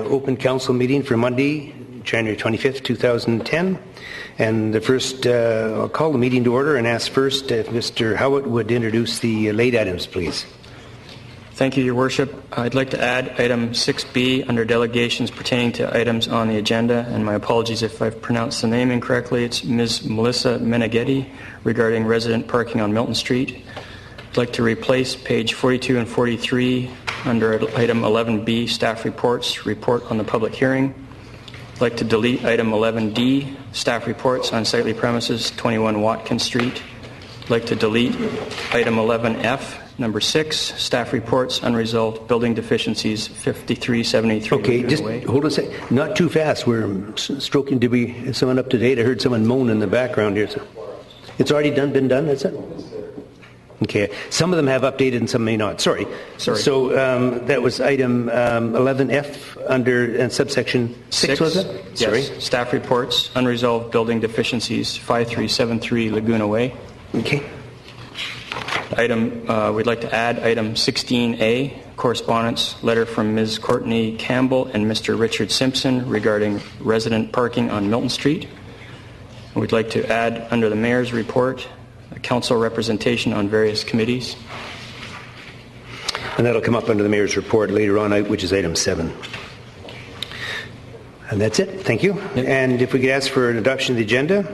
open council meeting for Monday, January 25th, 2010. And the first, I'll call the meeting to order and ask first if Mr. Howitt would introduce the late items, please. Thank you, Your Worship. I'd like to add item 6B under delegations pertaining to items on the agenda, and my apologies if I've pronounced the name incorrectly. It's Ms. Melissa Meneghetti regarding resident parking on Milton Street. I'd like to replace page 42 and 43 under item 11B, staff reports, report on the public hearing. I'd like to delete item 11D, staff reports on sightly premises, 21 Watkins Street. I'd like to delete item 11F, number 6, staff reports, unresolved building deficiencies, 5373. Okay, just hold on a second. Not too fast. We're stroking. Did we? Is someone up to date? I heard someone moan in the background here. So it's already been done. That's it. Okay. Some of them have updated and some may not. Sorry. So that was item 11F under subsection 6, was it? Yes. Sorry. Staff reports, unresolved building deficiencies, 5373 Laguna Way. Okay. We'd like to add item 16A, correspondence, letter from Ms. Courtney Campbell and Mr. Richard Simpson regarding resident parking on Milton Street. We'd like to add under the Mayor's report, council representation on various committees. And that'll come up under the Mayor's report later on, which is item 7. And that's it. Thank you. Yep. And if we could ask for an adoption of the agenda.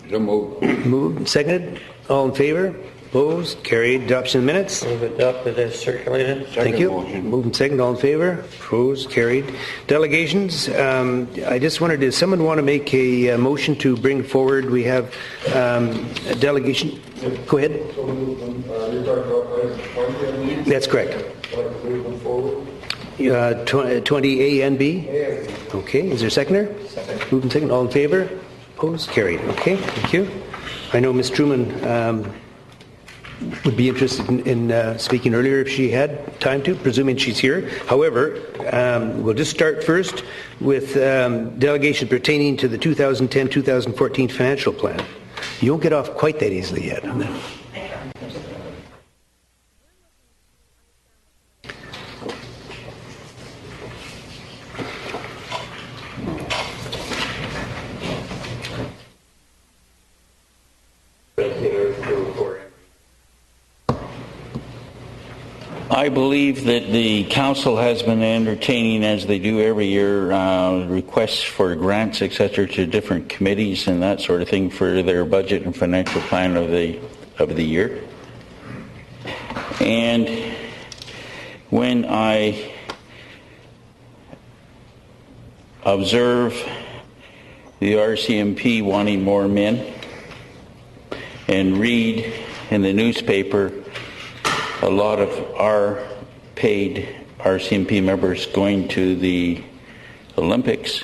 So moved. Moved. Seconded. All in favor? Opposed? Carried. Adoption of minutes. Move adopted as circulated. Thank you. Motion. Moved and seconded. All in favor? Opposed? Carried. Delegations. I just wondered, does someone want to make a motion to bring forward? We have a delegation. Go ahead. That's correct. 20 A and B? Okay. Is there a seconder? Second. Moved and seconded. All in favor? Opposed? Carried. Okay. Thank you. I know Ms. Truman would be interested in speaking earlier if she had time to, presuming she's here. However, we'll just start first with delegation pertaining to the 2010-2014 financial plan. You won't get off quite that easily yet. I believe that the council has been entertaining, as they do every year, requests for grants, etc., to different committees and that sort of thing for their budget and financial plan of the year. And when I observe the RCMP wanting more men and read in the newspaper a lot of our paid RCMP members going to the Olympics,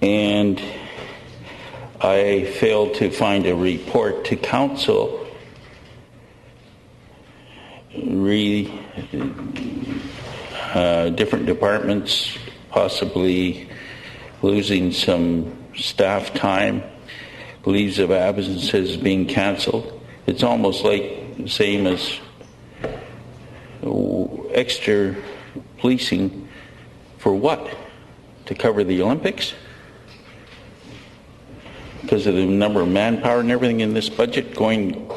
and I failed to find a report to council different departments possibly losing some staff time, leaves of absences being cancelled. It's almost like the same as extra policing for what? To cover the Olympics? Because of the number of manpower and everything in this budget going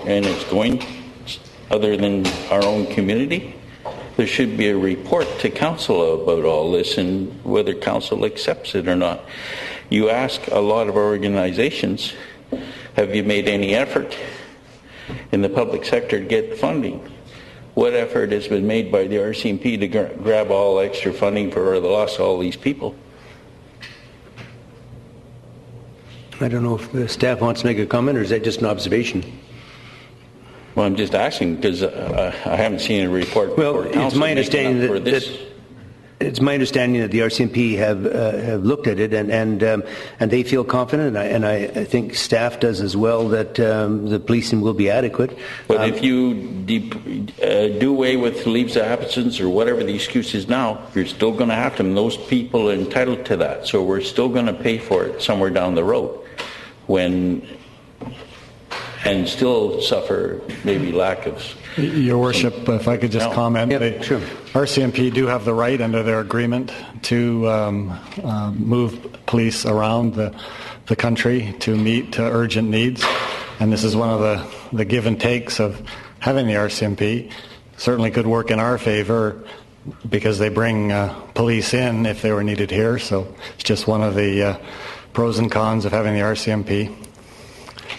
other than our own community? There should be a report to council about all this and whether council accepts it or not. You ask a lot of organizations, have you made any effort in the public sector to get funding? What effort has been made by the RCMP to grab all extra funding for the loss of all these people? I don't know if the staff wants to make a comment, or is that just an observation? Well, I'm just asking because I haven't seen a report. Well, it's my understanding it's my understanding that the RCMP have looked at it and they feel confident, and I think staff does as well, that the policing will be adequate. But if you do away with leaves of absence or whatever the excuse is now, you're still going to have them. Those people are entitled to that, so we're still going to pay for it somewhere down the road. and still suffer maybe lack of... Your Worship, if I could just No. comment. Yep, sure. RCMP do have the right under their agreement to move police around the country to meet urgent needs. And this is one of the give and takes of having the RCMP. Certainly could work in our favor because they bring police in if they were needed here. So it's just one of the pros and cons of having the RCMP.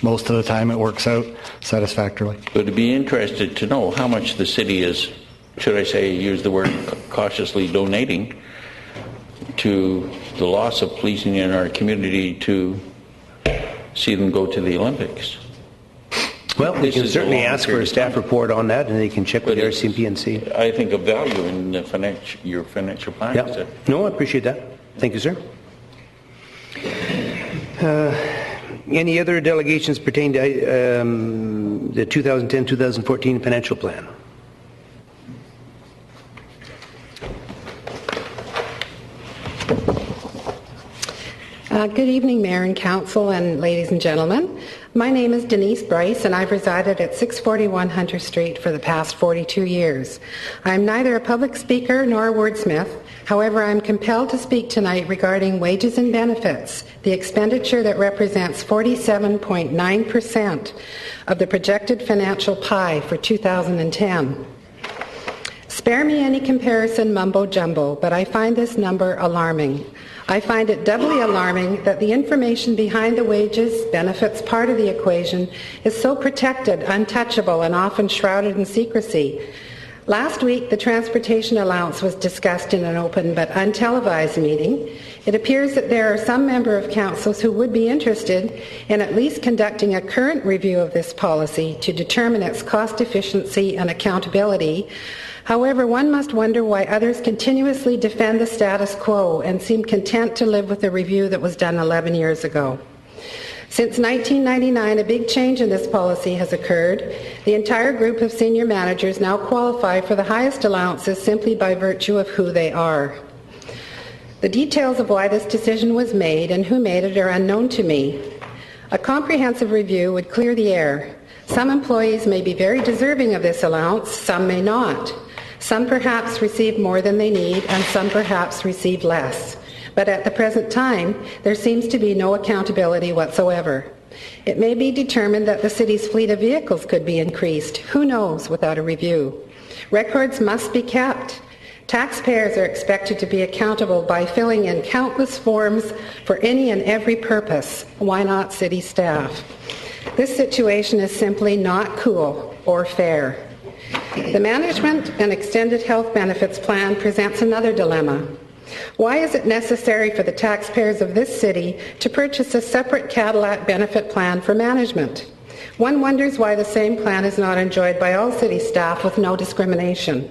Most of the time it works out satisfactorily. But to be interested to know how much the city is, should I say, use the word cautiously, donating to the loss of policing in our community to see them go to the Olympics. Well, we This can is a certainly long ask for period a of staff time. report on that, and they can check with the But it's- RCMP and see. I think of value in the your financial plans. Yeah. No, I appreciate that. Thank you, sir. Any other delegations pertaining to the 2010-2014 financial plan? Good evening, Mayor and Council, and ladies and gentlemen. My name is Denise Bryce, and I've resided at 641 Hunter Street for the past 42 years. I'm neither a public speaker nor a wordsmith. However, I'm compelled to speak tonight regarding wages and benefits, the expenditure that represents 47.9% of the projected financial pie for 2010. Spare me any comparison mumbo-jumbo, but I find this number alarming. I find it doubly alarming that the information behind the wages, benefits part of the equation is so protected, untouchable, and often shrouded in secrecy. Last week, the transportation allowance was discussed in an open but untelevised meeting. It appears that there are some member of councils who would be interested in at least conducting a current review of this policy to determine its cost efficiency and accountability. However, one must wonder why others continuously defend the status quo and seem content to live with a review that was done 11 years ago. Since 1999, a big change in this policy has occurred. The entire group of senior managers now qualify for the highest allowances simply by virtue of who they are. The details of why this decision was made and who made it are unknown to me. A comprehensive review would clear the air. Some employees may be very deserving of this allowance, some may not. Some perhaps receive more than they need, and some perhaps receive less. But at the present time, there seems to be no accountability whatsoever. It may be determined that the city's fleet of vehicles could be increased. Who knows without a review? Records must be kept. Taxpayers are expected to be accountable by filling in countless forms for any and every purpose. Why not city staff? This situation is simply not cool or fair. The Management and Extended Health Benefits Plan presents another dilemma. Why is it necessary for the taxpayers of this city to purchase a separate Cadillac benefit plan for management? One wonders why the same plan is not enjoyed by all city staff with no discrimination.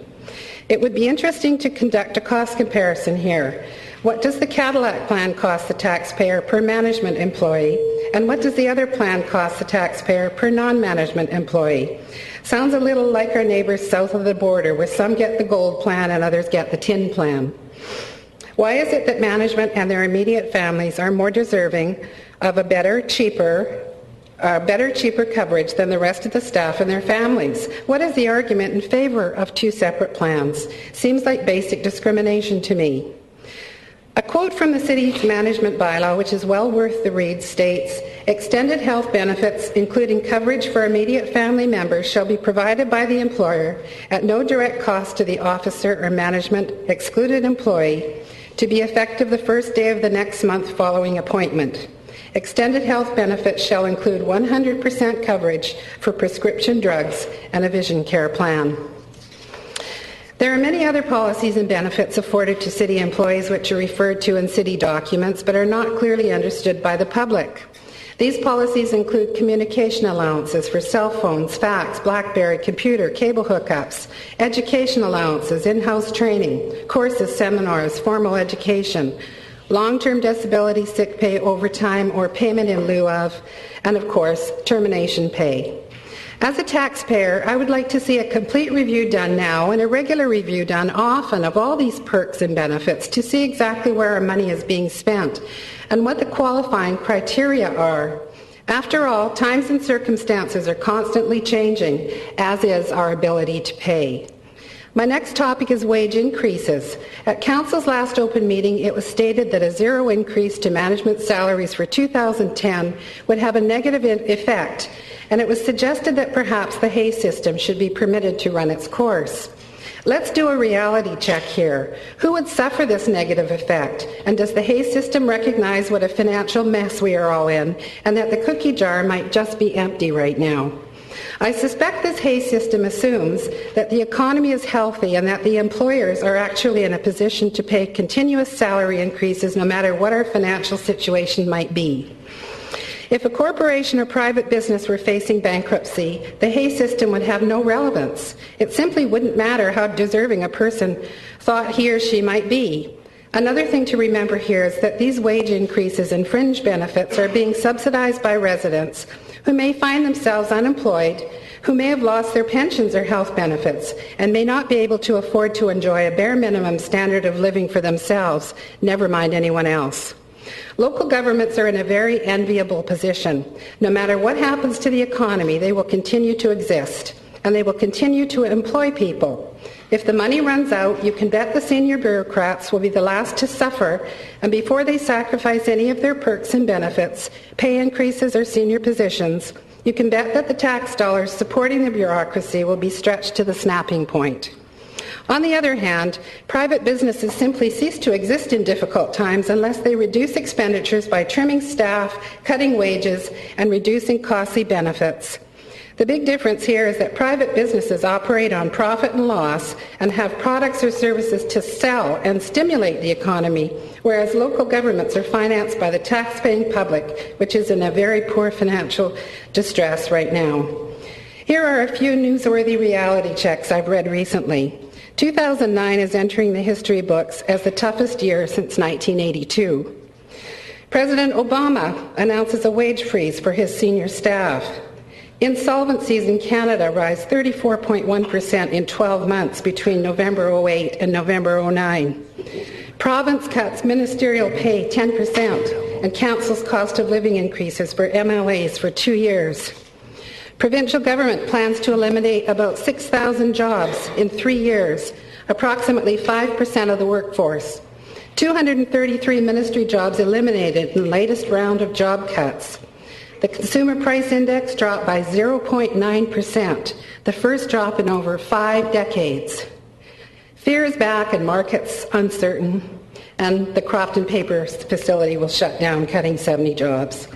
It would be interesting to conduct a cost comparison here. What does the Cadillac plan cost the taxpayer per management employee, and what does the other plan cost the taxpayer per non-management employee? Sounds a little like our neighbours south of the border, where some get the gold plan and others get the tin plan. Why is it that management and their immediate families are more deserving of a better, cheaper coverage than the rest of the staff and their families? What is the argument in favour of two separate plans? Seems like basic discrimination to me. A quote from the city's management bylaw, which is well worth the read, states, "Extended health benefits, including coverage for immediate family members, shall be provided by the employer at no direct cost to the officer or management excluded employee to be effective the first day of the next month following appointment. Extended health benefits shall include 100% coverage for prescription drugs and a vision care plan." There are many other policies and benefits afforded to city employees which are referred to in city documents but are not clearly understood by the public. These policies include communication allowances for cell phones, fax, BlackBerry, computer, cable hookups, education allowances, in-house training, courses, seminars, formal education, long-term disability, sick pay, overtime, or payment in lieu of, and of course, termination pay. As a taxpayer, I would like to see a complete review done now and a regular review done often of all these perks and benefits to see exactly where our money is being spent and what the qualifying criteria are. After all, times and circumstances are constantly changing, as is our ability to pay. My next topic is wage increases. At Council's last open meeting, it was stated that a zero increase to management salaries for 2010 would have a negative effect, and it was suggested that perhaps the Hay system should be permitted to run its course. Let's do a reality check here. Who would suffer this negative effect? And does the Hay system recognize what a financial mess we are all in, and that the cookie jar might just be empty right now? I suspect this Hay system assumes that the economy is healthy and that the employers are actually in a position to pay continuous salary increases no matter what our financial situation might be. If a corporation or private business were facing bankruptcy, the Hay system would have no relevance. It simply wouldn't matter how deserving a person thought he or she might be. Another thing to remember here is that these wage increases and fringe benefits are being subsidized by residents who may find themselves unemployed, who may have lost their pensions or health benefits, and may not be able to afford to enjoy a bare minimum standard of living for themselves, never mind anyone else. Local governments are in a very enviable position. No matter what happens to the economy, they will continue to exist, and they will continue to employ people. If the money runs out, you can bet the senior bureaucrats will be the last to suffer, and before they sacrifice any of their perks and benefits, pay increases or senior positions, you can bet that the tax dollars supporting the bureaucracy will be stretched to the snapping point. On the other hand, private businesses simply cease to exist in difficult times unless they reduce expenditures by trimming staff, cutting wages, and reducing costly benefits. The big difference here is that private businesses operate on profit and loss and have products or services to sell and stimulate the economy, whereas local governments are financed by the tax-paying public, which is in a very poor financial distress right now. Here are a few newsworthy reality checks I've read recently. 2009 is entering the history books as the toughest year since 1982. President Obama announces a wage freeze for his senior staff. Insolvencies in Canada rise 34.1% in 12 months between November 08 and November 09. Province cuts ministerial pay 10% and council's cost of living increases for MLAs for 2 years. Provincial government plans to eliminate about 6,000 jobs in 3 years, approximately 5% of the workforce. 233 ministry jobs eliminated in the latest round of job cuts. The Consumer Price Index dropped by 0.9%, the first drop in over 5 decades. Fear is back and markets uncertain, and the Crofton Paper facility will shut down, cutting 70 jobs.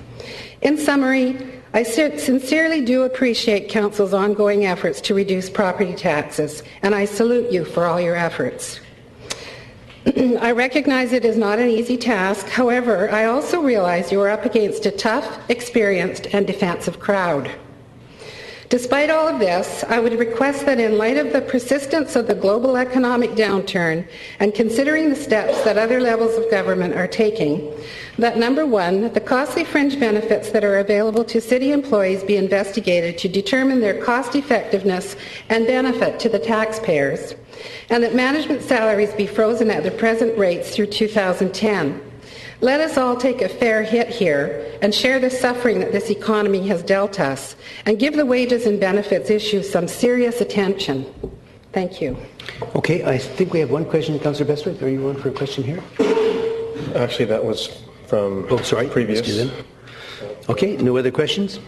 In summary, I sincerely do appreciate Council's ongoing efforts to reduce property taxes, and I salute you for all your efforts. I recognize it is not an easy task. However, I also realize you are up against a tough, experienced, and defensive crowd. Despite all of this, I would request that in light of the persistence of the global economic downturn and considering the steps that other levels of government are taking, that number one, the costly fringe benefits that are available to city employees be investigated to determine their cost effectiveness and benefit to the taxpayers, and that management salaries be frozen at their present rates through 2010. Let us all take a fair hit here and share the suffering that this economy has dealt us and give the wages and benefits issue some serious attention. Thank you. Okay, I think we have one question. Councillor Bestwick, are you on for a question here? Actually, that was from previous. Let's do them. Okay, no other questions?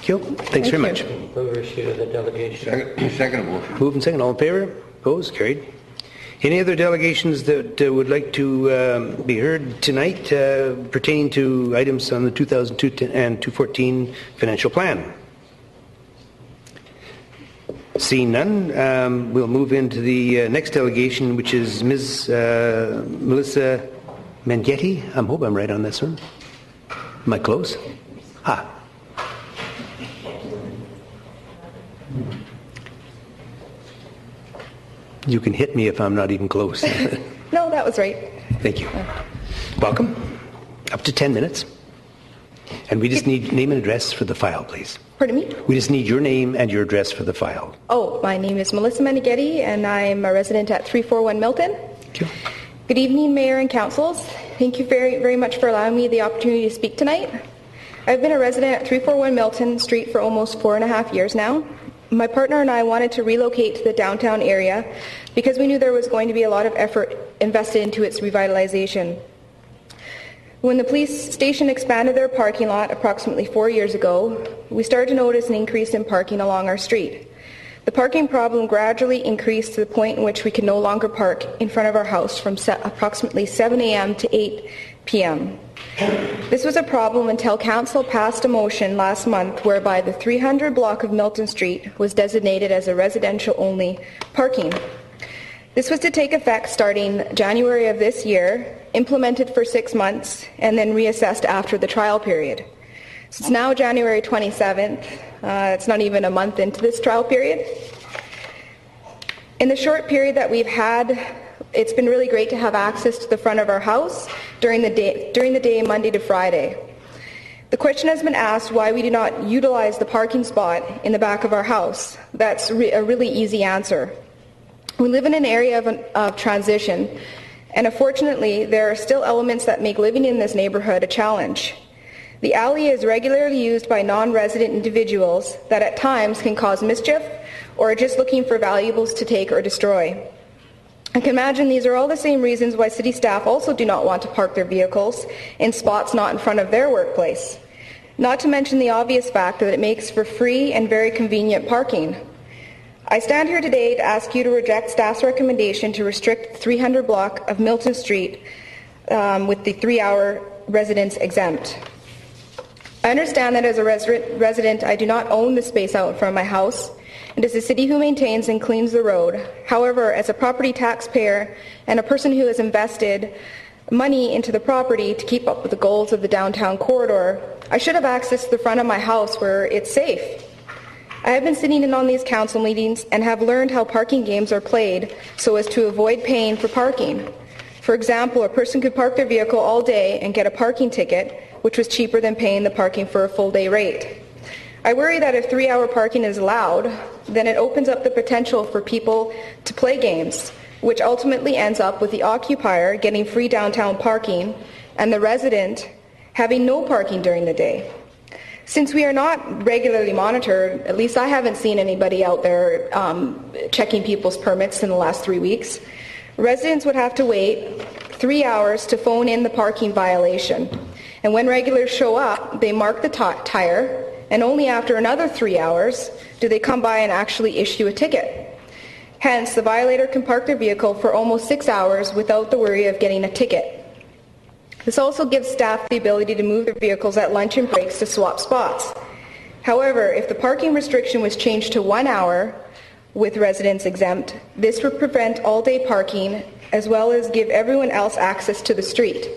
Thank you. Thanks very much. Move receipt of the delegation. Second motion. Moved and second. All in favour? Opposed? Carried. Any other delegations that would like to be heard tonight pertaining to items on the 2002 and 2014 financial plan? Seeing none, we'll move into the next delegation, which is Ms. Melissa Mengeti. I hope I'm right on this one. Am I close? You can hit me if I'm not even close. No, that was right. Thank you. Welcome. Up to 10 minutes. And we just need name and address for the file, please. Pardon me? We just need your name and your address for the file. Oh, my name is Melissa Meneghetti, and I'm a resident at 341 Milton. Thank you. Good evening, Mayor and Councils. Thank you very, very much for allowing me the opportunity to speak tonight. I've been a resident at 341 Milton Street for almost 4.5 years now. My partner and I wanted to relocate to the downtown area because we knew there was going to be a lot of effort invested into its revitalization. When the police station expanded their parking lot approximately 4 years ago, we started to notice an increase in parking along our street. The parking problem gradually increased to the point in which we could no longer park in front of our house from approximately 7 a.m. to 8 p.m. This was a problem until Council passed a motion last month whereby the 300 block of Milton Street was designated as a residential-only parking. This was to take effect starting January of this year, implemented for 6 months, and then reassessed after the trial period. So it's now January 27th. It's not even a month into this trial period. In the short period that we've had, it's been really great to have access to the front of our house during the day, Monday to Friday. The question has been asked why we do not utilize the parking spot in the back of our house. That's a really easy answer. We live in an area of transition, and unfortunately, there are still elements that make living in this neighborhood a challenge. The alley is regularly used by non-resident individuals that at times can cause mischief or are just looking for valuables to take or destroy. I can imagine these are all the same reasons why city staff also do not want to park their vehicles in spots not in front of their workplace. Not to mention the obvious fact that it makes for free and very convenient parking. I stand here today to ask you to reject staff's recommendation to restrict the 300 block of Milton Street with the 3-hour residents exempt. I understand that as a resident, I do not own the space out in front of my house. It is the city who maintains and cleans the road. However, as a property taxpayer and a person who has invested money into the property to keep up with the goals of the downtown corridor, I should have access to the front of my house where it's safe. I have been sitting in on these council meetings and have learned how parking games are played so as to avoid paying for parking. For example, a person could park their vehicle all day and get a parking ticket, which was cheaper than paying the parking for a full day rate. I worry that if 3-hour parking is allowed, then it opens up the potential for people to play games, which ultimately ends up with the occupier getting free downtown parking and the resident having no parking during the day. Since we are not regularly monitored, at least I haven't seen anybody out there checking people's permits in the last 3 weeks, residents would have to wait 3 hours to phone in the parking violation. And when regulars show up, they mark the tire, and only after another 3 hours do they come by and actually issue a ticket. Hence, the violator can park their vehicle for almost 6 hours without the worry of getting a ticket. This also gives staff the ability to move their vehicles at lunch and breaks to swap spots. However, if the parking restriction was changed to 1 hour with residents exempt, this would prevent all-day parking as well as give everyone else access to the street.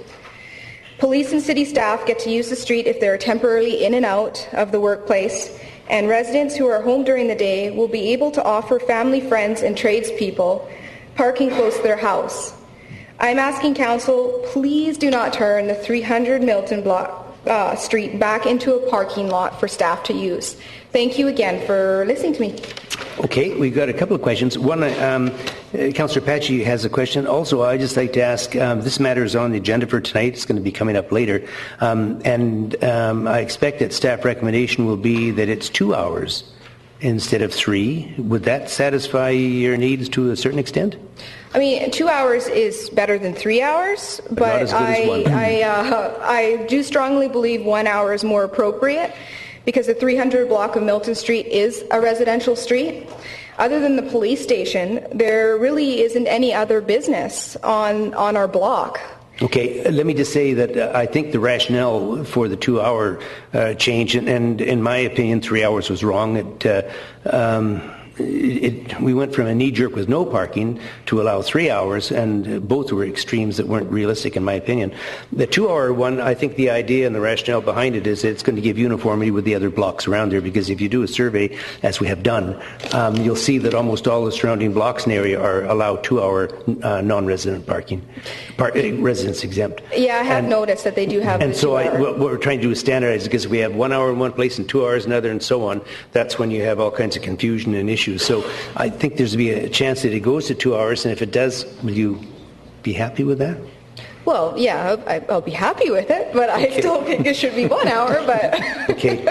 Police and city staff get to use the street if they're temporarily in and out of the workplace, and residents who are home during the day will be able to offer family, friends, and tradespeople parking close to their house. I'm asking Council, please do not turn the 300 Milton Street back into a parking lot for staff to use. Thank you again for listening to me. Okay, we've got a couple of questions. One, Councillor Patchy has a question. Also, I'd just like to ask, this matter is on the agenda for tonight. It's going to be coming up later. I expect that staff recommendation will be that it's 2 hours instead of 3. Would that satisfy your needs to a certain extent? I mean, 2 hours is better than 3 hours, but not as good as one. I do strongly believe 1 hour is more appropriate because the 300 block of Milton Street is a residential street. Other than the police station, there really isn't any other business on our block. Okay, let me just say that I think the rationale for the 2-hour change, and in my opinion, 3 hours was wrong. We went from a knee-jerk with no parking to allow 3 hours, and both were extremes that weren't realistic in my opinion. The 2-hour one, I think the idea and the rationale behind it is it's going to give uniformity with the other blocks around there, because if you do a survey, as we have done, you'll see that almost all the surrounding blocks in the area are allowed 2-hour non-resident parking, residents exempt. Yeah, I have noticed that they do have and the so 2 hour. what we're trying to do is standardize, because if we have 1 hour in one place and 2 hours in another and so on, that's when you have all kinds of confusion and issues. So I think there's be a chance that it goes to 2 hours, and if it does, will you be happy with that? Well, yeah, I'll be happy with it, but I still think it should be 1 hour, but... Okay.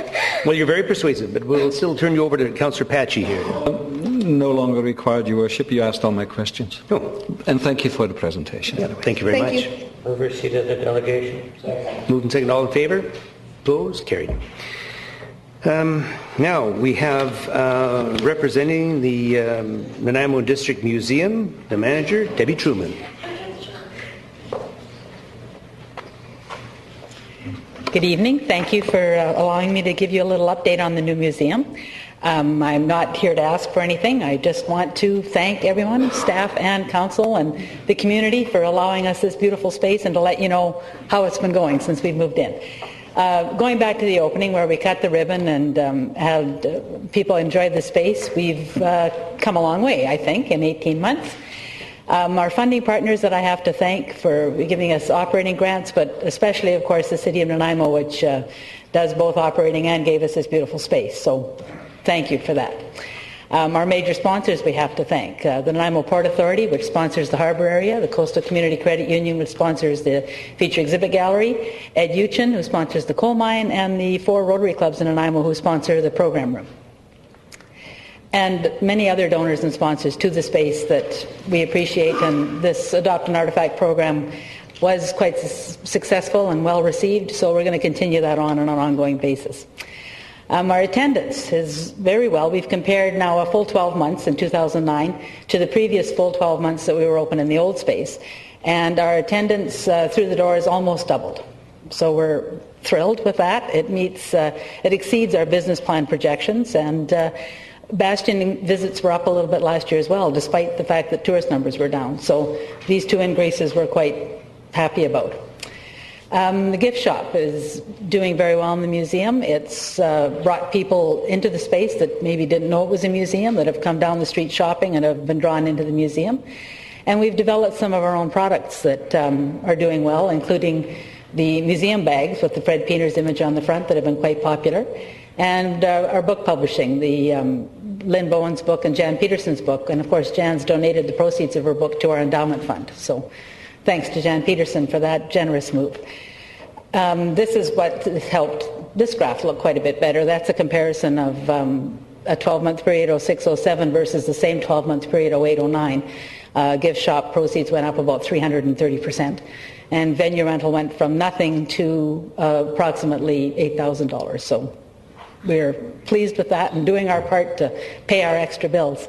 Well, you're very persuasive, but we'll still turn you over to Councillor Patchy here. No longer required, Your Worship. You asked all my questions. No. And thank you for the presentation. Yeah, thank you very much. Thank you. Move receipt of the delegation. Moved and seconded. All in favor? Opposed? Carried. Now, we have representing the Nanaimo District Museum, the manager, Debbie Truman. Good evening. Thank you for allowing me to give you a little update on the new museum. I'm not here to ask for anything. I just want to thank everyone, staff and council and the community for allowing us this beautiful space and to let you know how it's been going since we've moved in. Going back to the opening where we cut the ribbon and had people enjoy the space, we've come a long way, I think, in 18 months. Our funding partners that I have to thank for giving us operating grants, but especially, of course, the City of Nanaimo, which does both operating and gave us this beautiful space. So thank you for that. Our major sponsors we have to thank. The Nanaimo Port Authority, which sponsors the harbour area, the Coastal Community Credit Union, which sponsors the Feature Exhibit Gallery, Ed Uchin, who sponsors the coal mine, and the 4 Rotary Clubs in Nanaimo, who sponsor the program room. And many other donors and sponsors to the space that we appreciate, and this Adopt an Artifact program was quite successful and well received, so we're going to continue that on an ongoing basis. Our attendance is very well. We've compared now a full 12 months in 2009 to the previous full 12 months that we were open in the old space, and our attendance through the door is almost doubled. So we're thrilled with that. It exceeds our business plan projections, and Bastion visits were up a little bit last year as well, despite the fact that tourist numbers were down. So these 2 increases we're quite happy about. The gift shop is doing very well in the museum. It's brought people into the space that maybe didn't know it was a museum, that have come down the street shopping and have been drawn into the museum. And we've developed some of our own products that are doing well, including the museum bags with the Fred Peters image on the front that have been quite popular, and our book publishing, the Lynn Bowen's book and Jan Peterson's book. And of course, Jan's donated the proceeds of her book to our endowment fund. So thanks to Jan Peterson for that generous move. This is what has helped this graph look quite a bit better. That's a comparison of a 12-month period, 06-07, versus the same 12-month period, 08-09. Gift shop proceeds went up about 330%. And venue rental went from nothing to approximately $8,000. So we're pleased with that and doing our part to pay our extra bills.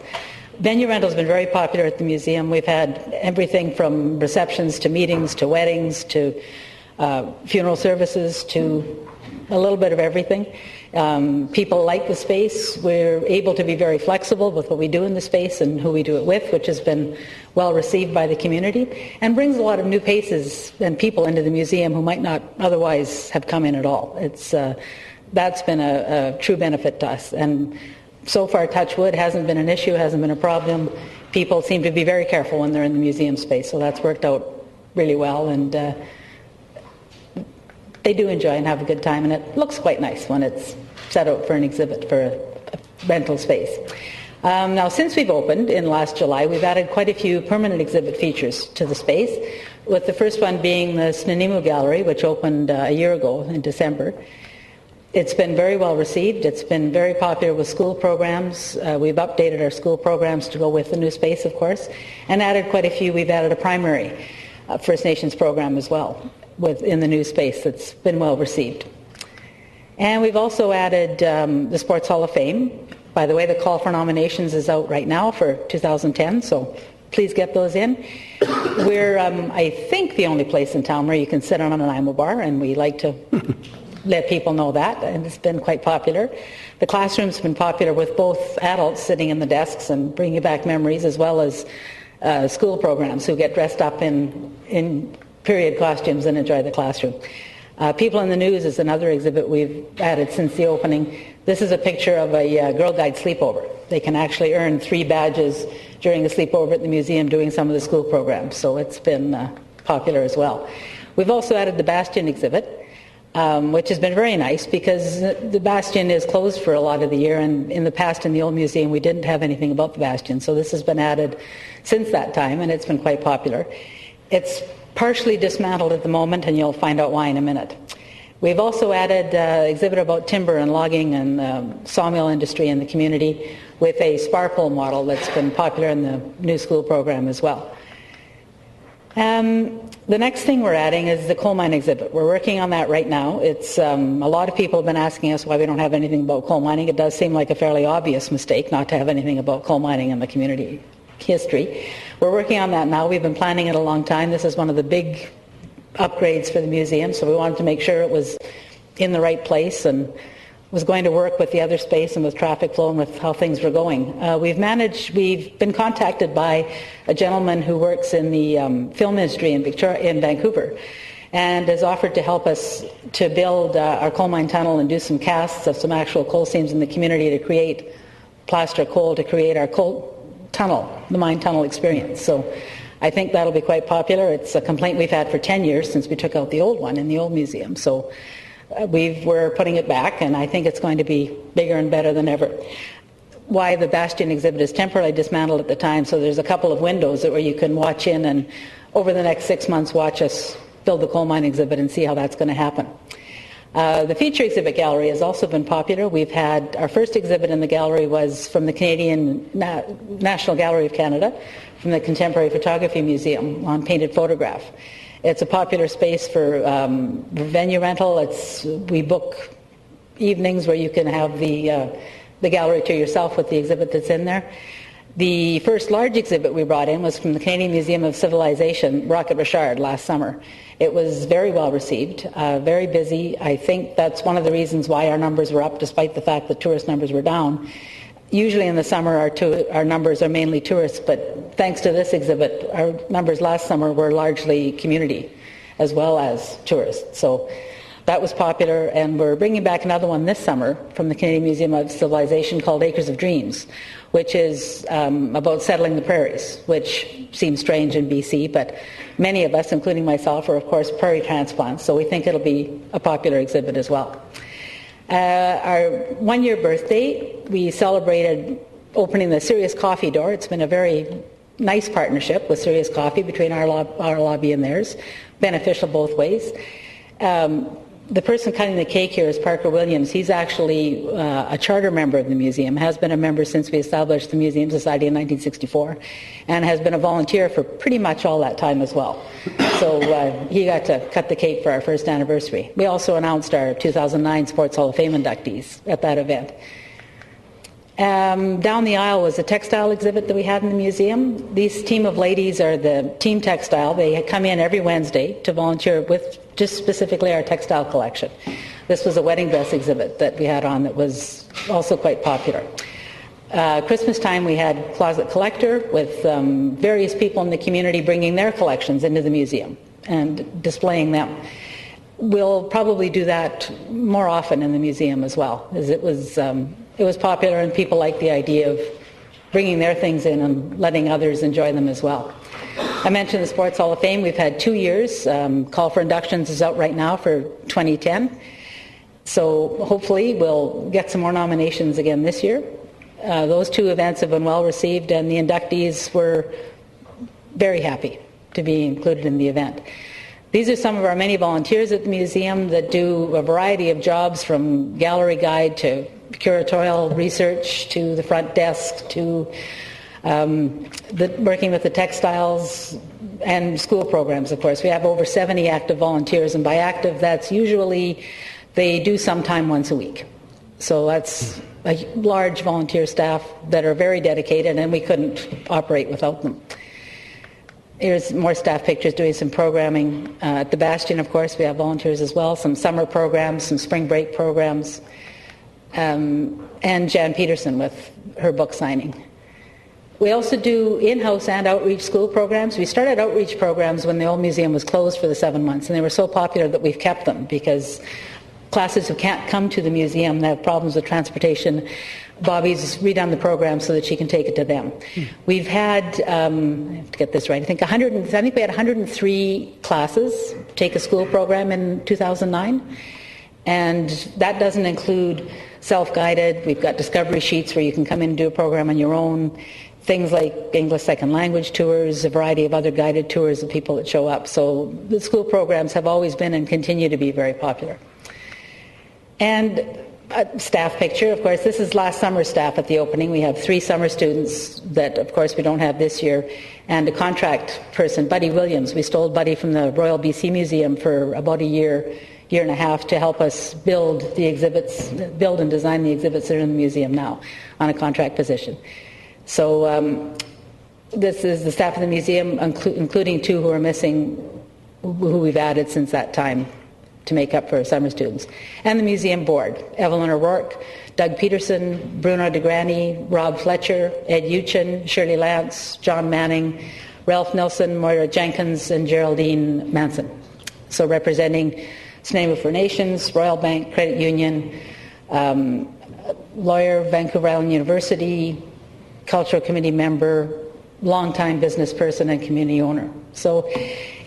Venue rental has been very popular at the museum. We've had everything from receptions to meetings to weddings to funeral services to a little bit of everything. People like the space. We're able to be very flexible with what we do in the space and who we do it with, which has been well received by the community and brings a lot of new faces and people into the museum who might not otherwise have come in at all. That's been a true benefit to us. And so far, touch wood, hasn't been an issue, hasn't been a problem. People seem to be very careful when they're in the museum space, so that's worked out really well. And they do enjoy and have a good time, and it looks quite nice when it's set out for an exhibit, for a rental space. Now, since we've opened in last July, we've added quite a few permanent exhibit features to the space, with the first one being the Snuneymuxw Gallery, which opened a year ago in December. It's been very well received. It's been very popular with school programs. We've updated our school programs to go with the new space, of course, and added quite a few. We've added a primary First Nations program as well in the new space that's been well received. And we've also added the Sports Hall of Fame. By the way, the call for nominations is out right now for 2010, so please get those in. We're, I think, the only place in town where you can sit on an Nanaimo bar, and we like to let people know that, and it's been quite popular. The classroom's been popular with both adults sitting in the desks and bringing back memories, as well as school programs who get dressed up in period costumes and enjoy the classroom. People in the News is another exhibit we've added since the opening. This is a picture of a Girl Guide sleepover. They can actually earn 3 badges during a sleepover at the museum doing some of the school programs, so it's been popular as well. We've also added the Bastion exhibit, which has been very nice because the Bastion is closed for a lot of the year, and in the past in the old museum we didn't have anything about the Bastion, so this has been added since that time, and it's been quite popular. It's partially dismantled at the moment, and you'll find out why in a minute. We've also added an exhibit about timber and logging and sawmill industry in the community with a sparkle model that's been popular in the new school program as well. The next thing we're adding is the coal mine exhibit. We're working on that right now. It's a lot of people have been asking us why we don't have anything about coal mining. It does seem like a fairly obvious mistake not to have anything about coal mining in the community history. We're working on that now. We've been planning it a long time. This is one of the big upgrades for the museum, so we wanted to make sure it was in the right place and was going to work with the other space and with traffic flow and with how things were going. We've been contacted by a gentleman who works in the film industry in Vancouver, and has offered to help us to build our coal mine tunnel and do some casts of some actual coal seams in the community to create plaster coal, to create our coal tunnel, the mine tunnel experience. So I think that'll be quite popular. It's a complaint we've had for 10 years since we took out the old one in the old museum. So we're putting it back, and I think it's going to be bigger and better than ever. Why the Bastion exhibit is temporarily dismantled at the time, so there's a couple of windows where you can watch in and over the next 6 months watch us build the coal mine exhibit and see how that's going to happen. The feature exhibit gallery has also been popular. We've had our first exhibit in the gallery was from the Canadian National Gallery of Canada, from the Contemporary Photography Museum on painted photograph. It's a popular space for venue rental. We book evenings where you can have the gallery to yourself with the exhibit that's in there. The first large exhibit we brought in was from the Canadian Museum of Civilization, Rocket Richard, last summer. It was very well received, very busy. I think that's one of the reasons why our numbers were up despite the fact that tourist numbers were down. Usually in the summer our numbers are mainly tourists, but thanks to this exhibit, our numbers last summer were largely community as well as tourists. So that was popular, and we're bringing back another one this summer from the Canadian Museum of Civilization called Acres of Dreams, which is about settling the prairies, which seems strange in BC, but many of us, including myself, are of course prairie transplants, so we think it'll be a popular exhibit as well. Our one-year birthday, we celebrated opening the Sirius Coffee door. It's been a very nice partnership with Sirius Coffee between our lobby and theirs, beneficial both ways. The person cutting the cake here is Parker Williams. He's actually a charter member of the museum, has been a member since we established the Museum Society in 1964, and has been a volunteer for pretty much all that time as well. So he got to cut the cake for our first anniversary. We also announced our 2009 Sports Hall of Fame inductees at that event. Down the aisle was a textile exhibit that we had in the museum. These team of ladies are the Team Textile. They come in every Wednesday to volunteer with just specifically our textile collection. This was a wedding dress exhibit that we had on that was also quite popular. Christmas time we had Closet Collector with various people in the community bringing their collections into the museum and displaying them. We'll probably do that more often in the museum as well, as it was popular and people liked the idea of bringing their things in and letting others enjoy them as well. I mentioned the Sports Hall of Fame. We've had 2 years. Call for inductions is out right now for 2010. So hopefully we'll get some more nominations again this year. Those two events have been well received, and the inductees were very happy to be included in the event. These are some of our many volunteers at the museum that do a variety of jobs, from gallery guide to curatorial research to the front desk to working with the textiles and school programs, of course. We have over 70 active volunteers, and by active, that's usually they do some time once a week. So that's a large volunteer staff that are very dedicated, and we couldn't operate without them. Here's more staff pictures doing some programming. At the Bastion, of course, we have volunteers as well, some summer programs, some spring break programs, and Jan Peterson with her book signing. We also do in-house and outreach school programs. We started outreach programs when the old museum was closed for the 7 months, and they were so popular that we've kept them, because classes who can't come to the museum, they have problems with transportation. Bobby's redone the program so that she can take it to them. We've had, I have to get this right, I think we had 103 classes take a school program in 2009, and that doesn't include self-guided. We've got discovery sheets where you can come in and do a program on your own. things like English second language tours, a variety of other guided tours of people that show up. So the school programs have always been and continue to be very popular. And a staff picture, of course, this is last summer's staff at the opening. We have 3 summer students that, of course, we don't have this year, and a contract person, Buddy Williams. We stole Buddy from the Royal BC Museum for about a year and a half to help us build the exhibits, build and design the exhibits that are in the museum now on a contract position. So this is the staff of the museum, including 2 who are missing, who we've added since that time to make up for summer students. And the museum board, Evelyn O'Rourke, Doug Peterson, Bruno DeGrani, Rob Fletcher, Ed Uchin, Shirley Lance, John Manning, Ralph Nilsson, Moira Jenkins, and Geraldine Manson. So representing Snema for Nations, Royal Bank Credit Union, lawyer, Vancouver Island University, cultural committee member, longtime business person and community owner. So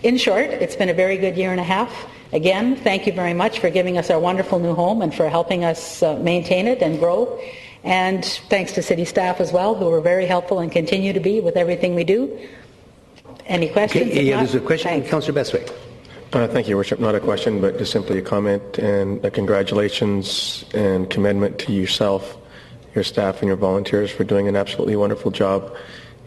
in short, it's been a very good year and a half. Again, thank you very much for giving us our wonderful new home and for helping us maintain it and grow. And thanks to city staff as well, who were very helpful and continue to be with everything we do. Any questions? Okay, yeah, there's a question. Thanks. Councillor Bestwick. Thank you, Your Worship. Not a question, but just simply a comment and a congratulations and commendment to yourself, your staff, and your volunteers for doing an absolutely wonderful job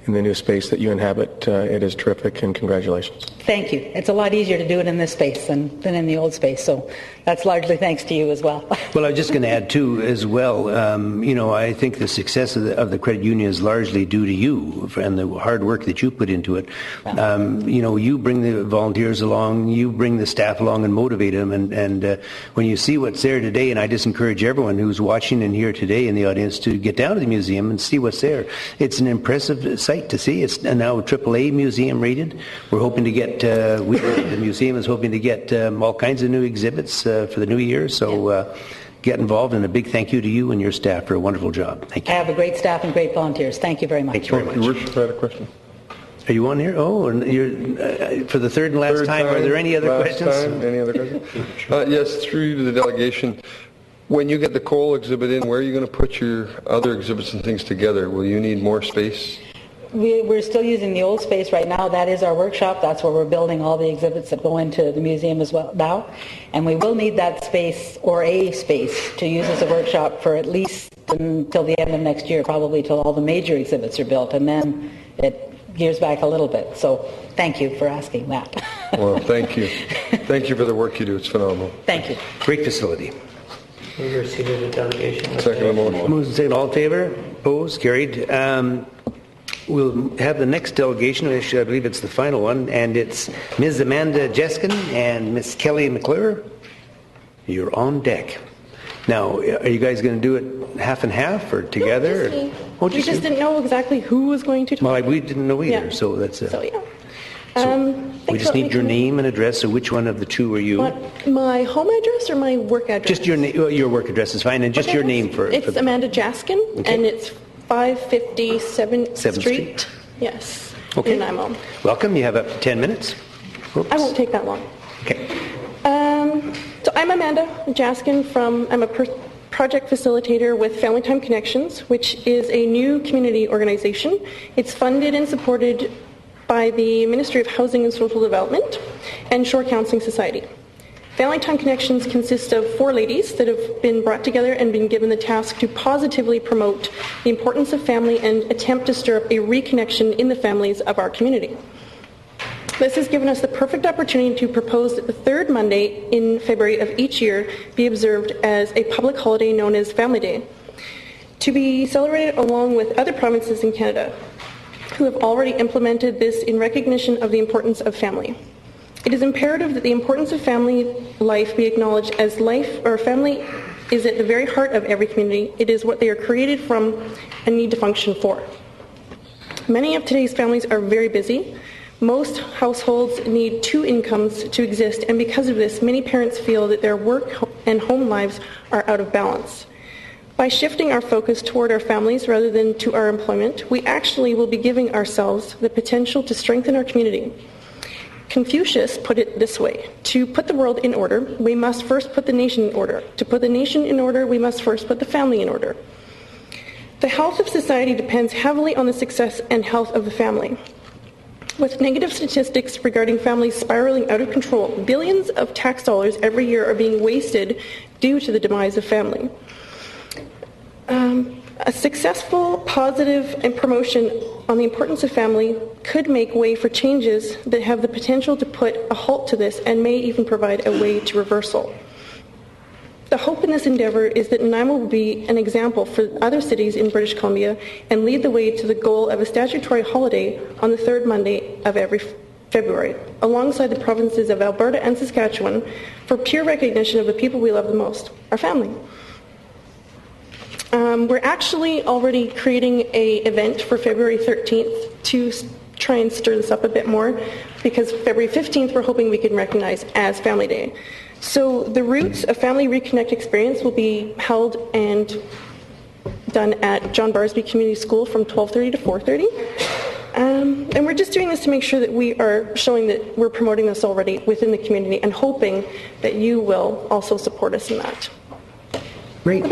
in the new space that you inhabit. It is terrific, and congratulations. Thank you. It's a lot easier to do it in this space than in the old space, so that's largely thanks to you as well. Well, I was just going to add too, as well, I think the success of the credit union is largely due to you and the hard work that you put into it. You bring the volunteers along, you bring the staff along and motivate them, and when you see what's there today, and I just encourage everyone who's watching and here today in the audience to get down to the museum and see what's there. It's an impressive sight to see. It's now AAA museum rated. We're hoping to get, the museum is hoping to get all kinds of new exhibits for the new year, so get involved, and a big thank you to you and your staff for a wonderful job. Thank you. I have a great staff and great volunteers. Thank you very much. Thank you very much. Your Worship, I had a question. Are you on here? Oh, and you're, for the third and last time, are there any other questions? Any other questions? Yes, through the delegation. When you get the coal exhibit in, where are you going to put your other exhibits and things together? Will you need more space? We're still using the old space right now. That is our workshop. That's where we're building all the exhibits that go into the museum as well now. And we will need that space, or a space, to use as a workshop for at least until the end of next year, probably till all the major exhibits are built. And then it gears back a little bit. So thank you for asking that. Well, thank you. Thank you for the work you do. It's phenomenal. Thank you. Great facility. We received a delegation. Second motion. Moves and second. All in favor? Opposed? Carried. We'll have the next delegation, which I believe it's the final one, and it's Ms. Amanda Jeskin and Ms. Kelly McClure. You're on deck. Now, are you guys going to do it half and half or together? No, just me. Oh, We just didn't know exactly who was going to talk. Well, we didn't know either, Yeah. so that's So, yeah. we just need your name and address. So which one of the two are you? My home address or my work address? Just your your work address is fine, and just your name for. It's for Amanda Jaskin, Okay. and it's 557th 7th Street. Yes. Okay. In Nanaimo. Welcome. You have up to 10 minutes. Oops. I won't take that long. Okay. So I'm Amanda Jaskin I'm a project facilitator with Family Time Connections, which is a new community organization. It's funded and supported by the Ministry of Housing and Social Development and Shore Counseling Society. Family Time Connections consists of 4 ladies that have been brought together and been given the task to positively promote the importance of family and attempt to stir up a reconnection in the families of our community. This has given us the perfect opportunity to propose that the third Monday in February of each year be observed as a public holiday known as Family Day, to be celebrated along with other provinces in Canada who have already implemented this in recognition of the importance of family. It is imperative that the importance of family life be acknowledged, as family is at the very heart of every community. It is what they are created from and need to function for. Many of today's families are very busy. Most households need 2 incomes to exist, and because of this, many parents feel that their work and home lives are out of balance. By shifting our focus toward our families rather than to our employment, we actually will be giving ourselves the potential to strengthen our community. Confucius put it this way: to put the world in order, we must first put the nation in order. To put the nation in order, we must first put the family in order. The health of society depends heavily on the success and health of the family. With negative statistics regarding families spiraling out of control, billions of tax dollars every year are being wasted due to the demise of family. A successful, positive, and promotion on the importance of family could make way for changes that have the potential to put a halt to this and may even provide a way to reversal. The hope in this endeavour is that Nanaimo will be an example for other cities in British Columbia and lead the way to the goal of a statutory holiday on the third Monday of every February, alongside the provinces of Alberta and Saskatchewan, for pure recognition of the people we love the most, our family. We're actually already creating an event for February 13th to try and stir this up a bit more, because February 15th we're hoping we can recognize as Family Day. So the Roots, a Family Reconnect experience, will be held and done at John Barsby Community School from 12:30 to 4:30. And we're just doing this to make sure that we are showing that we're promoting this already within the community and hoping that you will also support us in that. Great.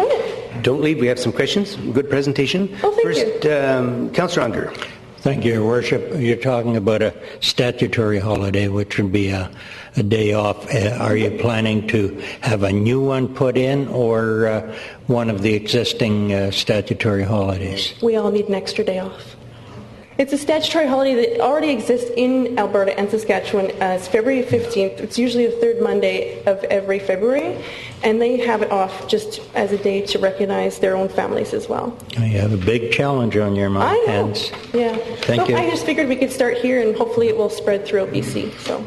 Don't leave. We have some questions. Good presentation. Oh, thank First, Councillor Unger. Thank you, Your Worship. You're talking about a statutory holiday, which would be a day off. Are you planning to have a new one put in, or one of the existing statutory holidays? We all need an extra day off. It's a statutory holiday that already exists in Alberta and Saskatchewan as February 15th. It's usually the third Monday of every February, and they have it off just as a day to recognize their own families as well. You have a big challenge on your hands. Yeah. Thank you. I just figured we could start here, and hopefully it will spread throughout BC. So.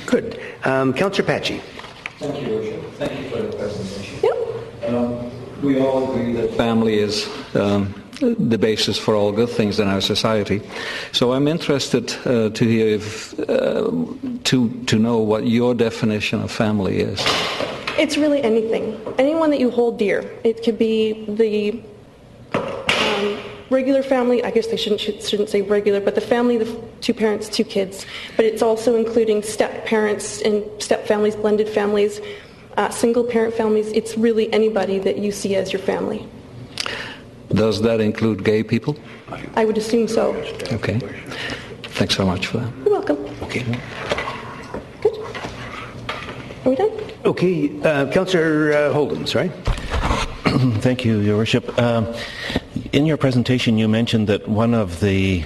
Good. Councillor Patchy. Thank you, Your Worship. Thank you for the presentation. Yep. We all agree that family is the basis for all good things in our society. So I'm interested to hear to know what your definition of family is. It's really anything. Anyone that you hold dear. It could be the regular family. I guess they shouldn't say regular, but the family, the two parents, two kids. But it's also including step parents and step families, blended families, single parent families. It's really anybody that you see as your family. Does that include gay people? I would assume so. Okay. Thanks so much for that. You're welcome. Okay. Good. Are we done? Okay. Councillor Holdens, right? Thank you, Your Worship. In your presentation, you mentioned that one of the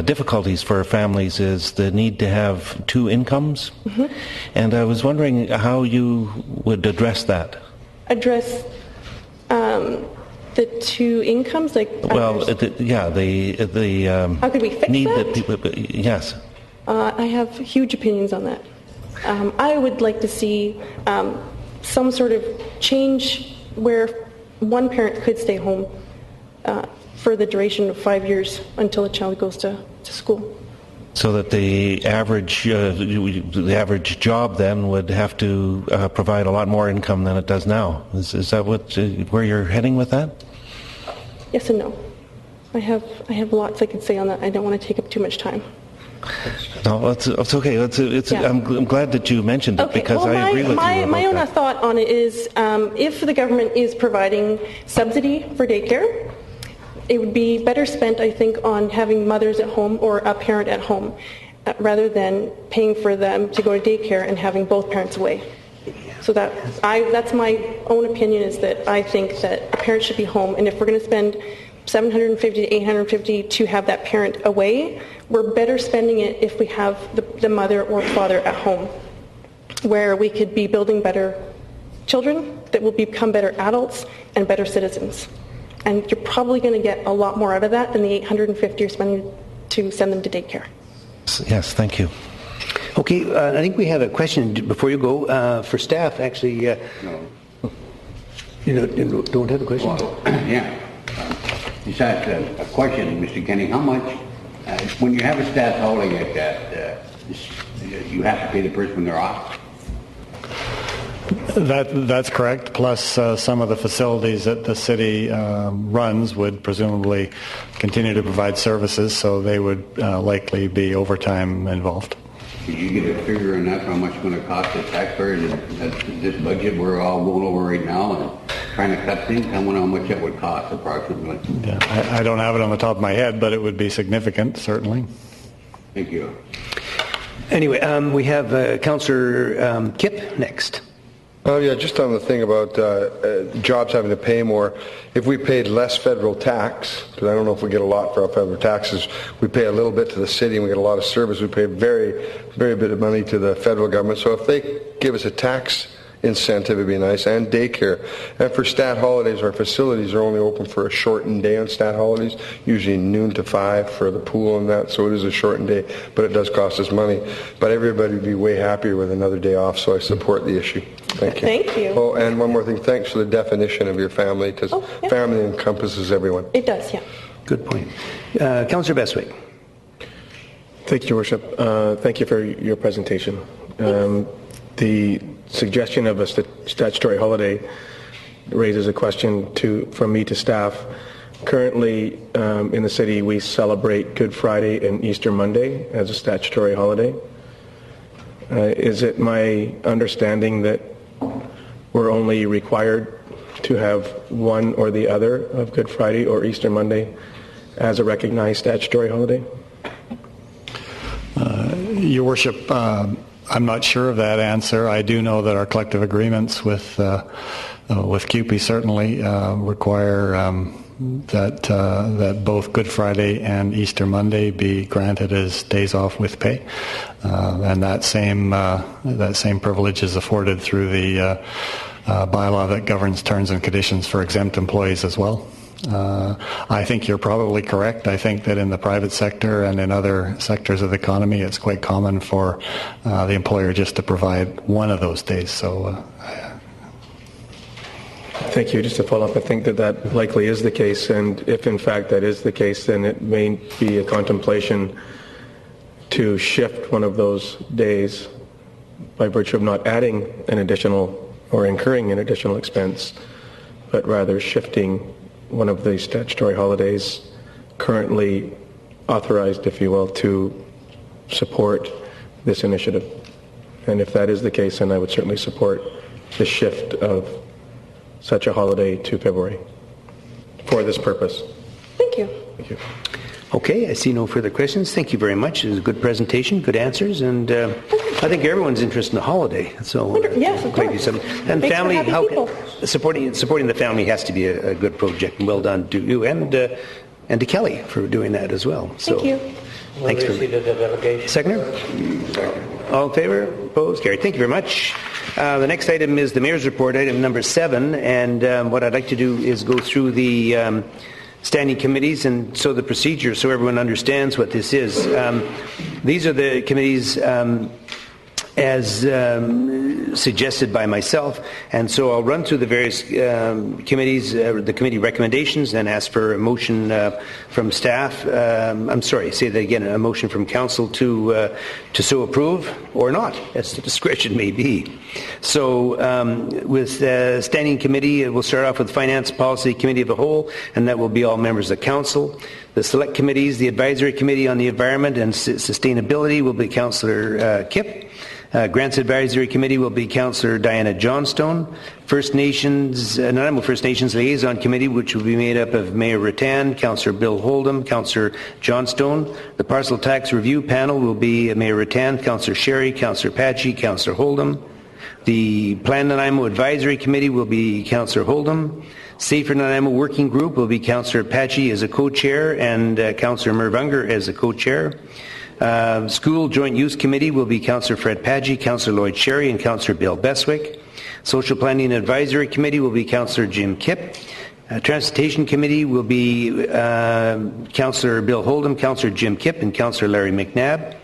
difficulties for families is the need to have two incomes. Mm-hmm. And I was wondering how you would address that. Address the two incomes, like. Well, how could we fix need that? People, yes. I have huge opinions on that. I would like to see some sort of change where one parent could stay home for the duration of 5 years until the child goes to school. So that the average job then would have to provide a lot more income than it does now. Is that where you're heading with that? Yes and no. I have lots I could say on that. I don't want to take up too much time. No, it's okay. Yeah. I'm glad that you mentioned it, because I agree with you about my own that. thought on it is, if the government is providing subsidy for daycare, it would be better spent, I think, on having mothers at home or a parent at home, rather than paying for them to go to daycare and having both parents away. So that's my own opinion, is that I think that a parent should be home, and if we're going to spend $750 to $850 to have that parent away, we're better spending it if we have the mother or father at home, where we could be building better children that will become better adults and better citizens. And you're probably going to get a lot more out of that than the $850 you're spending to send them to daycare. Yes, thank you. Okay, I think we have a question before you go for staff. Actually, you don't have a question? Well, yeah. Just ask a question, Mr. Kenny. How much, when you have a staff holiday like that, you have to pay the person when they're off? That's correct. Plus, some of the facilities that the city runs would presumably continue to provide services, so they would likely be overtime involved. Did you get a figure on that, how much it's going to cost the taxpayers? This budget we're all going over right now, and trying to cut things? I wonder how much that would cost approximately. Yeah, I don't have it on the top of my head, but it would be significant, certainly. Thank you. Anyway, we have Councillor Kipp next. Yeah, just on the thing about jobs having to pay more. If we paid less federal tax, because I don't know if we get a lot for our federal taxes, we pay a little bit to the city and we get a lot of service. We pay very, very bit of money to the federal government. So if they give us a tax incentive, it'd be nice, and daycare. And for stat holidays, our facilities are only open for a shortened day on stat holidays, usually noon to 5 for the pool and that, so it is a shortened day, but it does cost us money. But everybody would be way happier with another day off, so I support the issue. Thank you. Thank you. Oh, and one more thing, thanks for the definition of your family, because family encompasses everyone. It does, yeah. Good point. Councillor Bestwick. Thank you, Your Worship. Thank you for your presentation. The suggestion of a statutory holiday raises a question from me to staff. Currently, in the city, we celebrate Good Friday and Easter Monday as a statutory holiday. Is it my understanding that we're only required to have one or the other of Good Friday or Easter Monday as a recognized statutory holiday? Your Worship, I'm not sure of that answer. I do know that our collective agreements with CUPE certainly require that both Good Friday and Easter Monday be granted as days off with pay, and that same privilege is afforded through the bylaw that governs terms and conditions for exempt employees as well. I think you're probably correct. I think that in the private sector and in other sectors of the economy, it's quite common for the employer just to provide one of those days. So, thank you. Just to follow up, I think that likely is the case, and if in fact that is the case, then it may be a contemplation to shift one of those days by virtue of not adding an additional or incurring an additional expense, but rather shifting one of the statutory holidays currently authorized, if you will, to support this initiative. And if that is the case, then I would certainly support the shift of such a holiday to February for this purpose. Thank you. Thank you. Okay, I see no further questions. Thank you very much. It was a good presentation, good answers, and I think everyone's interested in the holiday. So, yes, of course. And Makes family, for happy people. supporting the family has to be a good project, and well done to you and to Kelly for doing that as well. So, Thank you. Thanks for the delegation. Seconder? All in favor? Opposed? Carried. Thank you very much. The next item is the Mayor's Report, item number 7, and what I'd like to do is go through the standing committees and so the procedure so everyone understands what this is. These are the committees as suggested by myself, and so I'll run through the various committees, the committee recommendations, and ask for a motion from staff. I'm sorry, say that again, a motion from council to so approve or not, as the discretion may be. So with standing committee, we'll start off with Finance Policy Committee of the Whole, and that will be all members of council. The select committees, the Advisory Committee on the Environment and Sustainability will be Councillor Kipp. Grants Advisory Committee will be Councillor Diana Johnstone. First Nations, Nanaimo First Nations Liaison Committee, which will be made up of Mayor Rattan, Councillor Bill Holdham, Councillor Johnstone. The Parcel Tax Review Panel will be Mayor Rattan, Councillor Sherry, Councillor Patchy, Councillor Holdham. The Plan Nanaimo Advisory Committee will be Councillor Holdham. Safer Nanaimo Working Group will be Councillor Patchy as a co-chair and Councillor Merv Unger as a co-chair. School Joint Use Committee will be Councillor Fred Padgey, Councillor Lloyd Sherry, and Councillor Bill Bestwick. Social Planning Advisory Committee will be Councillor Jim Kipp. Transportation Committee will be Councillor Bill Holdham, Councillor Jim Kipp, and Councillor Larry McNabb.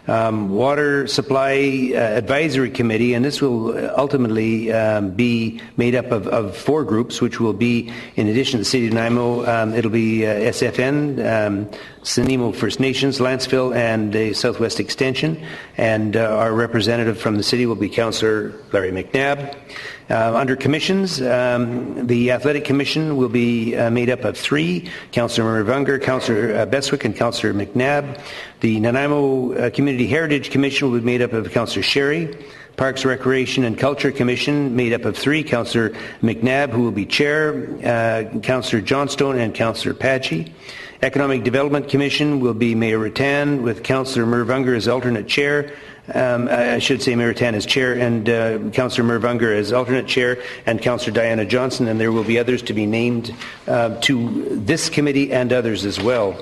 Water Supply Advisory Committee, and this will ultimately be made up of 4 groups, which will be, in addition to the City of Nanaimo, it'll be SFN, Nanaimo First Nations, Lanceville, and the Southwest Extension, and our representative from the city will be Councillor Larry McNabb. Under commissions, the Athletic Commission will be made up of 3, Councillor Mervunger, Councillor Beswick, and Councillor McNabb. The Nanaimo Community Heritage Commission will be made up of Councillor Sherry. Parks, Recreation and Culture Commission made up of 3, Councillor McNabb, who will be chair, Councillor Johnstone and Councillor Padgey. Economic Development Commission will be Mayor Rattan with Councillor Mervunger as alternate chair. I should say Mayor Rattan as chair and Councillor Mervunger as alternate chair and Councillor Diana Johnson, and there will be others to be named to this committee and others as well.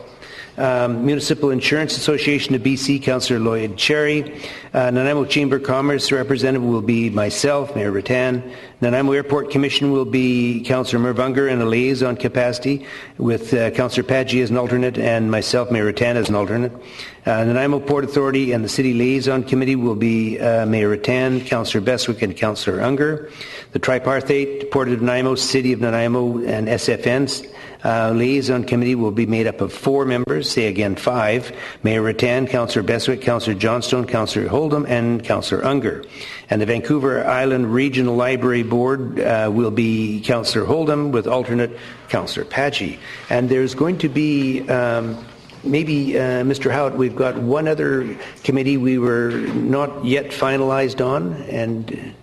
Municipal Insurance Association of BC, Councillor Lloyd Cherry. Nanaimo Chamber of Commerce representative will be myself, Mayor Rattan. Nanaimo Airport Commission will be Councillor Mervunger in a liaison capacity with Councillor Padgey as an alternate and myself, Mayor Rattan, as an alternate. Nanaimo Port Authority and the City Liaison Committee will be Mayor Rattan, Councillor Beswick, and Councillor Unger. The Tripartite, Port of Nanaimo, City of Nanaimo, and SFN's Liaison Committee will be made up of 4 members, say again 5, Mayor Rattan, Councillor Beswick, Councillor Johnstone, Councillor Holdham, and Councillor Unger. And the Vancouver Island Regional Library Board will be Councillor Holdham with alternate Councillor Padgey. And there's going to be maybe, Mr. Howitt, we've got one other committee we were not yet finalized on, and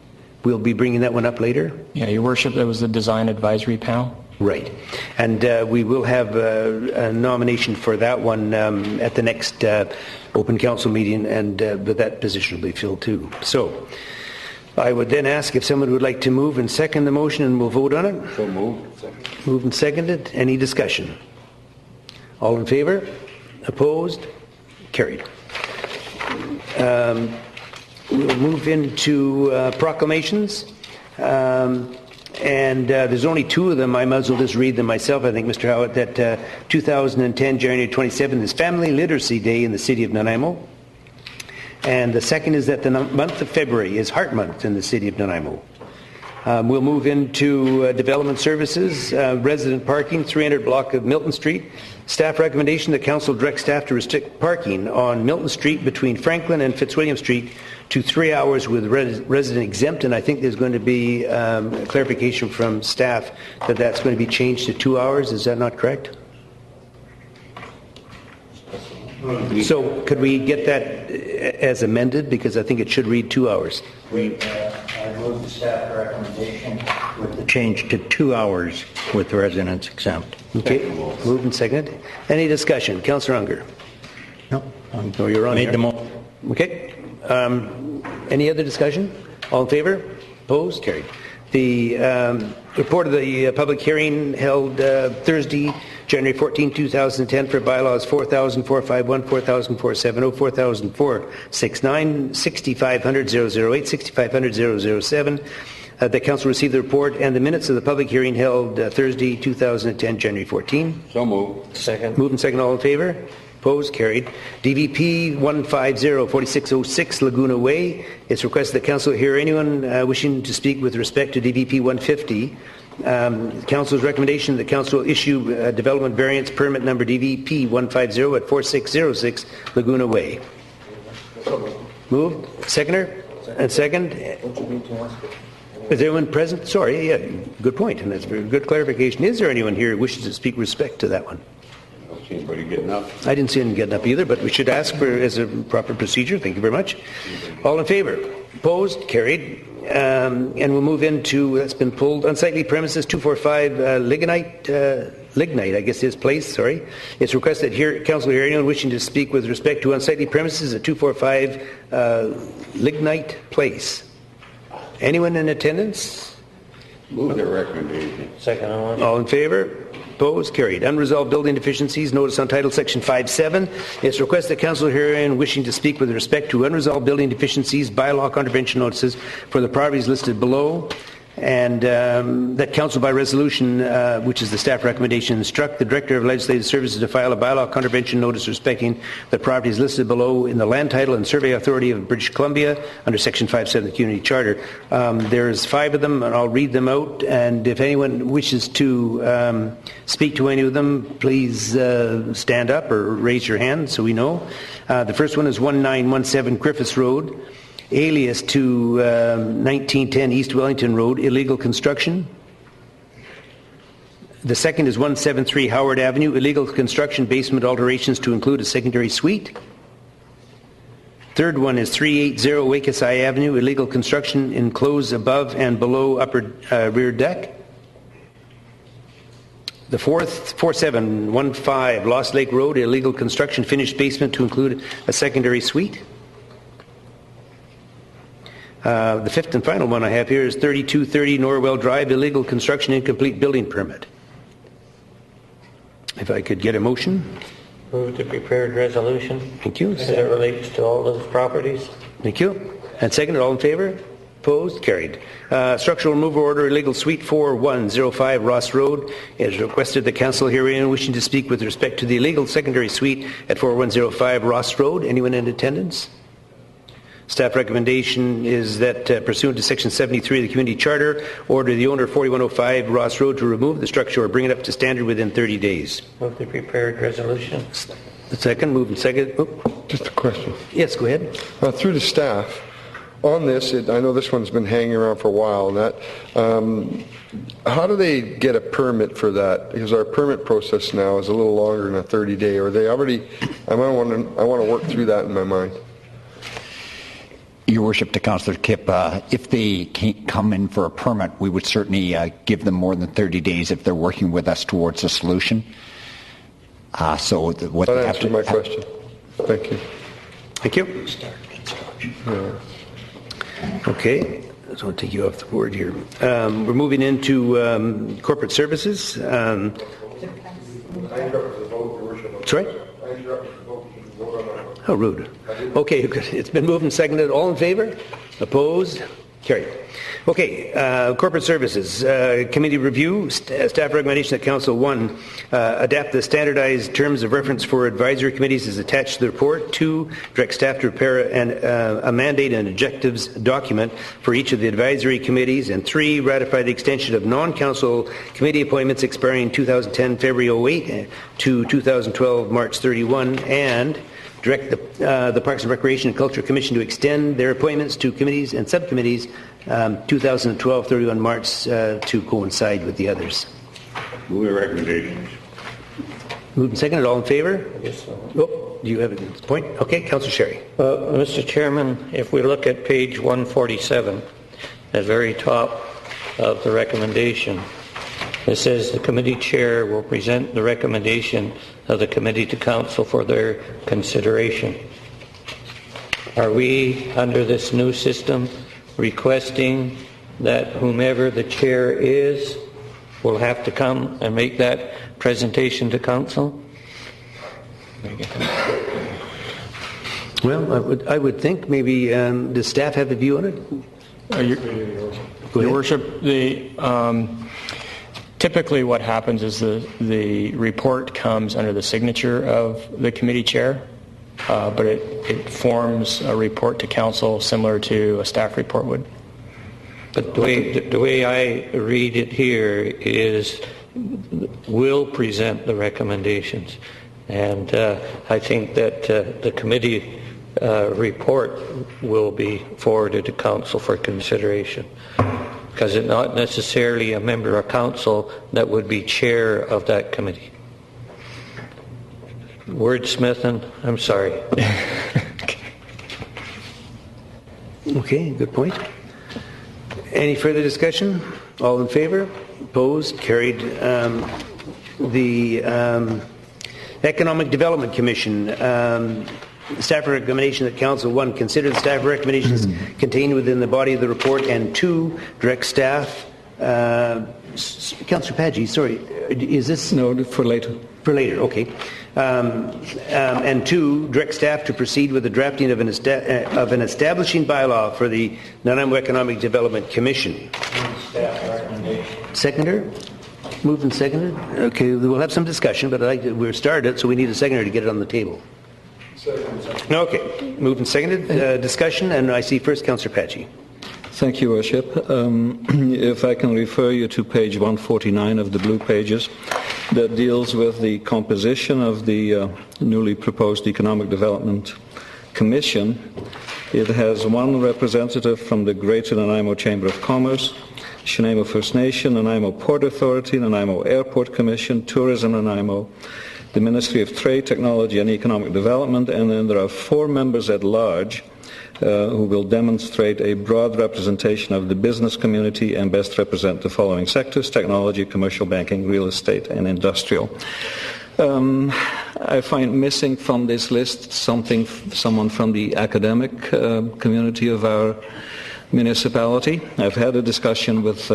we'll be bringing that one up later. Yeah, Your Worship, that was the Design Advisory Panel. Right. And we will have a nomination for that one at the next open council meeting, and but that position will be filled too. So I would then ask if someone would like to move and second the motion, and we'll vote on it. So moved. Moved and seconded. Any discussion? All in favor? Opposed? Carried. We'll move into proclamations. And there's only 2 of them. I might as well just read them myself, I think, Mr. Howitt, that 2010, January 27th, is Family Literacy Day in the City of Nanaimo. And the second is that the month of February is Heart Month in the City of Nanaimo. We'll move into development services, resident parking, 300 block of Milton Street. Staff recommendation that Council direct staff to restrict parking on Milton Street between Franklin and Fitzwilliam Street to 3 hours with resident exempt, and I think there's going to be clarification from staff that that's going to be changed to 2 hours. Is that not correct? So could we get that as amended, because I think it should read 2 hours. I move the staff recommendation with the change to 2 hours with residents exempt. Okay, moved and seconded. Any discussion? Councillor Unger? No. No, you're on Made here. the motion. Okay. Any other discussion? All in favor? Opposed? Carried. The report of the public hearing held Thursday, January 14, 2010 for bylaws 4,451, 4,470, 4,469, 6,500-008, 6,500-007. The Council received the report and the minutes of the public hearing held Thursday, 2010, January 14. So moved. Second. Moved and second. All in favor? Opposed? Carried. DVP 150-4606 Laguna Way. It's requested that Council hear anyone wishing to speak with respect to DVP 150. Council's recommendation that Council issue development variance permit number DVP 150 at 4606 Laguna Way. Moved. Seconder? And second? Is anyone present? Sorry, yeah, good point, and that's a very good clarification. Is there anyone here who wishes to speak with respect to that one? I don't see anybody getting up. I didn't see him getting up either, but we should ask for as a proper procedure. Thank you very much. All in favor? Opposed? Carried. And we'll move into, that's been pulled, unsightly premises 245 Lignite, I guess is place, sorry. It's requested that Council hear anyone wishing to speak with respect to unsightly premises at 245 Lignite Place. Anyone in attendance? Move the recommendation. Second on. All in favor? Opposed? Carried. Unresolved building deficiencies, notice on title section 5.7. It's requested that Council hear anyone wishing to speak with respect to unresolved building deficiencies, bylaw contravention notices for the properties listed below, and that Council by resolution, which is the staff recommendation, instruct the Director of Legislative Services to file a bylaw contravention notice respecting the properties listed below in the Land Title and Survey Authority of British Columbia under Section 5.7 of the Community Charter. There's 5 of them, and I'll read them out, and if anyone wishes to speak to any of them, please stand up or raise your hand so we know. The first one is 1917 Griffiths Road. alias to 1910 East Wellington Road, illegal construction. The second is 173 Howard Avenue, illegal construction basement alterations to include a secondary suite. Third one is 380 Wakesai Avenue, illegal construction enclosed above and below upper rear deck. The fourth, 4715 Lost Lake Road, illegal construction finished basement to include a secondary suite. The fifth and final one I have here is 3230 Norwell Drive, illegal construction incomplete building permit. If I could get a motion. Move the prepared resolution. Thank you. As it relates to all those properties. Thank you. And second, all in favor? Opposed? Carried. Structural removal order, illegal suite 4105 Ross Road. It is requested the council herein wishing to speak with respect to the illegal secondary suite at 4105 Ross Road. Anyone in attendance? Staff recommendation is that pursuant to Section 73 of the Community Charter, order the owner of 4105 Ross Road to remove the structure or bring it up to standard within 30 days. Move the prepared resolution. The second, move and second. Oh. Just a question. Yes, go ahead. Through the staff, on this, I know this one's been hanging around for a while, and that, how do they get a permit for that? Because our permit process now is a little longer than a 30-day. Or they already? I want to work through that in my mind. Your Worship, to Councillor Kipp, if they can't come in for a permit, we would certainly give them more than 30 days if they're working with us towards a solution. What that answered my question. Thank you. Thank you. Okay, I just want to take you off the board here. We're moving into corporate services. Sorry? How rude. Okay, good. It's been moved and seconded. All in favor? Opposed? Carried. Okay, corporate services. Committee review. Staff recommendation that Council 1, adapt the standardized terms of reference for advisory committees as attached to the report. 2, direct staff to prepare a mandate and objectives document for each of the advisory committees. And 3, ratify the extension of non-council committee appointments expiring 2010 February 08 to 2012 March 31. And direct the Parks and Recreation and Culture Commission to extend their appointments to committees and subcommittees 2012 31 March to coincide with the others. Move the recommendations. Moved and seconded. All in favor? Yes, sir. Oh, do you have a point? Okay, Councillor Sherry. Mr. Chairman, if we look at page 147, at the very top of the recommendation, it says the committee chair will present the recommendation of the committee to council for their consideration. Are we, under this new system, requesting that whomever the chair is will have to come and make that presentation to council? Well, I would think maybe, does staff have a view on it? Your Worship, typically what happens is the report comes under the signature of the committee chair, but it forms a report to council similar to a staff report would. But the way I read it here is will present the recommendations. And I think that the committee report will be forwarded to council for consideration, because it's not necessarily a member of council that would be chair of that committee. Wordsmithing, I'm sorry. Okay, good point. Any further discussion? All in favor? Opposed? Carried. The Economic Development Commission. Staff recommendation that Council 1, consider the staff recommendations contained within the body of the report, and 2, direct staff. Councillor Paggi, sorry, is this? No, for later. For later, okay. And 2, direct staff to proceed with the drafting of an establishing bylaw for the Nanaimo Economic Development Commission. Seconder? Moved and seconded? Okay, we'll have some discussion, but we're started, so we need a seconder to get it on the table. Okay, moved and seconded. Discussion, and I see first Councillor Paggi. Thank you, Worship. If I can refer you to page 149 of the blue pages, that deals with the composition of the newly proposed Economic Development Commission. It has one representative from the Greater Nanaimo Chamber of Commerce, Nanaimo First Nation, Nanaimo Port Authority, Nanaimo Airport Commission, Tourism Nanaimo, the Ministry of Trade, Technology and Economic Development, and then there are 4 members at large who will demonstrate a broad representation of the business community and best represent the following sectors: technology, commercial banking, real estate, and industrial. I find missing from this list someone from the academic community of our municipality. I've had a discussion with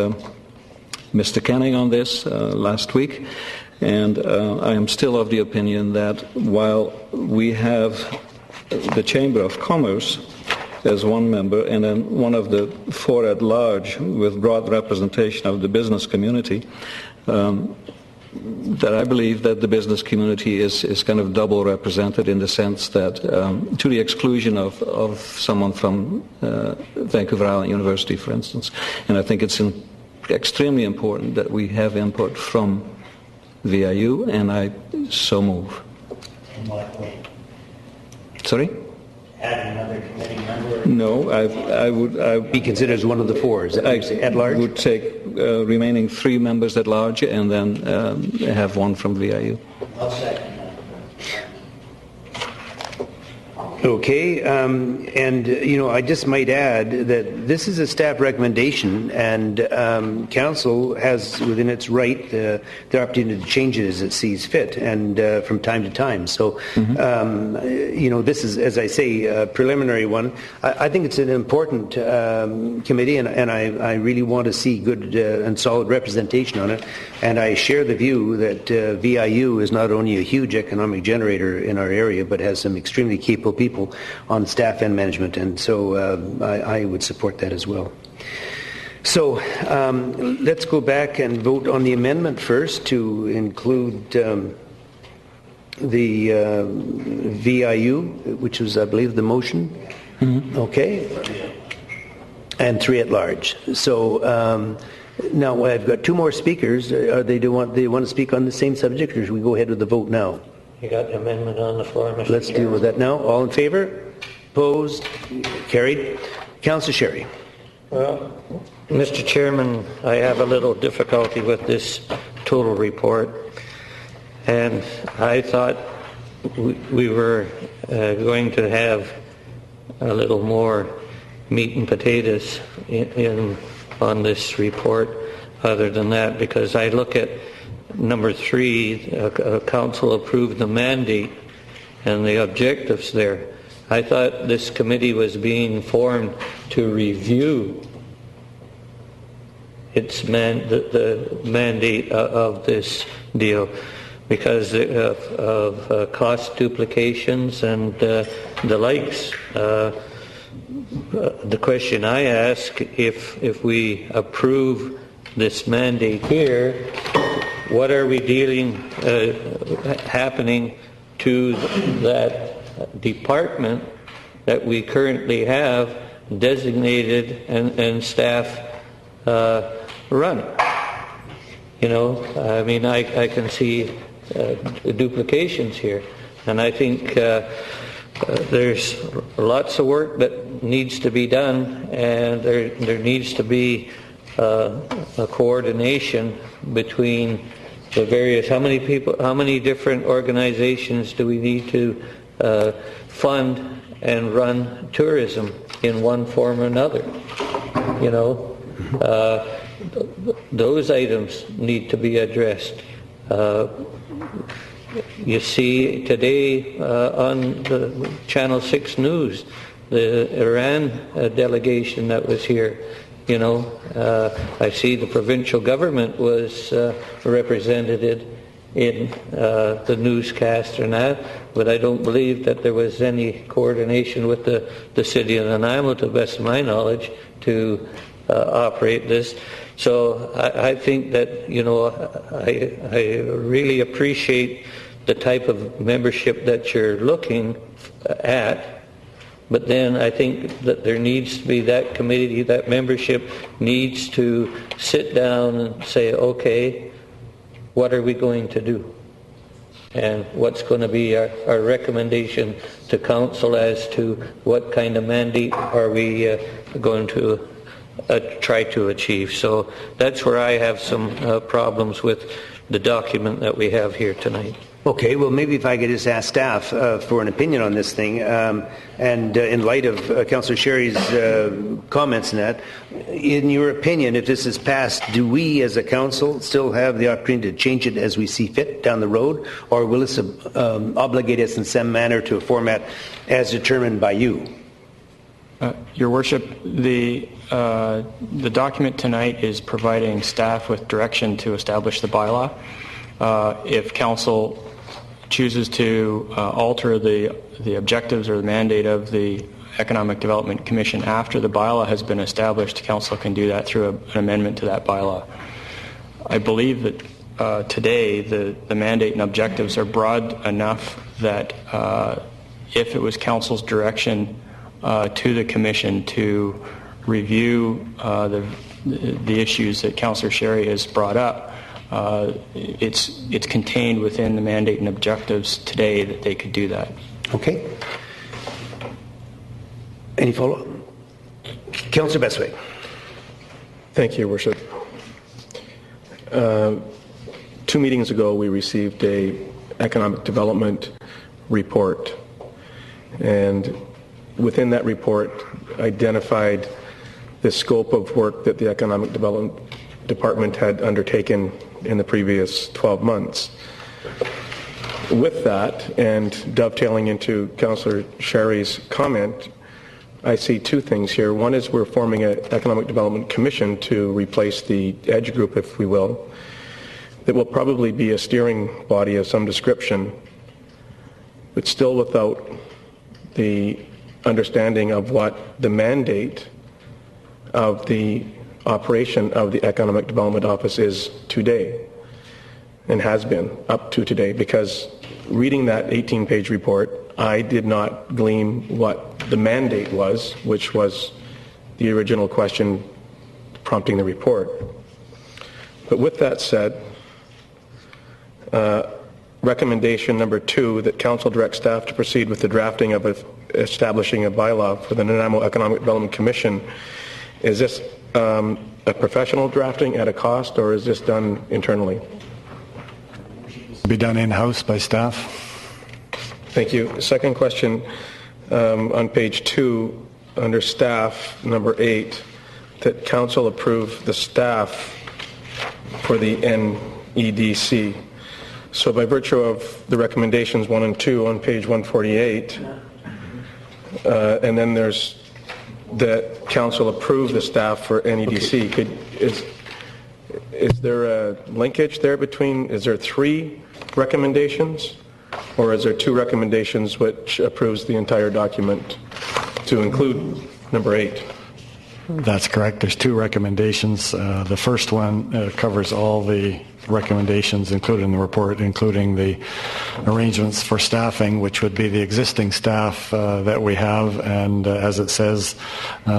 Mr. Canning on this last week, and I am still of the opinion that while we have the Chamber of Commerce as one member and then one of the 4 at large with broad representation of the business community, that I believe that the business community is kind of double represented in the sense that to the exclusion of someone from Vancouver Island University, for instance. And I think it's extremely important that we have input from VIU, and I so move. Sorry? Add another committee member? No, I would... Be considered as one of the 4, is that what you say, at large? I would take remaining 3 members at large and then have 1 from VIU. I'll second that. Okay, and I just might add that this is a staff recommendation, and council has within its right the opportunity to change it as it sees fit, and from time to time. So, this is, as I say, a preliminary one. I think it's an important committee, and I really want to see good and solid representation on it. And I share the view that VIU is not only a huge economic generator in our area, but has some extremely capable people on staff and management, and so I would support that as well. So let's go back and vote on the amendment first to include the VIU, which was, I believe, the motion. Mm-hmm. Okay, and 3 at large. So now I've got 2 more speakers. They want to speak on the same subject, or should we go ahead with the vote now? You got the amendment on the floor, Mr. Let's deal with that now. All in favor? Opposed? Carried. Councillor Sherry. Well, Mr. Chairman, I have a little difficulty with this total report, and I thought we were going to have a little more meat and potatoes on this report other than that, because I look at number 3, council approved the mandate and the objectives there. I thought this committee was being formed to review its the mandate of this deal because of cost duplications and the likes. The question I ask, if we approve this mandate here, what are we happening to that department that we currently have designated and staff run? I mean, I can see duplications here, and I think there's lots of work that needs to be done, and there needs to be a coordination between the various, how many different organizations do we need to fund and run tourism in one form or another? Those items need to be addressed. You see today on the Channel 6 News, the Iran delegation that was here. I see the provincial government was represented in the newscast or not, but I don't believe that there was any coordination with the city of Nanaimo, to the best of my knowledge, to operate this. So I think that, I really appreciate the type of membership that you're looking at. But then I think that there needs to be that committee, that membership needs to sit down and say, okay, what are we going to do? and what's going to be our recommendation to council as to what kind of mandate are we going to try to achieve. So that's where I have some problems with the document that we have here tonight. Okay, well, maybe if I could just ask staff for an opinion on this thing, and in light of Councillor Sherry's comments on that, in your opinion, if this is passed, do we as a council still have the opportunity to change it as we see fit down the road, or will this obligate us in some manner to a format as determined by you? Your Worship, the document tonight is providing staff with direction to establish the bylaw. If council chooses to alter the objectives or the mandate of the Economic Development Commission after the bylaw has been established, council can do that through an amendment to that bylaw. I believe that today the mandate and objectives are broad enough that if it was council's direction to the commission to review the issues that Councillor Sherry has brought up, it's contained within the mandate and objectives today that they could do that. Okay. Any follow-up? Councillor Bestwick. Thank you, Your Worship. 2 meetings ago, we received a economic development report, and within that report identified the scope of work that the Economic Development Department had undertaken in the previous 12 months. With that, and dovetailing into Councillor Sherry's comment, I see 2 things here. One is we're forming an Economic Development Commission to replace the EDGE group, if we will, that will probably be a steering body of some description, but still without the understanding of what the mandate of the operation of the Economic Development Office is today and has been up to today, because reading that 18-page report, I did not glean what the mandate was, which was the original question prompting the report. But with that said, recommendation number 2, that council direct staff to proceed with the drafting of establishing a bylaw for the Nanaimo Economic Development Commission. Is this a professional drafting at a cost, or is this done internally? Be done in-house by staff. Thank you. Second question, on page 2, under staff, number 8, that council approve the staff for the NEDC. So by virtue of the recommendations 1 and 2 on page 148, and then there's that council approve the staff for NEDC. Okay. Is there a linkage there between, is there 3 recommendations, or is there 2 recommendations which approves the entire document to include number 8? That's correct. There's 2 recommendations. The first one covers all the recommendations included in the report, including the arrangements for staffing, which would be the existing staff that we have, and as it says,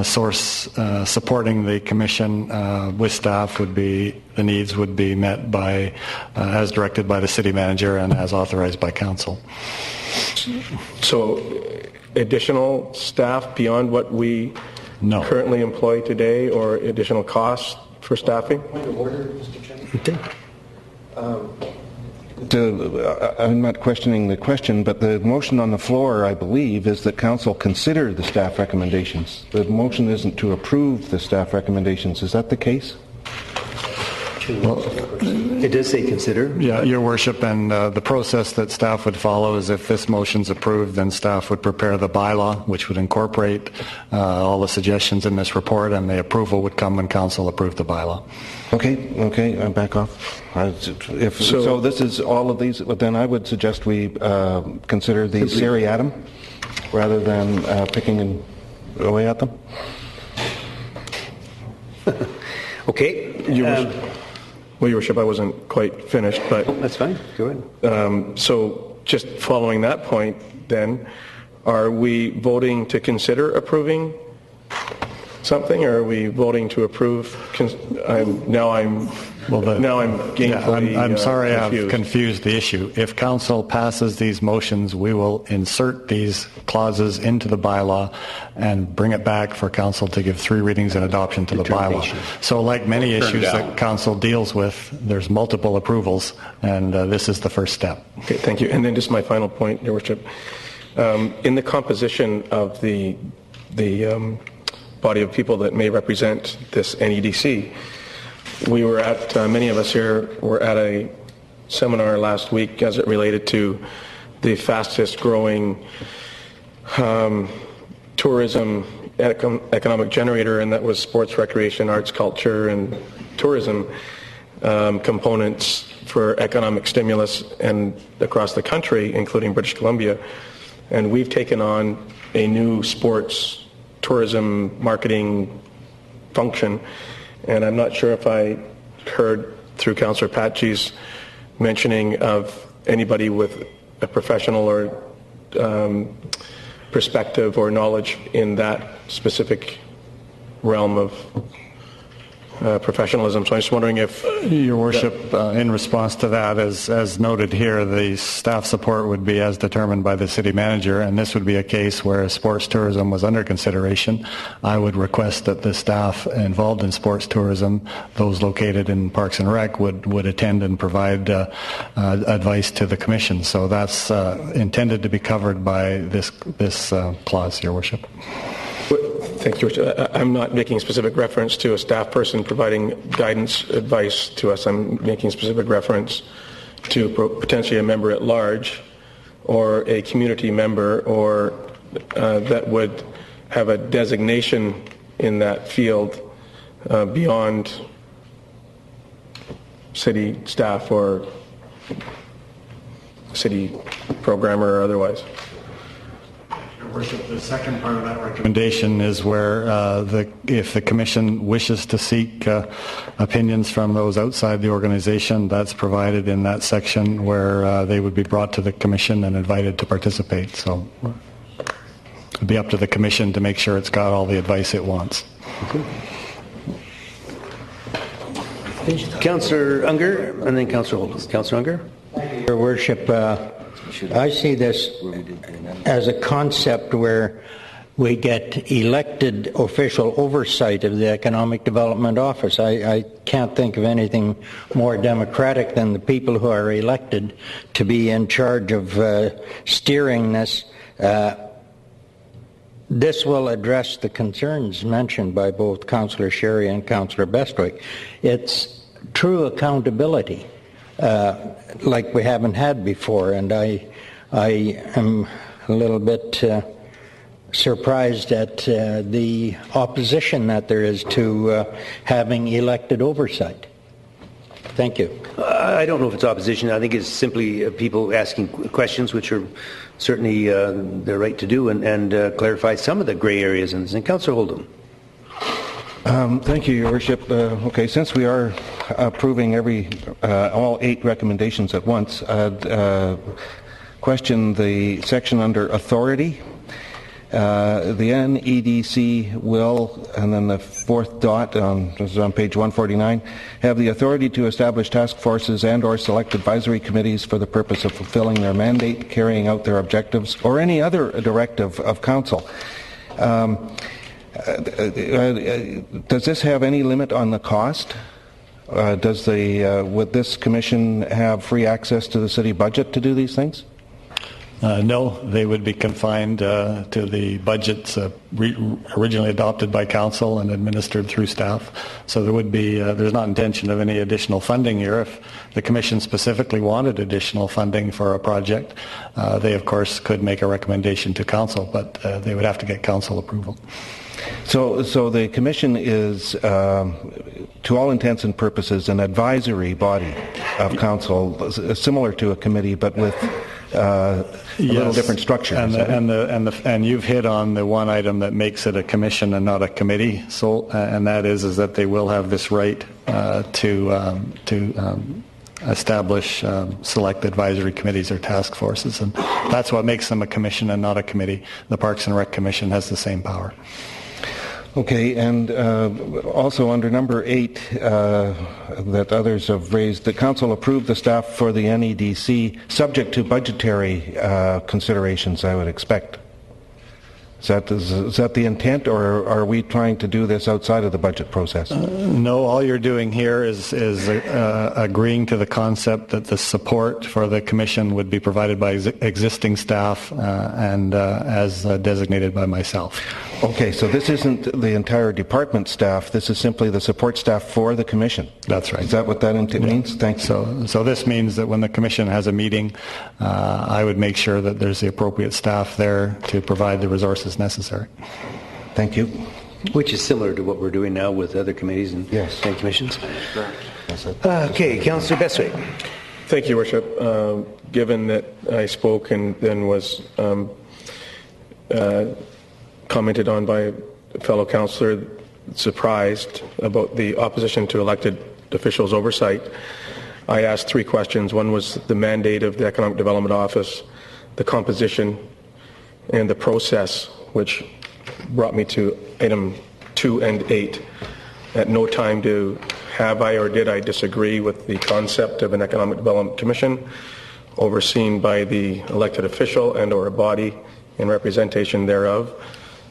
supporting the commission with staff would be, the needs would be met by, as directed by the city manager and as authorized by council. So additional staff beyond what we currently employ today, or additional costs for staffing? Point of order, Mr. Chairman. I'm not questioning the question, but the motion on the floor, I believe, is that council consider the staff recommendations. The motion isn't to approve the staff recommendations. Is that the case? Well, it does say consider. Yeah, Your Worship, and the process that staff would follow is if this motion's approved, then staff would prepare the bylaw, which would incorporate all the suggestions in this report, and the approval would come when council approved the bylaw. Okay, back off. So this is all of these, then I would suggest we consider these seriatim rather than picking away at them. Okay. Well, Your Worship, I wasn't quite finished, but... That's fine. Go ahead. So just following that point, then, are we voting to consider approving something, or are we voting to approve? I'm gainfully I'm sorry confused. I've confused the issue. If council passes these motions, we will insert these clauses into the bylaw and bring it back for council to give 3 readings and adoption to the bylaw. So like many issues that council deals with, there's multiple approvals, and this is the first step. Okay, thank you. And then just my final point, Your Worship. In the composition of the body of people that may represent this NEDC, we were at, many of us here were at a seminar last week as it related to the fastest growing tourism economic generator, and that was sports, recreation, arts, culture, and tourism components for economic stimulus and across the country, including British Columbia. And we've taken on a new sports tourism marketing function. And I'm not sure if I heard through Councillor Patchy's mentioning of anybody with a professional or perspective or knowledge in that specific realm of professionalism. So I'm just wondering if... Your Worship, in response to that, as noted here, the staff support would be as determined by the city manager, and this would be a case where sports tourism was under consideration. I would request that the staff involved in sports tourism, those located in Parks and Rec, would attend and provide advice to the Commission. So that's intended to be covered by this clause, Your Worship. Thank you. I'm not making specific reference to a staff person providing guidance, advice to us. I'm making specific reference to potentially a member at large or a community member or that would have a designation in that field beyond city staff or city programmer or otherwise. Worship, the second part of that recommendation is where if the Commission wishes to seek opinions from those outside the organization, that's provided in that section where they would be brought to the Commission and invited to participate. So it'd be up to the Commission to make sure it's got all the advice it wants. Councillor Unger, and then Councillor Holden. Councillor Unger. Your Worship, I see this as a concept where we get elected official oversight of the Economic Development Office. I can't think of anything more democratic than the people who are elected to be in charge of steering this. This will address the concerns mentioned by both Councillor Sherry and Councillor Bestwick. It's true accountability like we haven't had before, and I am a little bit surprised at the opposition that there is to having elected oversight. Thank you. I don't know if it's opposition. I think it's simply people asking questions, which are certainly their right to do, and clarify some of the grey areas. And Councillor Holden. Thank you, Your Worship. Okay, since we are approving all 8 recommendations at once, I'd question the section under authority. The NEDC will, and then the 4th dot, this is on page 149, have the authority to establish task forces and or select advisory committees for the purpose of fulfilling their mandate, carrying out their objectives, or any other directive of council. Does this have any limit on the cost? Would this commission have free access to the city budget to do these things? No, they would be confined to the budgets originally adopted by council and administered through staff. So there would be, there's not intention of any additional funding here. If the Commission specifically wanted additional funding for a project, they of course could make a recommendation to council, but they would have to get council approval. So the Commission is, to all intents and purposes, an advisory body of council, similar to a committee, but with a little different structure. And you've hit on the one item that makes it a commission and not a committee. So, and that is that they will have this right to establish select advisory committees or task forces, and that's what makes them a commission and not a committee. The Parks and Rec Commission has the same power. Okay, and also under number 8 that others have raised, the council approved the staff for the NEDC subject to budgetary considerations, I would expect. Is that the intent, or are we trying to do this outside of the budget process? No, all you're doing here is agreeing to the concept that the support for the commission would be provided by existing staff and as designated by myself. Okay, so this isn't the entire department staff, this is simply the support staff for the commission? That's right. Is that what that means? Thanks. So this means that when the commission has a meeting, I would make sure that there's the appropriate staff there to provide the resources necessary. Thank you. Which is similar to what we're doing now with other committees and commissions. Okay, Councillor Bestwick. Thank you, Worship. Given that I spoke and then was commented on by a fellow councillor, surprised about the opposition to elected officials' oversight, I asked 3 questions. One was the mandate of the Economic Development Office, the composition, and the process, which brought me to item 2 and 8. At no time have I or did I disagree with the concept of an Economic Development Commission overseen by the elected official and or a body in representation thereof.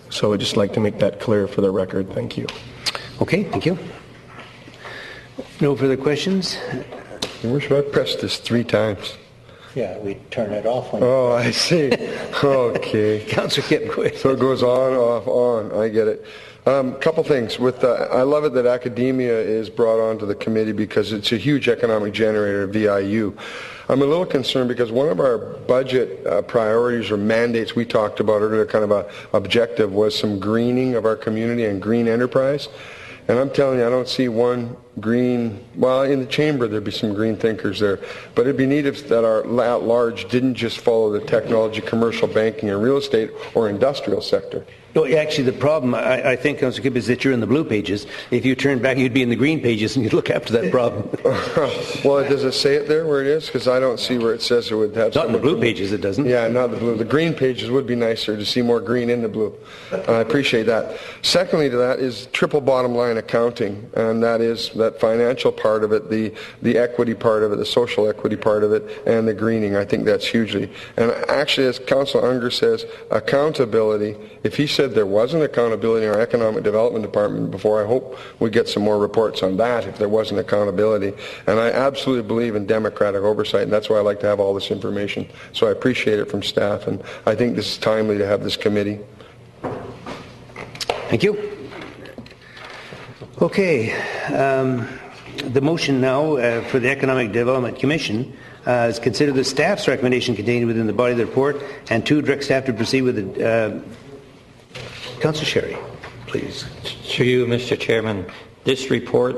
So I'd just like to make that clear for the record. Thank you. Okay, thank you. No further questions? Your Worship, I pressed this 3 times. Yeah, we turn it off when... Oh, I see. Okay. Councillor Kipp, quick. So it goes on, off, on. I get it. Couple things. I love it that academia is brought onto the committee because it's a huge economic generator of VIU. I'm a little concerned because one of our budget priorities or mandates we talked about earlier, kind of a objective, was some greening of our community and green enterprise. And I'm telling you, I don't see one green, well, in the chamber there'd be some green thinkers there, but it'd be neat if that our at large didn't just follow the technology, commercial banking, and real estate or industrial sector. No, actually, the problem, I think, Councillor Kipp, is that you're in the blue pages. If you turn back, you'd be in the green pages, and you'd look after that problem. Well, does it say it there where it is? Because I don't see where it says it would have... Not in the blue pages, it doesn't. Yeah, not the blue. The green pages would be nicer to see more green in the blue. I appreciate that. Secondly to that is triple bottom line accounting, and that is that financial part of it, the equity part of it, the social equity part of it, and the greening. I think that's hugely. And actually, as Councillor Unger says, accountability, if he said there wasn't accountability in our Economic Development Department before, I hope we get some more reports on that if there wasn't accountability. And I absolutely believe in democratic oversight, and that's why I like to have all this information. So I appreciate it from staff, and I think this is timely to have this committee. Thank you. Okay. The motion now for the Economic Development Commission is consider the staff's recommendation contained within the body of the report, and 2, direct staff to proceed with the... Councillor Sherry, please. To you, Mr. Chairman, this report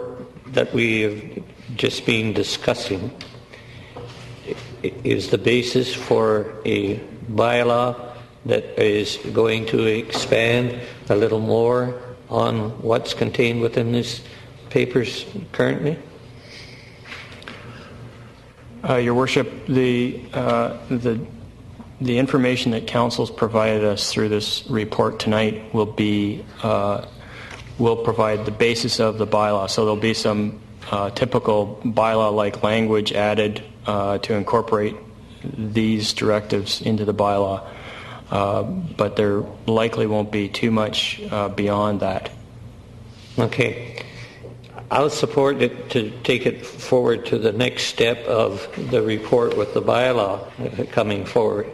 that we have just been discussing is the basis for a bylaw that is going to expand a little more on what's contained within these papers currently? Your Worship, the information that Council's provided us through this report tonight will provide the basis of the bylaw. So there'll be some typical bylaw-like language added to incorporate these directives into the bylaw, but there likely won't be too much beyond that. Okay. I'll support it to take it forward to the next step of the report with the bylaw coming forward.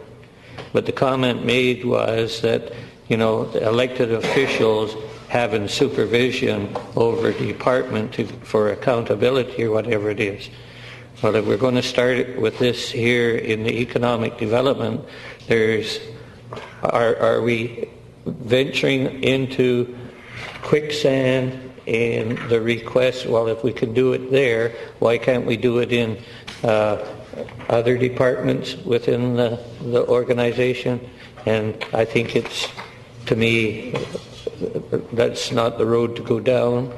But the comment made was that, the elected officials having supervision over the department for accountability or whatever it is. Well, if we're going to start with this here in the economic development, are we venturing into quicksand in the request? Well, if we can do it there, why can't we do it in other departments within the organization? And I think to me, that's not the road to go down.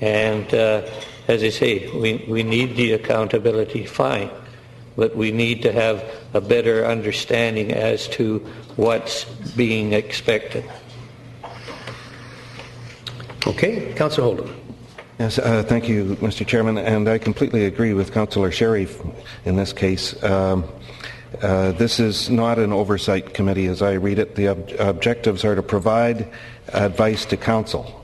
And as I say, we need the accountability, fine, but we need to have a better understanding as to what's being expected. Okay, Councillor Holden. Yes, thank you, Mr. Chairman, and I completely agree with Councillor Sherry in this case. This is not an oversight committee as I read it. The objectives are to provide advice to council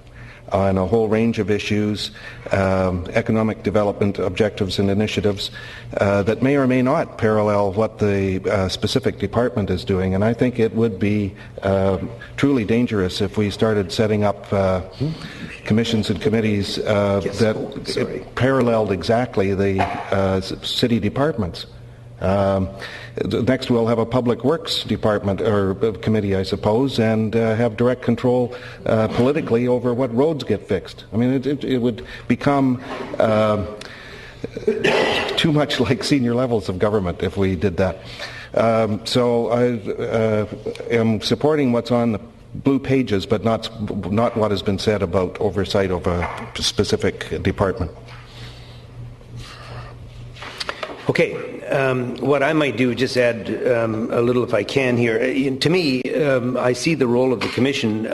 on a whole range of issues, economic development objectives and initiatives that may or may not parallel what the specific department is doing. And I think it would be truly dangerous if we started setting up commissions and committees that paralleled exactly the city departments. Next, we'll have a public works department or committee, I suppose, and have direct control politically over what roads get fixed. I mean, it would become too much like senior levels of government if we did that. So I am supporting what's on the blue pages, but not what has been said about oversight of a specific department. Okay, what I might do is just add a little, if I can, here. To me, I see the role of the Commission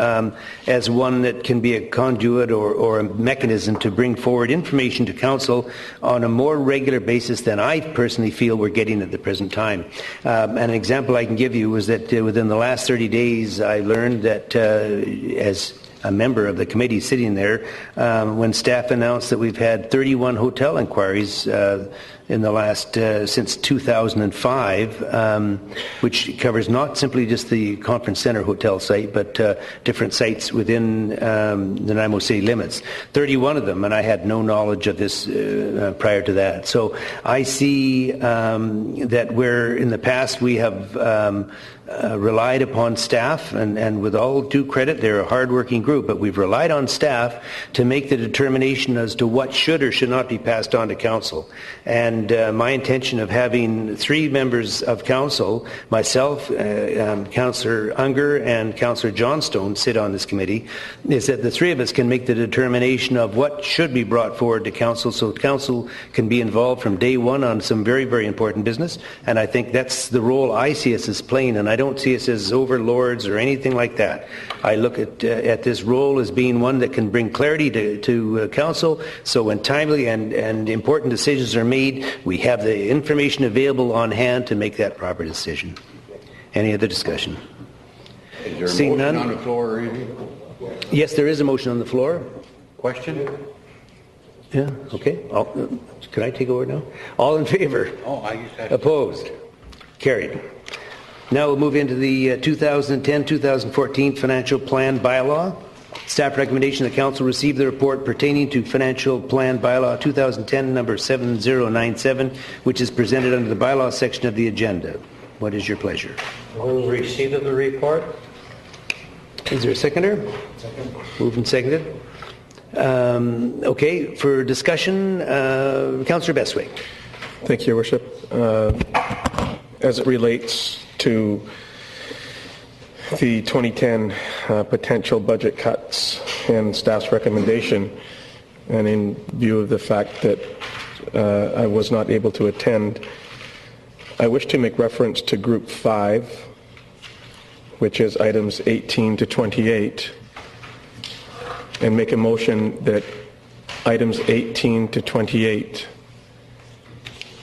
as one that can be a conduit or a mechanism to bring forward information to Council on a more regular basis than I personally feel we're getting at the present time. An example I can give you was that within the last 30 days, I learned that as a member of the committee sitting there, when staff announced that we've had 31 hotel inquiries in the last, since 2005, which covers not simply just the conference center hotel site, but different sites within the Nanaimo city limits. 31 of them, and I had no knowledge of this prior to that. So I see that where in the past we have relied upon staff, and with all due credit, they're a hard-working group, but we've relied on staff to make the determination as to what should or should not be passed on to Council. And my intention of having 3 members of Council, myself, Councillor Unger, and Councillor Johnstone sit on this committee, is that the 3 of us can make the determination of what should be brought forward to Council, so Council can be involved from day one on some very, very important business. And I think that's the role I see us as playing, and I don't see us as overlords or anything like that. I look at this role as being one that can bring clarity to Council, so when timely and important decisions are made, we have the information available on hand to make that proper decision. Any other discussion? Is there a Seeing motion none? on the floor or anything? Yes, there is a motion on the floor. Question? Yeah, okay. Can I take over now? All in favor? Oh, I used to have Opposed? Carried. Now we'll move into the 2010-2014 Financial Plan Bylaw. Staff recommendation the Council receive the report pertaining to Financial Plan Bylaw 2010 number 7097, which is presented under the Bylaw section of the agenda. What is your pleasure? Move receipt of the report. Is there a seconder? Second. Moved and seconded. Okay, for discussion, Councillor Bestwick. Thank you, Your Worship. As it relates to the 2010 potential budget cuts and staff's recommendation, and in view of the fact that I was not able to attend, I wish to make reference to Group 5, which is items 18 to 28, and make a motion that items 18 to 28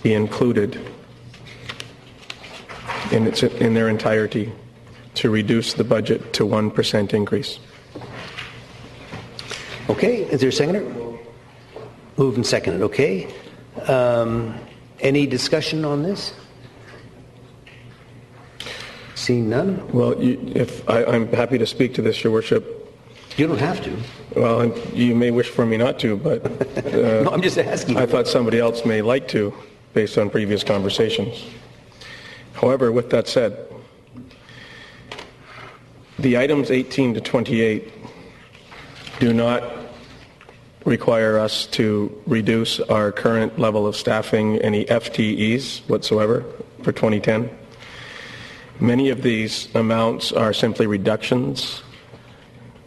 be included in their entirety to reduce the budget to 1% increase. Okay, is there a seconder? Moved and seconded, okay. Any discussion on this? Seeing none? Well, I'm happy to speak to this, Your Worship. You don't have to. Well, you may wish for me not to, but no, I'm just asking. I thought somebody else may like to, based on previous conversations. However, with that said, the items 18 to 28 do not require us to reduce our current level of staffing, any FTEs whatsoever for 2010. Many of these amounts are simply reductions.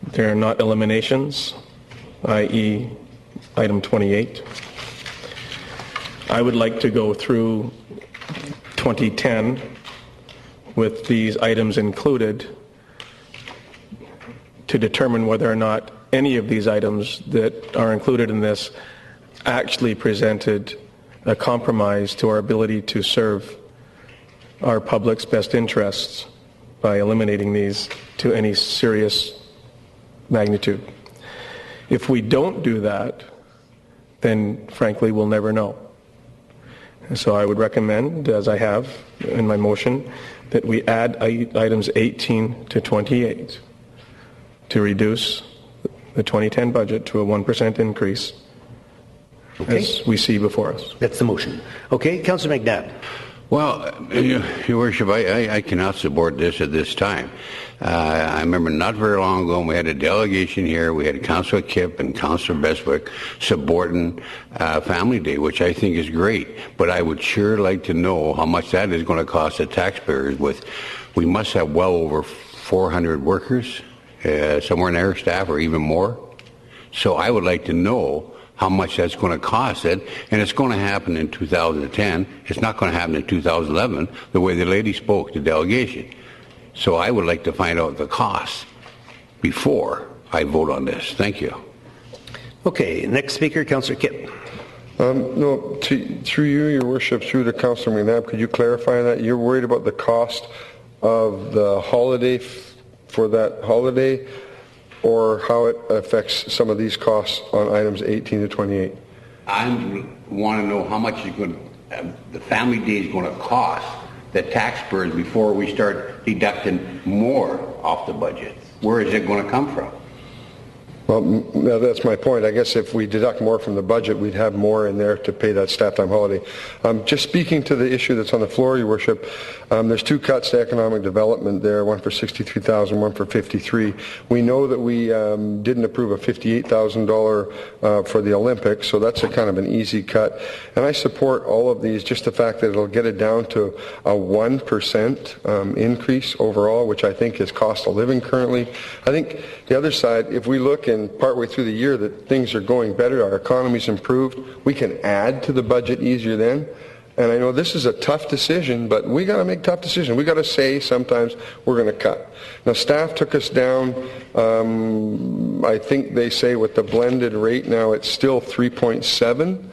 They're not eliminations, i.e. item 28. I would like to go through 2010 with these items included to determine whether or not any of these items that are included in this actually presented a compromise to our ability to serve our public's best interests by eliminating these to any serious magnitude. If we don't do that, then frankly we'll never know. And so I would recommend, as I have in my motion, that we add items 18 to 28 to reduce the 2010 budget to a 1% increase as we see before us. That's the motion. Okay, Councillor McNabb. Well, Your Worship, I cannot support this at this time. I remember not very long ago we had a delegation here. We had Councillor Kipp and Councillor Bestwick supporting Family Day, which I think is great. But I would sure like to know how much that is going to cost the taxpayers. We must have well over 400 workers, somewhere in our staff, or even more. So I would like to know how much that's going to cost it, and it's going to happen in 2010. It's not going to happen in 2011, the way the lady spoke, the delegation. So I would like to find out the cost before I vote on this. Thank you. Okay, next speaker, Councillor Kipp. No, through you, Your Worship, through to Councillor McNabb, could you clarify that? You're worried about the cost of the holiday for that holiday, or how it affects some of these costs on items 18 to 28? I want to know how much the Family Day is going to cost the taxpayers before we start deducting more off the budget. Where is it going to come from? Well, that's my point. I guess if we deduct more from the budget, we'd have more in there to pay that staff time holiday. Just speaking to the issue that's on the floor, Your Worship, there's two cuts to economic development there, one for $63,000, one for $53,000. We know that we didn't approve a $58,000 for the Olympics, so that's a kind of an easy cut. And I support all of these, just the fact that it'll get it down to a 1% increase overall, which I think is cost of living currently. I think the other side, if we look in partway through the year that things are going better, our economy's improved, we can add to the budget easier then. And I know this is a tough decision, but we got to make tough decisions. We got to say sometimes we're going to cut. Now, staff took us down. I think they say with the blended rate now, it's still 3.7.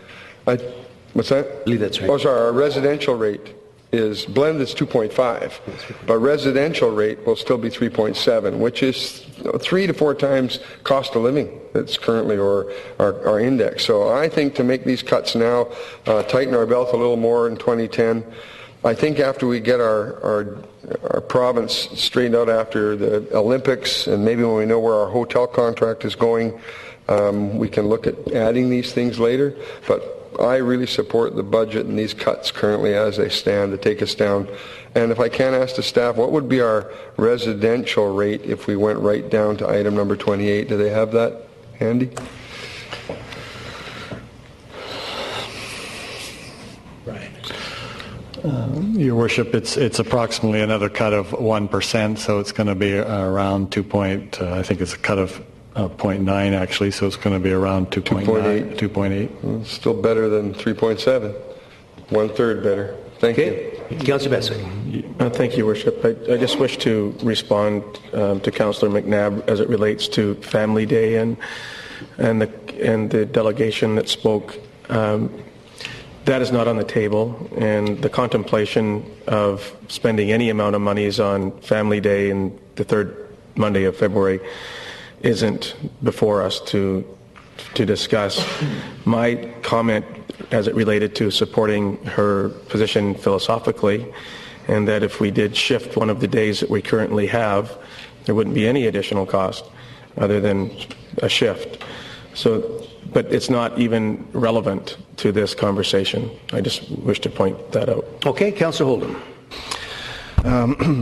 What's that? I believe that's right. Oh, sorry, our residential rate is blended is 2.5, but residential rate will still be 3.7, which is 3 to 4 times cost of living that's currently our index. So I think to make these cuts now, tighten our belt a little more in 2010. I think after we get our province straightened out after the Olympics, and maybe when we know where our hotel contract is going, we can look at adding these things later. But I really support the budget and these cuts currently as they stand to take us down. And if I can ask the staff, what would be our residential rate if we went right down to item number 28? Do they have that handy? Right. Your Worship, it's approximately another cut of 1%, so it's going to be around 2. I think it's a cut of 0.9 actually, so it's going to be around 2.8. 2.8. Still better than 3.7. 1/3 better. Thank you. Councillor Bestwick. Thank you, Worship. I just wish to respond to Councillor McNabb as it relates to Family Day and the delegation that spoke. That is not on the table, and the contemplation of spending any amount of monies on Family Day and the third Monday of February isn't before us to discuss. My comment as it related to supporting her position philosophically, and that if we did shift one of the days that we currently have, there wouldn't be any additional cost other than a shift. So, but it's not even relevant to this conversation. I just wish to point that out. Okay, Councillor Holden.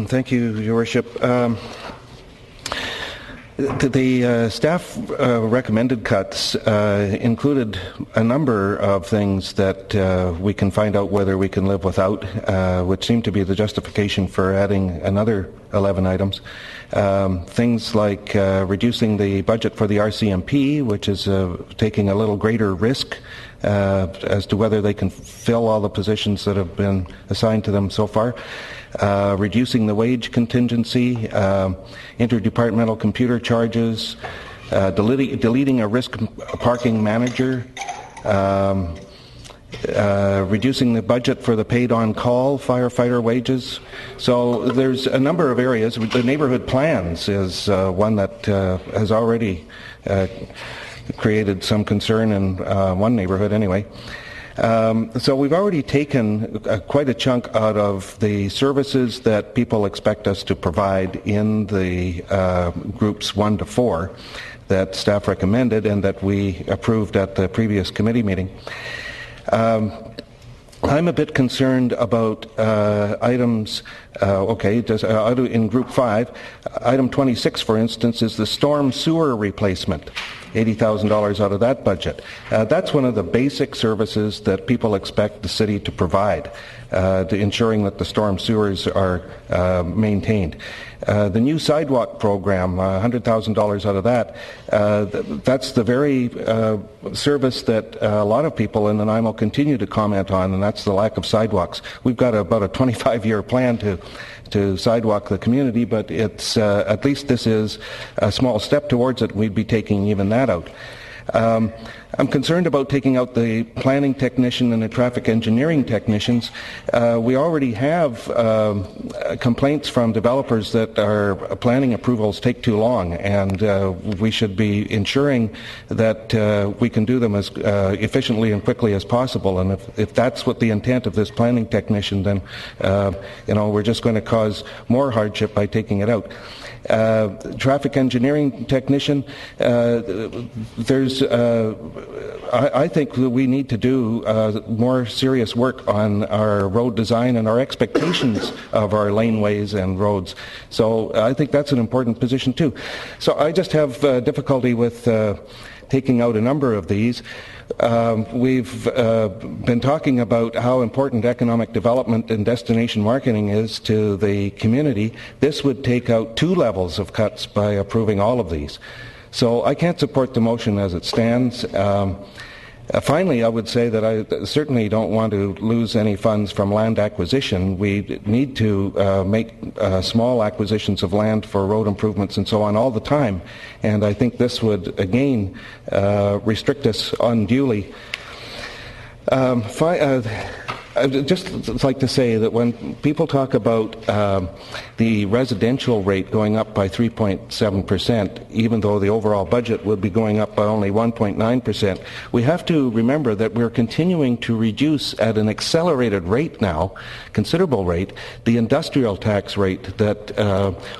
Thank you, Your Worship. The staff recommended cuts included a number of things that we can find out whether we can live without, which seem to be the justification for adding another 11 items. Things like reducing the budget for the RCMP, which is taking a little greater risk as to whether they can fill all the positions that have been assigned to them so far. Reducing the wage contingency, interdepartmental computer charges, deleting a risk parking manager, reducing the budget for the paid on-call firefighter wages. So there's a number of areas. The neighborhood plans is one that has already created some concern in one neighborhood anyway. So we've already taken quite a chunk out of the services that people expect us to provide in the groups 1 to 4 that staff recommended and that we approved at the previous committee meeting. I'm a bit concerned about items, in Group 5. Item 26, for instance, is the storm sewer replacement. $80,000 out of that budget. That's one of the basic services that people expect the city to provide, to ensuring that the storm sewers are maintained. The new sidewalk program, $100,000 out of that, that's the very service that a lot of people in Nanaimo continue to comment on, and that's the lack of sidewalks. We've got about a 25-year plan to sidewalk the community, but it's at least this is a small step towards it. We'd be taking even that out. I'm concerned about taking out the planning technician and the traffic engineering technicians. We already have complaints from developers that our planning approvals take too long, and we should be ensuring that we can do them as efficiently and quickly as possible. And if that's what the intent of this planning technician, then we're just going to cause more hardship by taking it out. Traffic engineering technician, I think that we need to do more serious work on our road design and our expectations of our laneways and roads. So I think that's an important position too. So I just have difficulty with taking out a number of these. We've been talking about how important economic development and destination marketing is to the community. This would take out 2 levels of cuts by approving all of these. So I can't support the motion as it stands. Finally, I would say that I certainly don't want to lose any funds from land acquisition. We need to make small acquisitions of land for road improvements and so on all the time, and I think this would again restrict us unduly. I'd just like to say that when people talk about the residential rate going up by 3.7%, even though the overall budget would be going up by only 1.9%, we have to remember that we're continuing to reduce at an accelerated rate now, considerable rate, the industrial tax rate that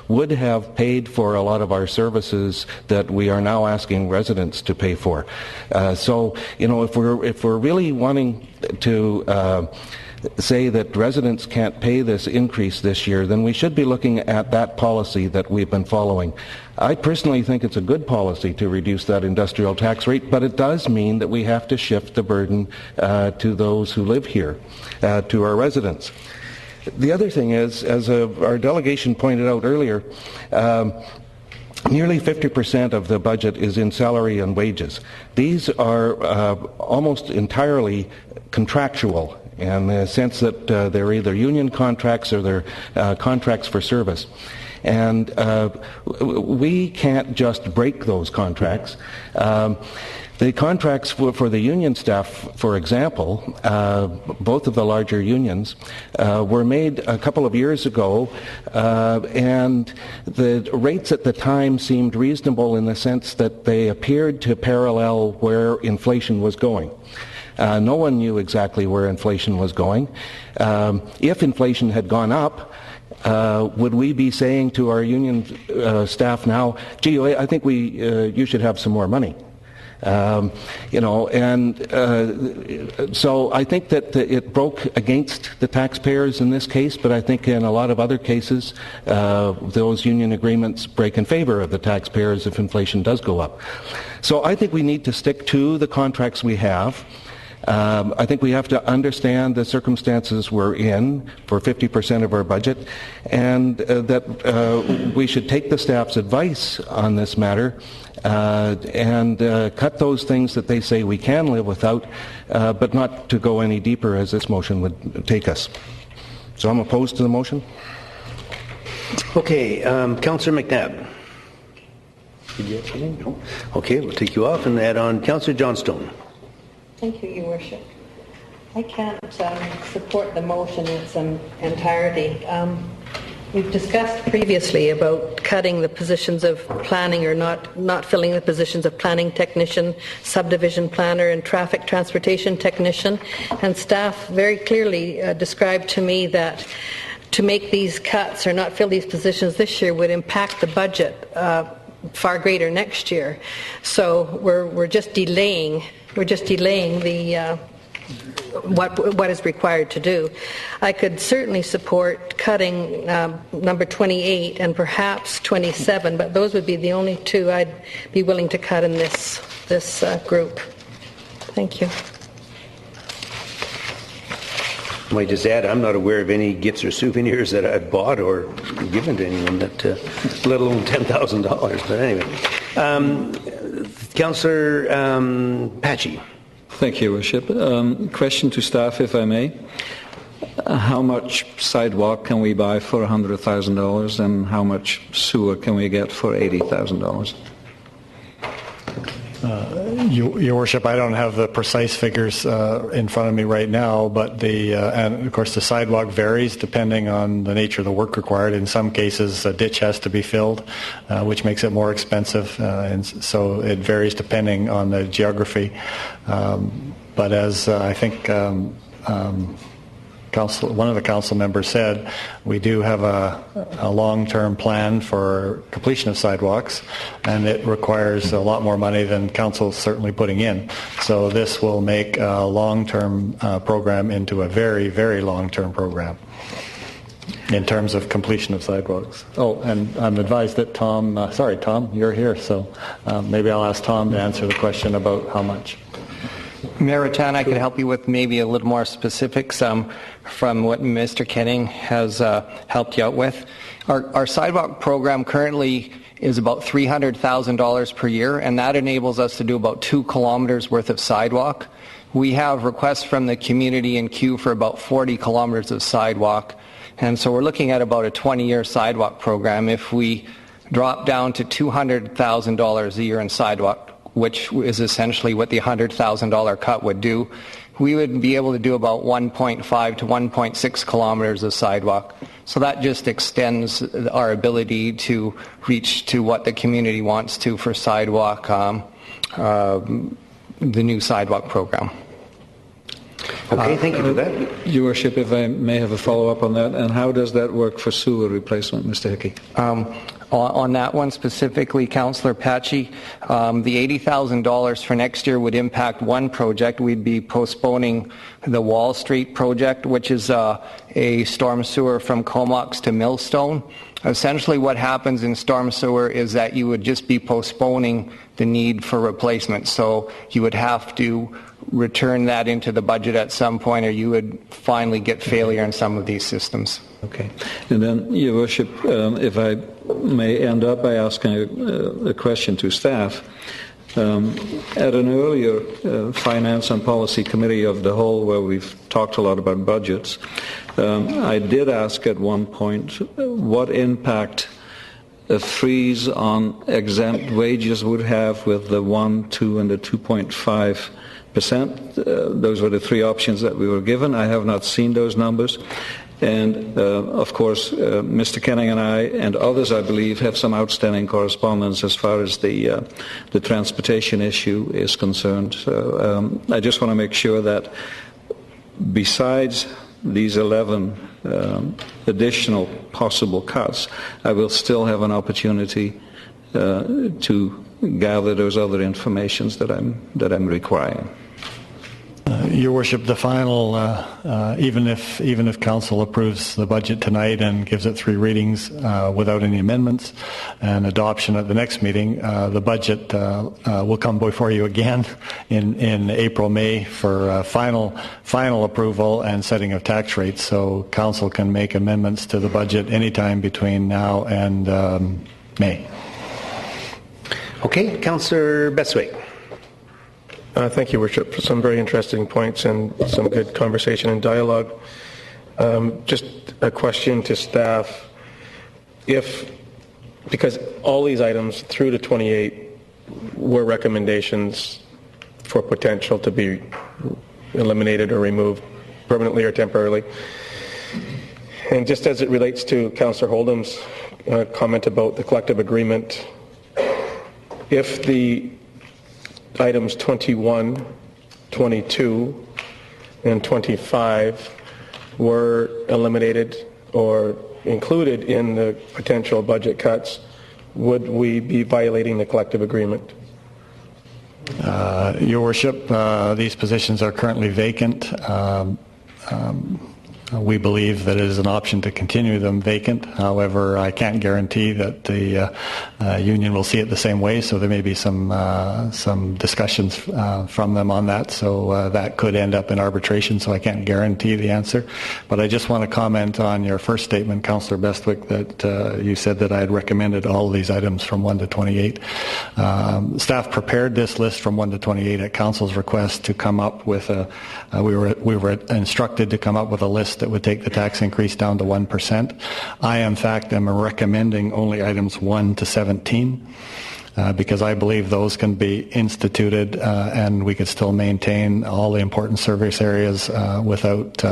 would have paid for a lot of our services that we are now asking residents to pay for. So, if we're really wanting to say that residents can't pay this increase this year, then we should be looking at that policy that we've been following. I personally think it's a good policy to reduce that industrial tax rate, but it does mean that we have to shift the burden to those who live here, to our residents. The other thing is, as our delegation pointed out earlier, nearly 50% of the budget is in salary and wages. These are almost entirely contractual in the sense that they're either union contracts or they're contracts for service. And we can't just break those contracts. The contracts for the union staff, for example, both of the larger unions, were made a couple of years ago, and the rates at the time seemed reasonable in the sense that they appeared to parallel where inflation was going. No one knew exactly where inflation was going. If inflation had gone up, would we be saying to our union staff now, gee, I think you should have some more money? So I think that it broke against the taxpayers in this case, but I think in a lot of other cases, those union agreements break in favor of the taxpayers if inflation does go up. So I think we need to stick to the contracts we have. I think we have to understand the circumstances we're in for 50% of our budget, and that we should take the staff's advice on this matter and cut those things that they say we can live without, but not to go any deeper as this motion would take us. So I'm opposed to the motion. Okay, Councillor McNabb. Did you have something? No? Okay, we'll take you off and add on Councillor Johnstone. Thank you, Your Worship. I can't support the motion in its entirety. We've discussed previously about cutting the positions of planning or not filling the positions of planning technician, subdivision planner, and traffic transportation technician. And staff very clearly described to me that to make these cuts or not fill these positions this year would impact the budget far greater next year. So we're just delaying the what is required to do. I could certainly support cutting number 28 and perhaps 27, but those would be the only two I'd be willing to cut in this group. Thank you. I might just add, I'm not aware of any gifts or souvenirs that I've bought or given to anyone, that, let alone $10,000. But anyway, Councillor Patchy. Thank you, Your Worship. Question to staff, if I may. How much sidewalk can we buy for $100,000 and how much sewer can we get for $80,000? Your Worship, I don't have the precise figures in front of me right now, but and of course the sidewalk varies depending on the nature of the work required. In some cases, a ditch has to be filled, which makes it more expensive, and so it varies depending on the geography. But as I think one of the council members said, we do have a long-term plan for completion of sidewalks, and it requires a lot more money than council is certainly putting in. So this will make a long-term program into a very, very long-term program in terms of completion of sidewalks. Oh, and I'm advised that Tom, you're here, so maybe I'll ask Tom to answer the question about how much. Mayor Rattan, I could help you with maybe a little more specifics from what Mr. Kenning has helped you out with. Our sidewalk program currently is about $300,000 per year, and that enables us to do about 2 kilometers worth of sidewalk. We have requests from the community in queue for about 40 kilometers of sidewalk, and so we're looking at about a 20-year sidewalk program. If we drop down to $200,000 a year in sidewalk, which is essentially what the $100,000 cut would do, we would be able to do about 1.5 to 1.6 kilometers of sidewalk. So that just extends our ability to reach to what the community wants to for sidewalk, the new sidewalk program. Okay, thank you for that. Your Worship, if I may have a follow-up on that, and how does that work for sewer replacement, Mr. Hickey? On that one specifically, Councillor Patchy, the $80,000 for next year would impact one project. We'd be postponing the Wall Street project, which is a storm sewer from Comox to Millstone. Essentially what happens in storm sewer is that you would just be postponing the need for replacement. So you would have to return that into the budget at some point, or you would finally get failure in some of these systems. Okay. And then, Your Worship, if I may end up by asking a question to staff. At an earlier Finance and Policy Committee of the Whole, where we've talked a lot about budgets, I did ask at one point what impact a freeze on exempt wages would have with the 1, 2, and the 2.5%. Those were the 3 options that we were given. I have not seen those numbers. And, of course, Mr. Kenning and I and others, I believe, have some outstanding correspondence as far as the transportation issue is concerned. So I just want to make sure that besides these 11 additional possible cuts, I will still have an opportunity to gather those other informations that I'm requiring. Your Worship, the final, even if Council approves the budget tonight and gives it 3 readings without any amendments and adoption at the next meeting, the budget will come before you again in April, May for final approval and setting of tax rates. So Council can make amendments to the budget anytime between now and May. Okay, Councillor Bestwick. Thank you, Worship, for some very interesting points and some good conversation and dialogue. Just a question to staff. If because all these items through to 28 were recommendations for potential to be eliminated or removed permanently or temporarily. And just as it relates to Councillor Holdham's comment about the collective agreement, if the items 21, 22, and 25 were eliminated or included in the potential budget cuts, would we be violating the collective agreement? Your Worship, these positions are currently vacant. We believe that it is an option to continue them vacant. However, I can't guarantee that the union will see it the same way, so there may be some discussions from them on that. So that could end up in arbitration, so I can't guarantee the answer. But I just want to comment on your first statement, Councillor Bestwick, that you said that I had recommended all of these items from 1 to 28. Staff prepared this list from 1 to 28 at Council's request to come up with we were instructed to come up with a list that would take the tax increase down to 1%. I, in fact, am recommending only items 1 to 17 because I believe those can be instituted and we could still maintain all the important service areas without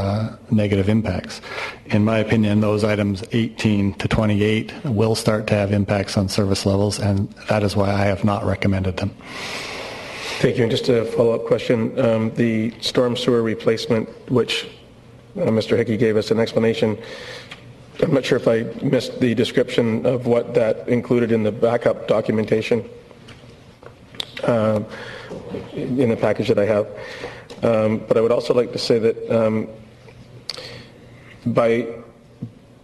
negative impacts. In my opinion, those items 18 to 28 will start to have impacts on service levels, and that is why I have not recommended them. Thank you. And just a follow-up question. The storm sewer replacement, which Mr. Hickey gave us an explanation. I'm not sure if I missed the description of what that included in the backup documentation in the package that I have. But I would also like to say that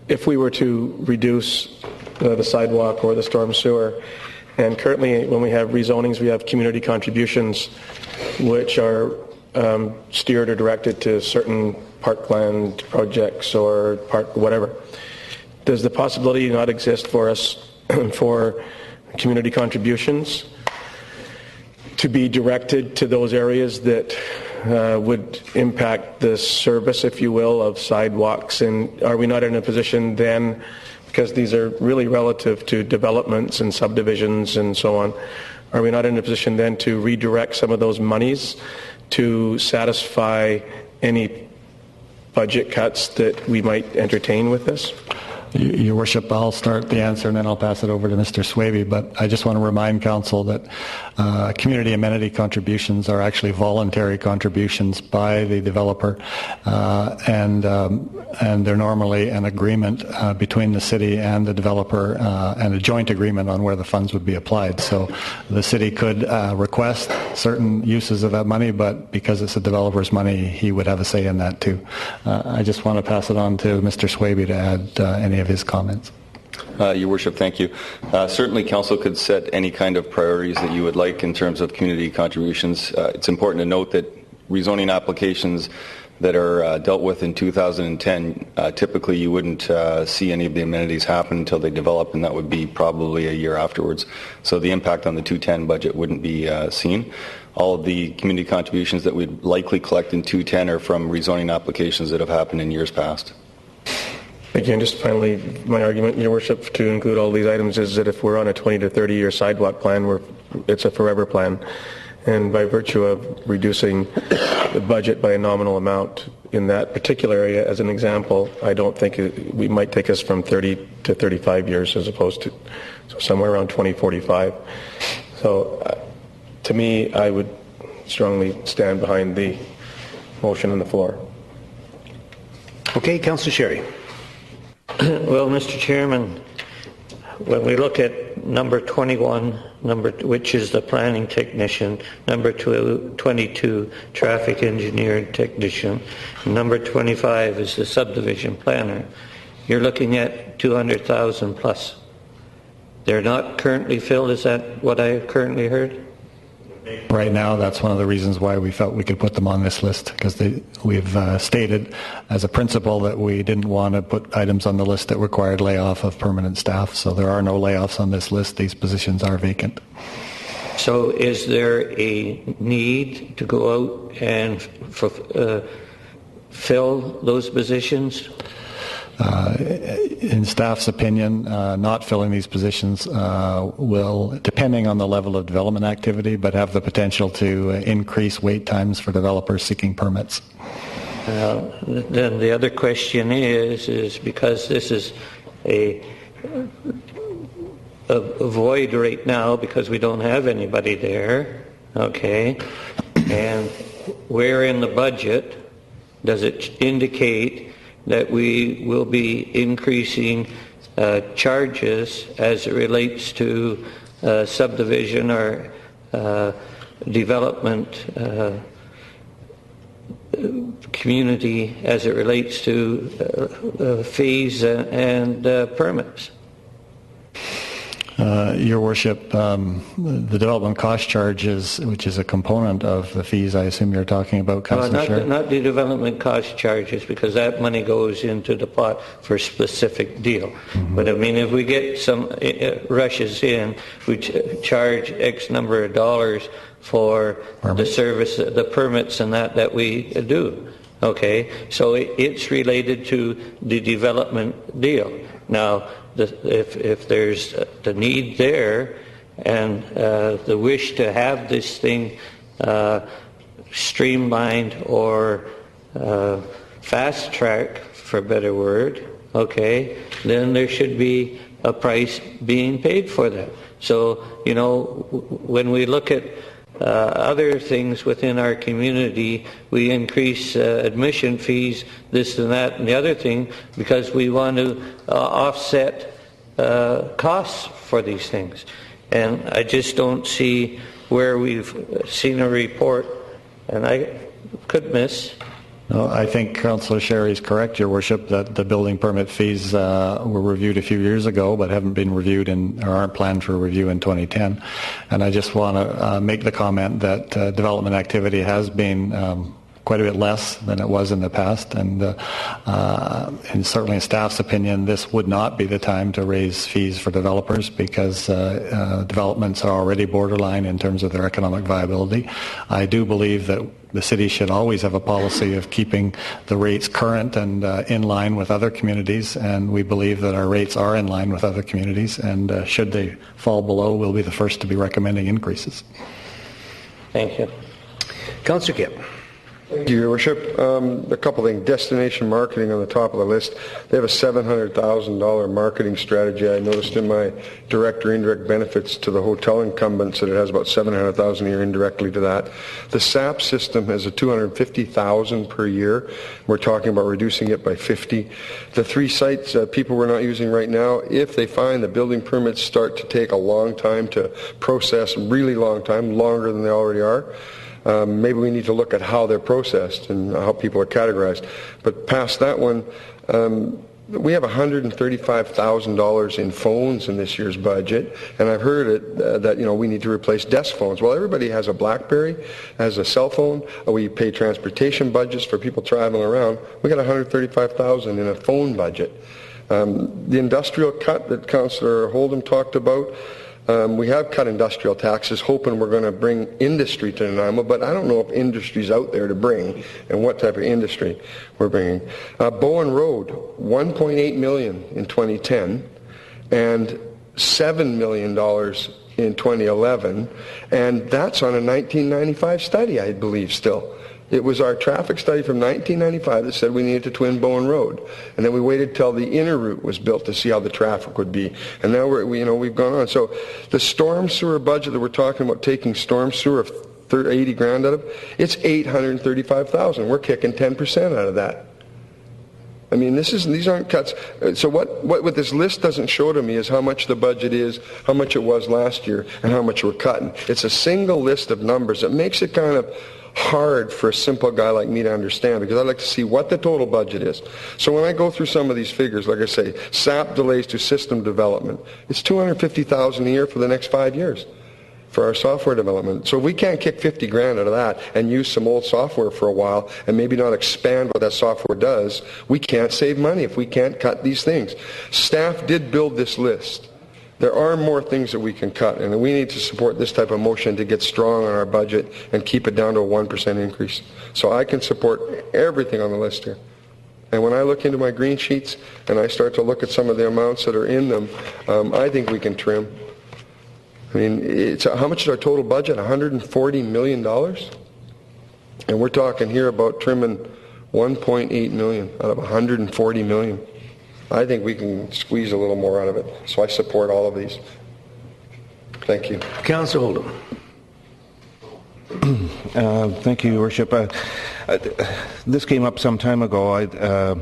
if we were to reduce the sidewalk or the storm sewer, and currently when we have rezonings, we have community contributions which are steered or directed to certain parkland projects or park whatever. Does the possibility not exist for us for community contributions to be directed to those areas that would impact the service, if you will, of sidewalks? And are we not in a position then, because these are really relative to developments and subdivisions and so on, are we not in a position then to redirect some of those monies to satisfy any budget cuts that we might entertain with this? Your Worship, I'll start the answer and then I'll pass it over to Mr. Swaby, but I just want to remind Council that community amenity contributions are actually voluntary contributions by the developer, and they're normally an agreement between the city and the developer and a joint agreement on where the funds would be applied. So the city could request certain uses of that money, but because it's a developer's money, he would have a say in that too. I just want to pass it on to Mr. Swaby to add any of his comments. Your Worship, thank you. Certainly Council could set any kind of priorities that you would like in terms of community contributions. It's important to note that rezoning applications that are dealt with in 2010, typically you wouldn't see any of the amenities happen until they develop, and that would be probably a year afterwards. So the impact on the 210 budget wouldn't be seen. All of the community contributions that we'd likely collect in 210 are from rezoning applications that have happened in years past. Thank you. And just finally, my argument, Your Worship, to include all these items is that if we're on a 20 to 30 year sidewalk plan, it's a forever plan. And by virtue of reducing the budget by a nominal amount in that particular area, as an example, I don't think we might take us from 30 to 35 years as opposed to somewhere around 2045. So to me, I would strongly stand behind the motion on the floor. Okay, Councillor Sherry. Well, Mr. Chairman, when we look at number 21, which is the planning technician, number 22, traffic engineer technician, number 25 is the subdivision planner, you're looking at 200,000 plus. They're not currently filled, is that what I currently heard? Right now, that's one of the reasons why we felt we could put them on this list, because we've stated as a principle that we didn't want to put items on the list that required layoff of permanent staff. So there are no layoffs on this list. These positions are vacant. So is there a need to go out and fill those positions? in staff's opinion, not filling these positions will, depending on the level of development activity, but have the potential to increase wait times for developers seeking permits. Then the other question is because this is a void right now because we don't have anybody there, okay, and where in the budget does it indicate that we will be increasing charges as it relates to subdivision or development community as it relates to fees and permits? Your Worship, the development cost charges, which is a component of the fees, I assume you're talking about, Councillor Sherry? Not the development cost charges, because that money goes into the pot for a specific deal. Mm-hmm. But I mean, if we get some rushes in, we charge X number of dollars for the service, the permits and that we do. Okay, so it's related to the development deal. Now, if there's the need there and the wish to have this thing streamlined or fast-tracked, for a better word, okay, then there should be a price being paid for that. So, you know, when we look at other things within our community, we increase admission fees, this and that and the other thing, because we want to offset costs for these things. And I just don't see where we've seen a report, and I could miss. No, I think Councillor Sherry is correct, Your Worship, that the building permit fees were reviewed a few years ago, but haven't been reviewed or aren't planned for review in 2010. And I just want to make the comment that development activity has been quite a bit less than it was in the past, and certainly in staff's opinion, this would not be the time to raise fees for developers because developments are already borderline in terms of their economic viability. I do believe that the city should always have a policy of keeping the rates current and in line with other communities, and we believe that our rates are in line with other communities, and should they fall below, we'll be the first to be recommending increases. Thank you. Councillor Kipp. Thank you, Your Worship. A couple of things. Destination marketing on the top of the list. They have a $700,000 marketing strategy. I noticed in my direct or indirect benefits to the hotel incumbents that it has about $700,000 a year indirectly to that. The SAP system has a $250,000 per year. We're talking about reducing it by 50. The three sites people we're not using right now, if they find the building permits start to take a long time to process, really long time, longer than they already are, maybe we need to look at how they're processed and how people are categorized. But past that one, we have $135,000 in phones in this year's budget, and I've heard it that we need to replace desk phones. Well, everybody has a BlackBerry, has a cell phone. We pay transportation budgets for people traveling around. We got $135,000 in a phone budget. The industrial cut that Councillor Holdham talked about. We have cut industrial taxes, hoping we're going to bring industry to Nanaimo, but I don't know if industry's out there to bring and what type of industry we're bringing. Bowen Road, $1.8 million in 2010 and $7 million in 2011, and that's on a 1995 study, I believe, still. It was our traffic study from 1995 that said we needed to twin Bowen Road, and then we waited till the inner route was built to see how the traffic would be. And now we've gone on. So the storm sewer budget that we're talking about, taking storm sewer of 80 grand out of, it's $835,000. We're kicking 10% out of that. I mean, these aren't cuts. So what this list doesn't show to me is how much the budget is, how much it was last year, and how much we're cutting. It's a single list of numbers that makes it kind of hard for a simple guy like me to understand, because I'd like to see what the total budget is. So when I go through some of these figures, like I say, SAP delays to system development, it's $250,000 a year for the next 5 years for our software development. So if we can't kick 50 grand out of that and use some old software for a while and maybe not expand what that software does, we can't save money if we can't cut these things. Staff did build this list. There are more things that we can cut, and we need to support this type of motion to get strong on our budget and keep it down to a 1% increase. So I can support everything on the list here. And when I look into my green sheets and I start to look at some of the amounts that are in them, I think we can trim. I mean, how much is our total budget? $140 million? And we're talking here about trimming $1.8 million out of $140 million. I think we can squeeze a little more out of it. So I support all of these. Thank you. Councillor Oldham. Thank you, Your Worship. This came up some time ago. I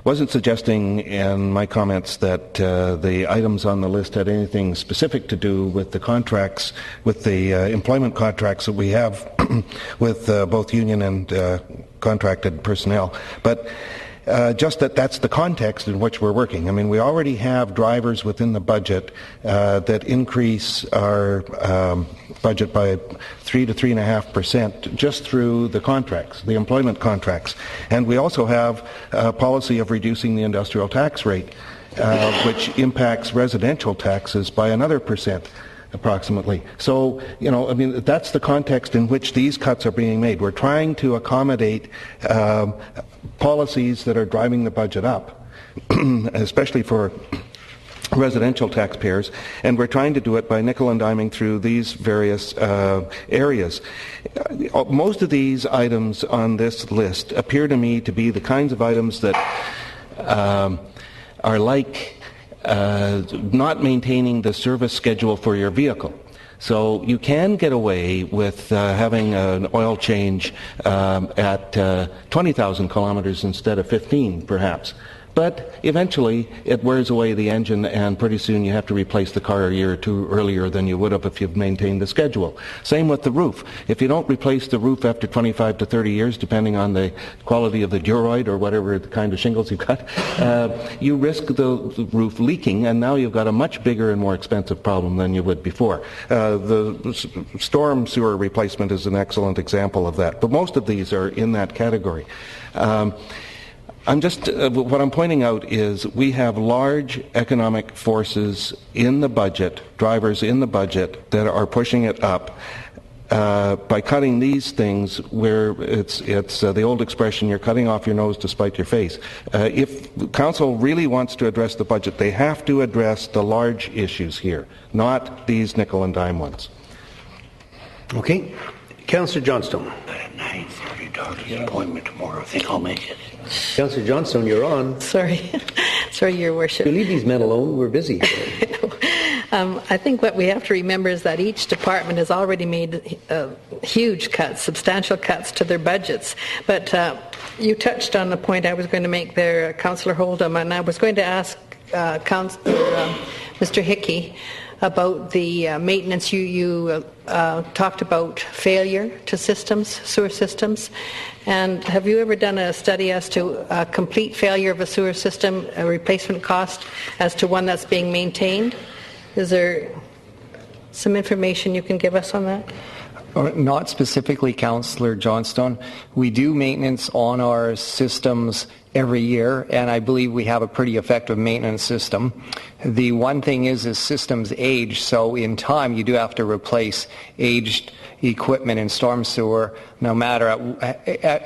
wasn't suggesting in my comments that the items on the list had anything specific to do with the contracts, with the employment contracts that we have with both union and contracted personnel, but just that's the context in which we're working. I mean, we already have drivers within the budget that increase our budget by 3 to 3.5% just through the contracts, the employment contracts. And we also have a policy of reducing the industrial tax rate, which impacts residential taxes by another percent. Approximately. So, you know, I mean, that's the context in which these cuts are being made. We're trying to accommodate policies that are driving the budget up, especially for residential taxpayers, and we're trying to do it by nickel and diming through these various areas. Most of these items on this list appear to me to be the kinds of items that are like not maintaining the service schedule for your vehicle. So you can get away with having an oil change at 20,000 kilometers instead of 15, perhaps. But eventually it wears away the engine, and pretty soon you have to replace the car a year or two earlier than you would have if you've maintained the schedule. Same with the roof. If you don't replace the roof after 25 to 30 years, depending on the quality of the duroid or whatever the kind of shingles you've got, you risk the roof leaking, and now you've got a much bigger and more expensive problem than you would before. The storm sewer replacement is an excellent example of that, but most of these are in that category. What I'm pointing out is we have large economic forces in the budget, drivers in the budget, that are pushing it up. By cutting these things, where it's the old expression, you're cutting off your nose to spite your face. If Council really wants to address the budget, they have to address the large issues here, not these nickel and dime ones. Okay. Councillor Johnstone. At 9:30 doctor's appointment tomorrow. I think I'll make it. Councillor Johnstone, you're on. Sorry, Your Worship. You leave these men alone. We're busy. I think what we have to remember is that each department has already made huge cuts, substantial cuts to their budgets. But you touched on the point I was going to make there, Councillor Oldham, and I was going to ask Mr. Hickey about the maintenance. You talked about failure to systems, sewer systems. And have you ever done a study as to a complete failure of a sewer system, a replacement cost, as to one that's being maintained? Is there some information you can give us on that? Not specifically, Councillor Johnstone. We do maintenance on our systems every year, and I believe we have a pretty effective maintenance system. The one thing is systems age, so in time you do have to replace aged equipment in storm sewer. No matter,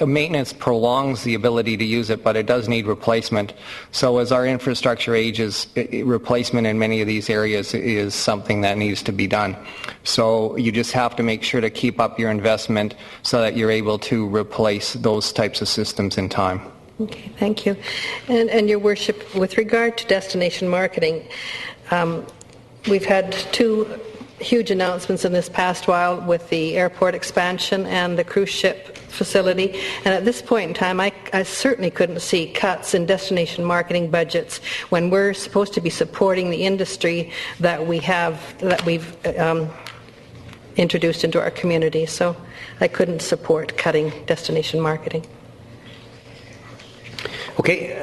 maintenance prolongs the ability to use it, but it does need replacement. So as our infrastructure ages, replacement in many of these areas is something that needs to be done. So you just have to make sure to keep up your investment so that you're able to replace those types of systems in time. Okay, thank you. And Your Worship, with regard to destination marketing, we've had two huge announcements in this past while with the airport expansion and the cruise ship facility. And at this point in time, I certainly couldn't see cuts in destination marketing budgets when we're supposed to be supporting the industry that we've introduced into our community. So I couldn't support cutting destination marketing. Okay,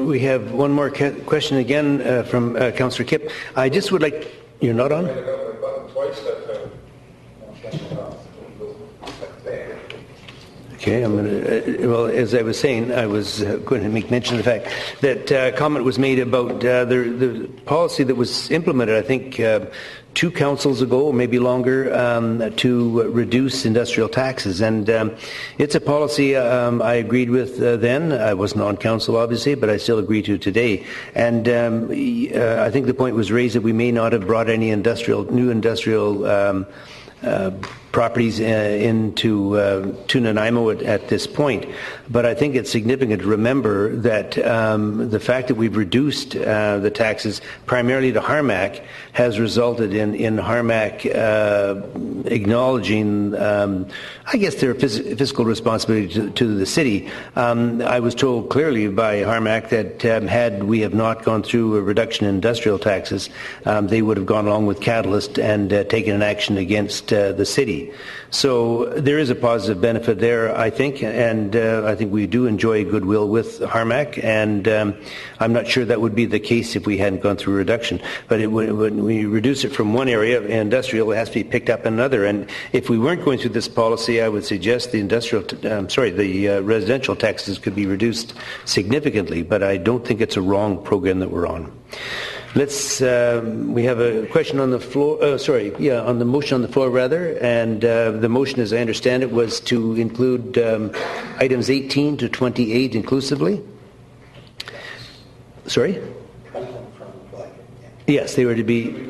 we have one more question again from Councillor Kipp. I just would like... You're not on? Okay, I'm going to, well, as I was saying, I was going to make mention of the fact that comment was made about the policy that was implemented, I think, 2 councils ago, or maybe longer, to reduce industrial taxes. And it's a policy I agreed with then. I wasn't on council, obviously, but I still agree to today. And I think the point was raised that we may not have brought any new industrial properties into Nanaimo at this point. But I think it's significant to remember that the fact that we've reduced the taxes primarily to Harmac has resulted in Harmac acknowledging, I guess, their fiscal responsibility to the city. I was told clearly by Harmac that had we have not gone through a reduction in industrial taxes, they would have gone along with Catalyst and taken an action against the city. So there is a positive benefit there, I think, and I think we do enjoy goodwill with Harmac, and I'm not sure that would be the case if we hadn't gone through a reduction. But when we reduce it from one area, industrial, it has to be picked up in another. And if we weren't going through this policy, I would suggest the residential taxes could be reduced significantly, but I don't think it's a wrong program that we're on. We have a question on the floor, on the motion on the floor, rather, and the motion, as I understand it, was to include items 18 to 28 inclusively. Sorry? Yes, they were to be...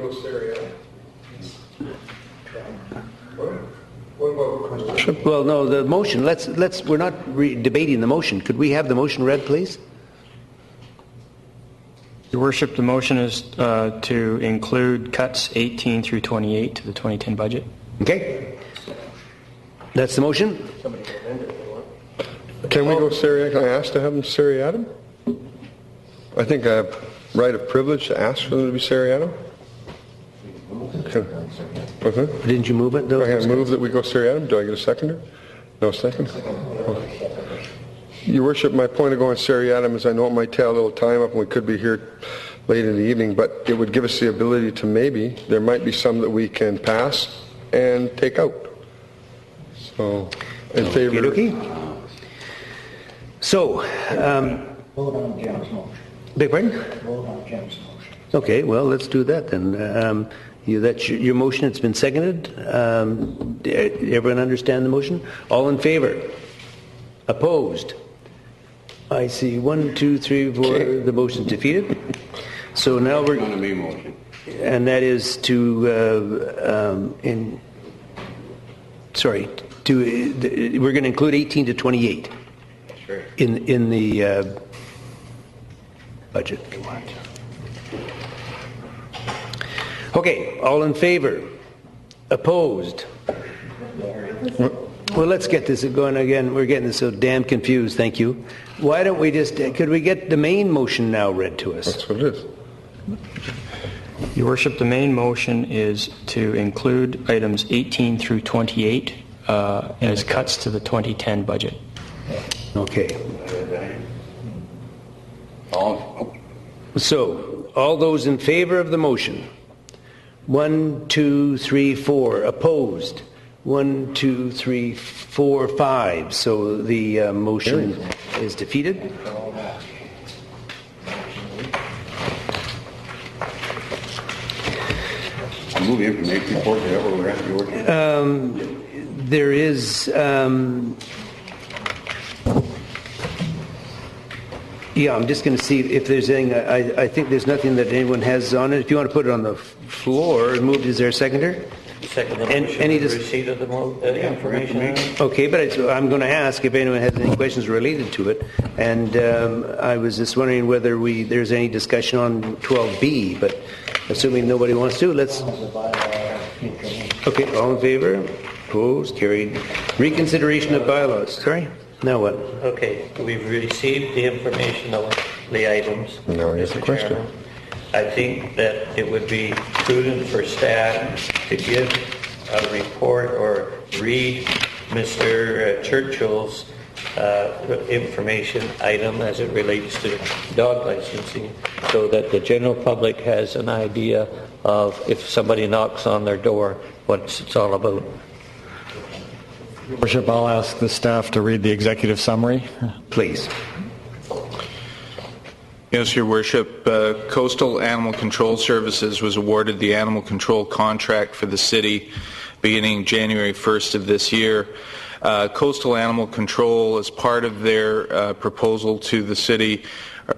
Well, no, the motion, we're not debating the motion. Could we have the motion read, please? Your Worship, the motion is to include cuts 18 through 28 to the 2010 budget. Okay. That's the motion. Can we go seriatim? Can I ask to have them seriatim? I think I have right of privilege to ask for them to be seriatim. Didn't you move it? I have moved that we go seriatim. Do I get a seconder? No second? Okay. Your Worship, my point of going seriatim is I know it might take a little time up and we could be here late in the evening, but it would give us the ability to there might be some that we can pass and take out. So, in favor. Okay. So, Vote on Jim's motion. beg pardon? Vote on Jim's motion. Okay, well, let's do that then. That's your motion. It's been seconded. Everyone understand the motion? All in favor? Opposed? I see 1, 2, 3, 4. Okay. The motion's defeated. So now we're on the main motion, and that is to we're going to include 18 to 28 in the budget. Okay, all in favor? Opposed? Well, let's get this going again. We're getting so damn confused. Thank you. Why don't we could we get the main motion now read to us? That's what it is. Your Worship, the main motion is to include items 18 through 28 as cuts to the 2010 budget. Okay. So, all those in favor of the motion? 1, 2, 3, 4. Opposed? 1, 2, 3, 4, 5. So the motion is defeated. Move the information report to whatever we're at, There is... yeah, I'm just going to see if there's anything. I think there's nothing that anyone has on it. If you want to put it on the floor, moved. Is there a seconder? Second, any receipt of the information? Okay, but I'm going to ask if anyone has any questions related to it. And I was just wondering whether there's any discussion on 12B, but assuming nobody wants to, let's... Okay, all in favor? Opposed? Carried. Reconsideration of bylaws. Sorry? Now what? Okay, we've received the information on the items. Now here's the question. Chairman. I think that it would be prudent for staff to give a report or read Mr. Churchill's information item as it relates to dog licensing so that the general public has an idea of, if somebody knocks on their door, what it's all about. Your Worship, I'll ask the staff to read the executive summary. Please. Yes, Your Worship. Coastal Animal Control Services was awarded the animal control contract for the city beginning January 1st of this year. Coastal Animal Control, as part of their proposal to the city,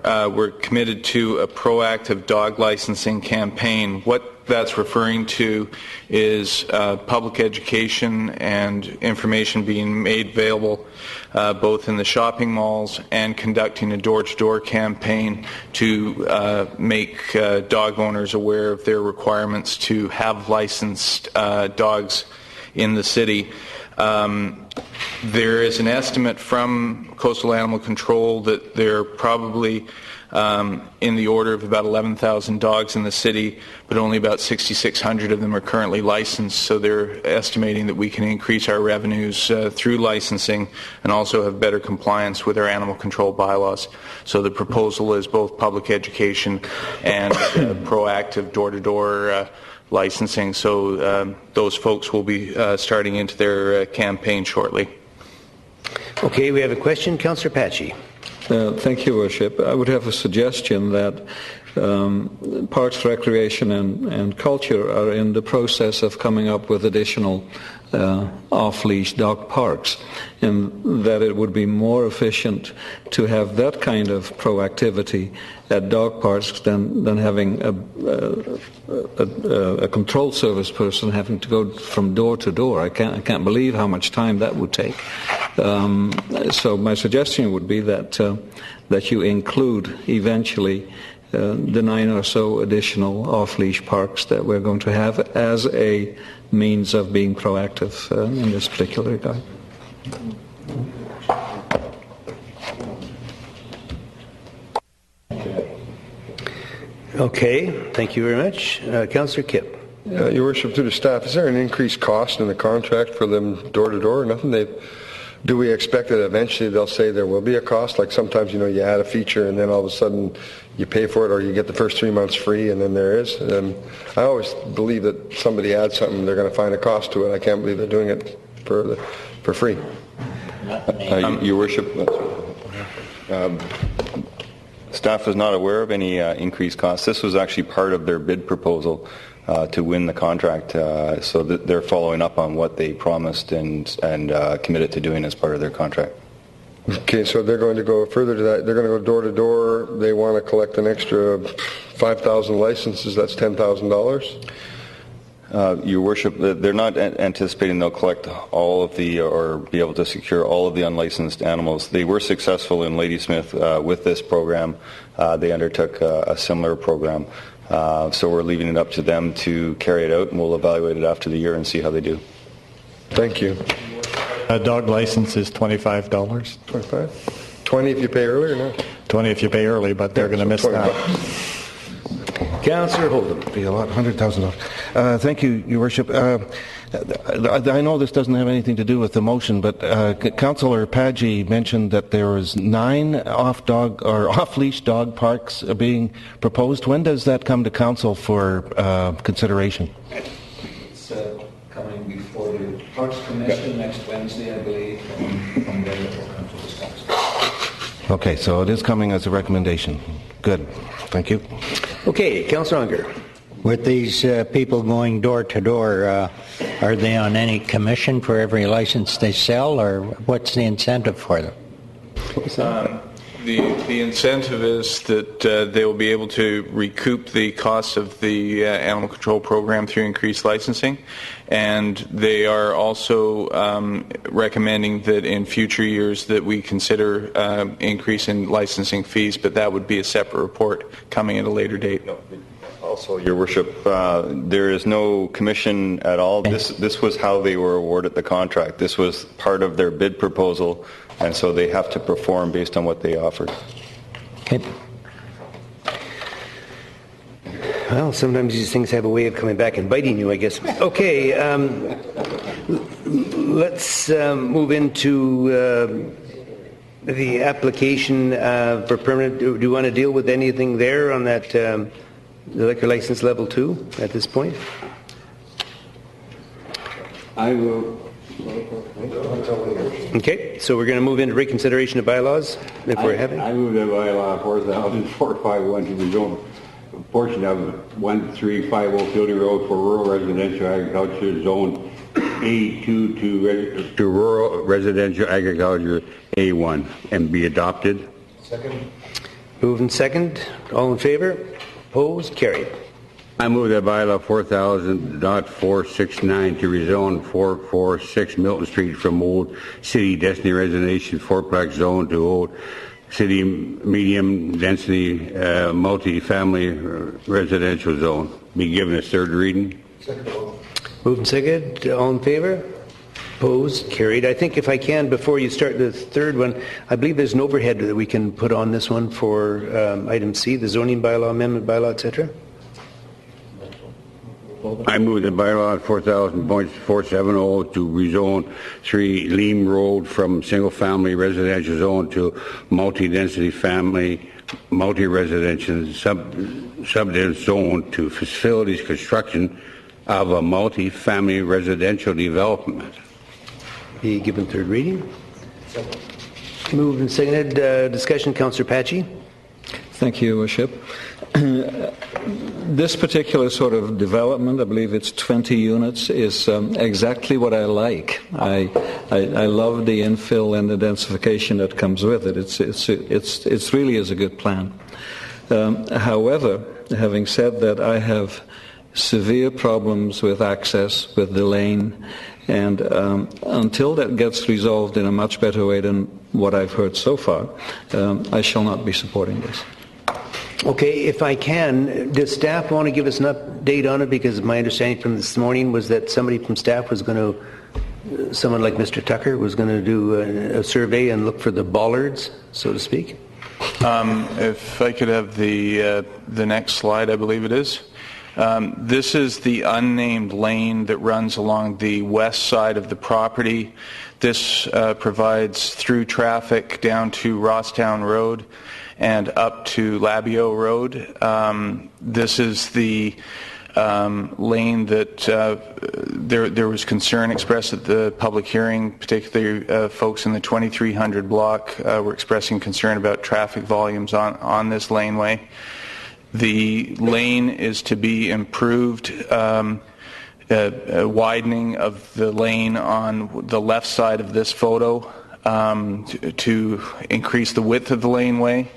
were committed to a proactive dog licensing campaign. What that's referring to is public education and information being made available both in the shopping malls and conducting a door-to-door campaign to make dog owners aware of their requirements to have licensed dogs in the city. There is an estimate from Coastal Animal Control that there are probably in the order of about 11,000 dogs in the city, but only about 6,600 of them are currently licensed, so they're estimating that we can increase our revenues through licensing and also have better compliance with our animal control bylaws. So the proposal is both public education and proactive door-to-door licensing, so those folks will be starting into their campaign shortly. Okay, we have a question. Councillor Patchy. Thank you, Worship. I would have a suggestion that Parks, Recreation and Culture are in the process of coming up with additional off-leash dog parks, and that it would be more efficient to have that kind of proactivity at dog parks than having a control service person having to go from door to door. I can't believe how much time that would take. So my suggestion would be that you include eventually the 9 or so additional off-leash parks that we're going to have as a means of being proactive in this particular regard. Okay, thank you very much. Councillor Kipp. Your Worship, through the staff, is there an increased cost in the contract for them door-to-door or nothing? Do we expect that eventually they'll say there will be a cost? Like sometimes, you add a feature and then all of a sudden you pay for it, or you get the first 3 months free and then there is. I always believe that somebody adds something, they're going to find a cost to it. I can't believe they're doing it for free. Your Worship, staff is not aware of any increased costs. This was actually part of their bid proposal to win the contract, so that they're following up on what they promised and committed to doing as part of their contract. Okay, so they're going to go further to that. They're going to go door to door. They want to collect an extra 5,000 licenses. That's $10,000. Your Worship, they're not anticipating they'll collect all of or be able to secure all of the unlicensed animals. They were successful in Ladysmith with this program. They undertook a similar program. So we're leaving it up to them to carry it out, and we'll evaluate it after the year and see how they do. Thank you. A dog license is $25. 25? 20 if you pay early or not? 20 if you pay early, but they're going to miss that. Councillor Holden. Be a lot, $100,000. Thank you, Your Worship. I know this doesn't have anything to do with the motion, but Councillor Padgey mentioned that there was 9 off-leash dog parks being proposed. When does that come to council for consideration? It's coming before the Parks Commission next Wednesday, I believe, and then it will come to discuss. Okay, so it is coming as a recommendation. Good. Thank you. Okay, Councillor Unger. With these people going door to door, are they on any commission for every license they sell, or what's the incentive for them? The incentive is that they will be able to recoup the costs of the animal control program through increased licensing, and they are also recommending that in future years that we consider increase in licensing fees, but that would be a separate report coming at a later date. Also, Your Worship, there is no commission at all. This was how they were awarded the contract. This was part of their bid proposal, and so they have to perform based on what they offered. Okay. Well, sometimes these things have a way of coming back and biting you, I guess. Okay, let's move into the application for permanent. Do you want to deal with anything there on that the liquor license level 2 at this point? I will Okay, so we're going to move into reconsideration of bylaws, if we're having. I move that bylaw 4,451 to rezone a portion of 1350 Fielding Road for rural residential agriculture zone A2 to rural residential agriculture A1 and be adopted. Second. Moved and second. All in favor? Opposed? Carried. I move that bylaw 4,000.469 to rezone 446 Milton Street from Old City Destiny Residential fourplex zone to Old City Medium Density Multi-Family Residential Zone. Be given a third reading. Moved and second. All in favor? Opposed? Carried. I think if I can, before you start the third one, I believe there's an overhead that we can put on this one for item C, the zoning bylaw, amendment bylaw, etc. I move the bylaw 4,000.470 to rezone 3 Leam Road from single-family residential zone to multi-density family, multi-residential subdivision zone to facilities construction of a multi-family residential development. Be given third reading. Moved and seconded. Discussion, Councillor Patchy. Thank you, Your Worship. This particular sort of development, I believe it's 20 units, is exactly what I like. I love the infill and the densification that comes with it. It's really is a good plan. However, having said that, I have severe problems with access with the lane, and until that gets resolved in a much better way than what I've heard so far, I shall not be supporting this. Okay, if I can, does staff want to give us an update on it? Because my understanding from this morning was that somebody from staff was going to, someone like Mr. Tucker, was going to do a survey and look for the bollards, so to speak. If I could have the next slide, I believe it is. This is the unnamed lane that runs along the west side of the property. This provides through traffic down to Rosstown Road and up to Labio Road. This is the lane that there was concern expressed at the public hearing, particularly folks in the 2300 block were expressing concern about traffic volumes on this laneway. The lane is to be improved, a widening of the lane on the left side of this photo to increase the width of the laneway.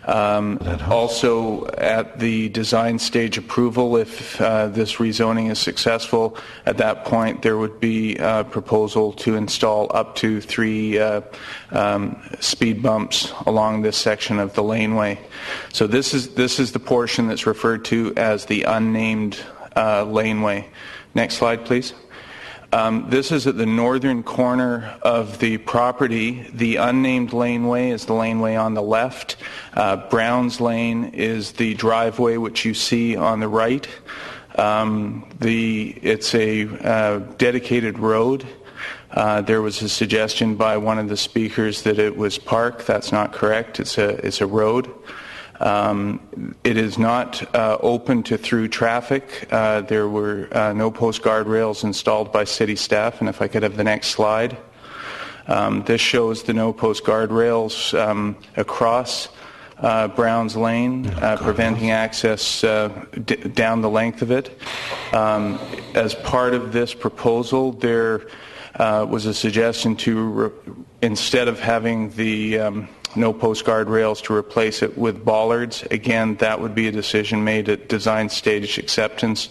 Also, at the design stage approval, if this rezoning is successful, at that point there would be a proposal to install up to 3 speed bumps along this section of the laneway. So this is the portion that's referred to as the unnamed laneway. Next slide, please. This is at the northern corner of the property. The unnamed laneway is the laneway on the left. Brown's Lane is the driveway which you see on the right. It's a dedicated road. There was a suggestion by one of the speakers that it was park. That's not correct. It's a road. It is not open to through traffic. There were no post guardrails installed by city staff, and if I could have the next slide. This shows the no post guardrails across Brown's Lane, preventing access down the length of it. As part of this proposal, there was a suggestion to, instead of having the no post guardrails, to replace it with bollards. Again, that would be a decision made at design stage acceptance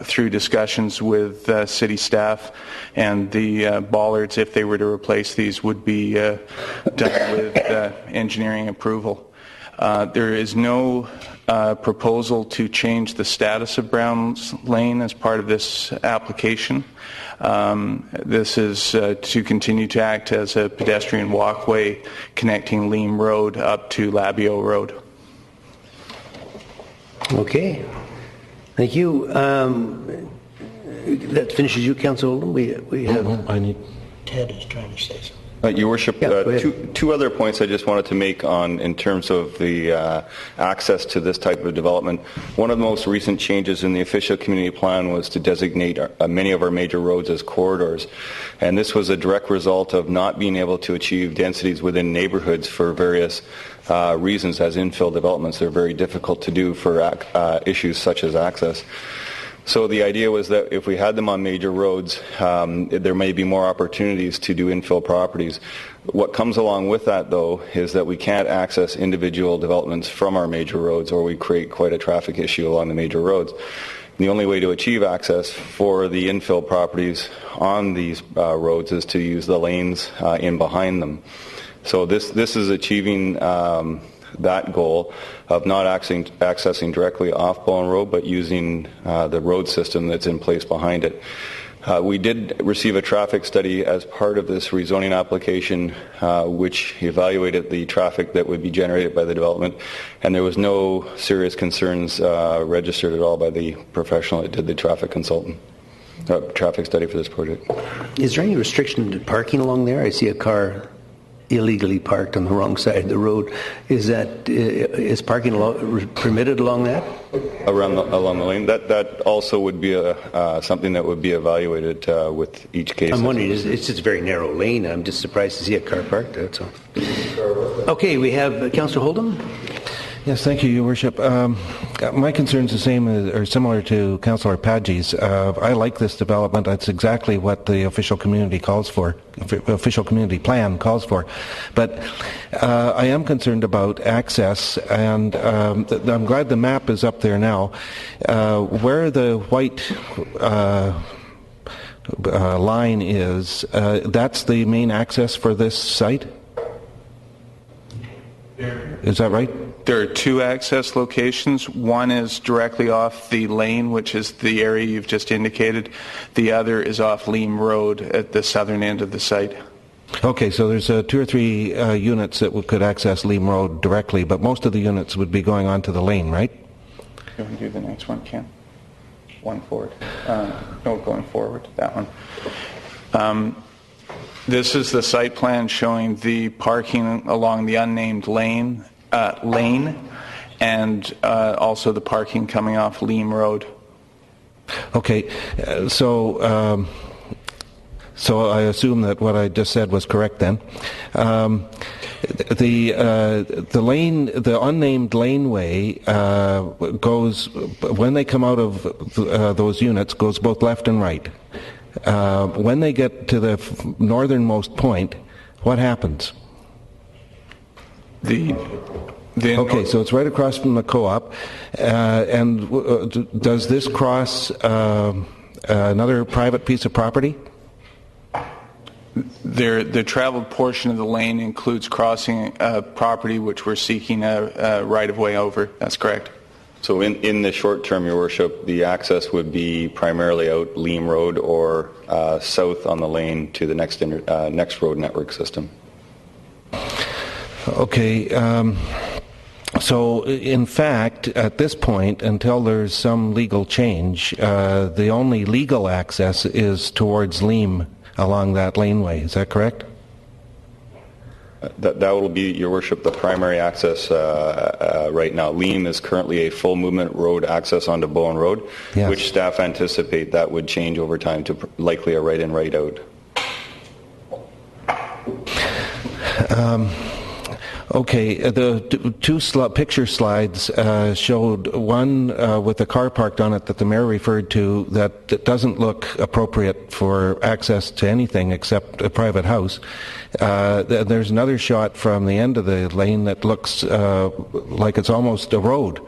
through discussions with city staff, and the bollards, if they were to replace these, would be done with engineering approval. There is no proposal to change the status of Brown's Lane as part of this application. This is to continue to act as a pedestrian walkway connecting Leam Road up to Labio Road. Okay. Thank you. That finishes you, Councillor Oldham. We have... Ted is trying to say something. Your Worship, two other points I just wanted to make in terms of the access to this type of development. One of the most recent changes in the official community plan was to designate many of our major roads as corridors, and this was a direct result of not being able to achieve densities within neighborhoods for various reasons. As infill developments, they're very difficult to do for issues such as access. So the idea was that if we had them on major roads, there may be more opportunities to do infill properties. What comes along with that, though, is that we can't access individual developments from our major roads, or we create quite a traffic issue along the major roads. And the only way to achieve access for the infill properties on these roads is to use the lanes in behind them. So this is achieving that goal of not accessing directly off Bowen Road, but using the road system that's in place behind it. We did receive a traffic study as part of this rezoning application, which evaluated the traffic that would be generated by the development, and there was no serious concerns registered at all by the professional that did the traffic study for this project. Is there any restriction to parking along there? I see a car illegally parked on the wrong side of the road. Is parking permitted along that? Along the lane? That also would be something that would be evaluated with each case. I'm wondering, it's just a very narrow lane. I'm just surprised to see a car parked there. So. Okay, we have Councillor Hold'em. Yes, thank you, Your Worship. My concern's the same or similar to Councillor Padgey's. I like this development. That's exactly what the official community plan calls for. But I am concerned about access, and I'm glad the map is up there now. Where the white line is, that's the main access for this site? Is that right? There are two access locations. One is directly off the lane, which is the area you've just indicated. The other is off Leam Road at the southern end of the site. Okay, so there's 2 or 3 units that could access Leam Road directly, but most of the units would be going onto the lane, right? You want to do the next one, Ken? One forward. No, going forward, that one. This is the site plan showing the parking along the unnamed lane, and also the parking coming off Leam Road. Okay, so I assume that what I just said was correct then. The lane, the unnamed laneway goes, when they come out of those units, goes both left and right. When they get to the northernmost point, what happens? Okay, so it's right across from the co-op, and does this cross another private piece of property? The traveled portion of the lane includes crossing a property which we're seeking a right-of-way over. That's correct. So in the short term, Your Worship, the access would be primarily out Leam Road or south on the lane to the next road network system. Okay. So in fact, at this point, until there's some legal change, the only legal access is towards Leam along that laneway. Is that correct? That will be, Your Worship, the primary access right now. Leam is currently a full movement road access onto Bowen Road, yes, which staff anticipate that would change over time to likely a right in, right out. Okay, the two picture slides showed one with a car parked on it that the mayor referred to that doesn't look appropriate for access to anything except a private house. There's another shot from the end of the lane that looks like it's almost a road.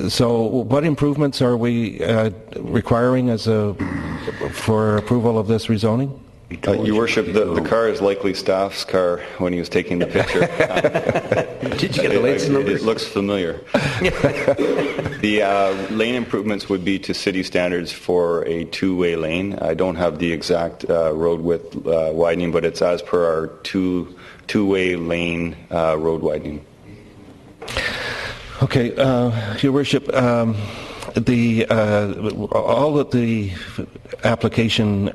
So what improvements are we requiring for approval of this rezoning? Your Worship, the car is likely staff's car when he was taking the picture. Did you get the latest numbers? It looks familiar. The lane improvements would be to city standards for a two-way lane. I don't have the exact road width widening, but it's as per our two-way lane road widening. Okay, Your Worship, all that the application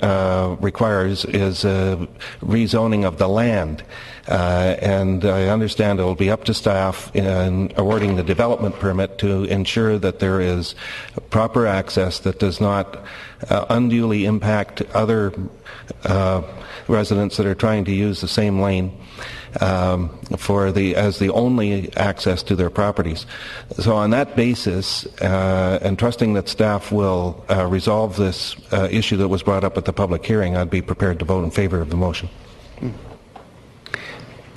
requires is rezoning of the land, and I understand it will be up to staff in awarding the development permit to ensure that there is proper access that does not unduly impact other residents that are trying to use the same lane as the only access to their properties. So on that basis, and trusting that staff will resolve this issue that was brought up at the public hearing, I'd be prepared to vote in favor of the motion.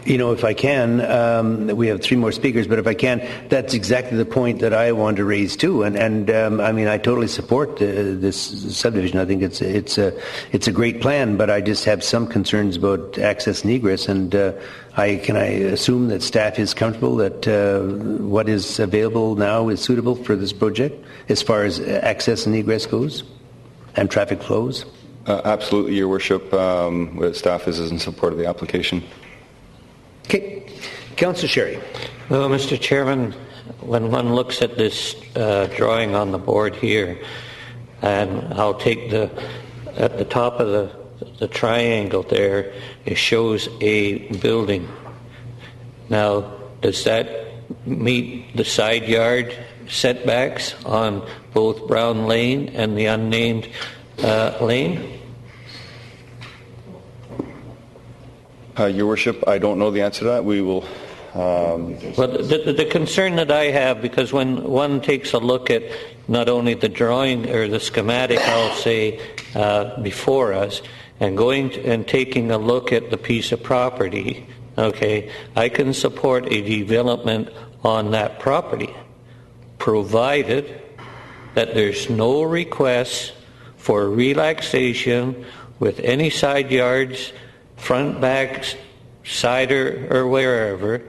You know, if I can, we have 3 more speakers, but if I can, that's exactly the point that I want to raise too. And I mean, I totally support this subdivision. I think it's a great plan, but I just have some concerns about access and egress. And I assume that staff is comfortable that what is available now is suitable for this project as far as access and egress goes and traffic flows? Absolutely, Your Worship. Staff is in support of the application. Okay. Councillor Sherry. Well, Mr. Chairman, when one looks at this drawing on the board here, and I'll take at the top of the triangle there, it shows a building. Now, does that meet the side yard setbacks on both Brown Lane and the unnamed lane? Your Worship, I don't know the answer to that. We will... But the concern that I have, because when one takes a look at not only the drawing or the schematic, I'll say, before us, and taking a look at the piece of property, okay, I can support a development on that property, provided that there's no requests for relaxation with any side yards, front, back, side, or wherever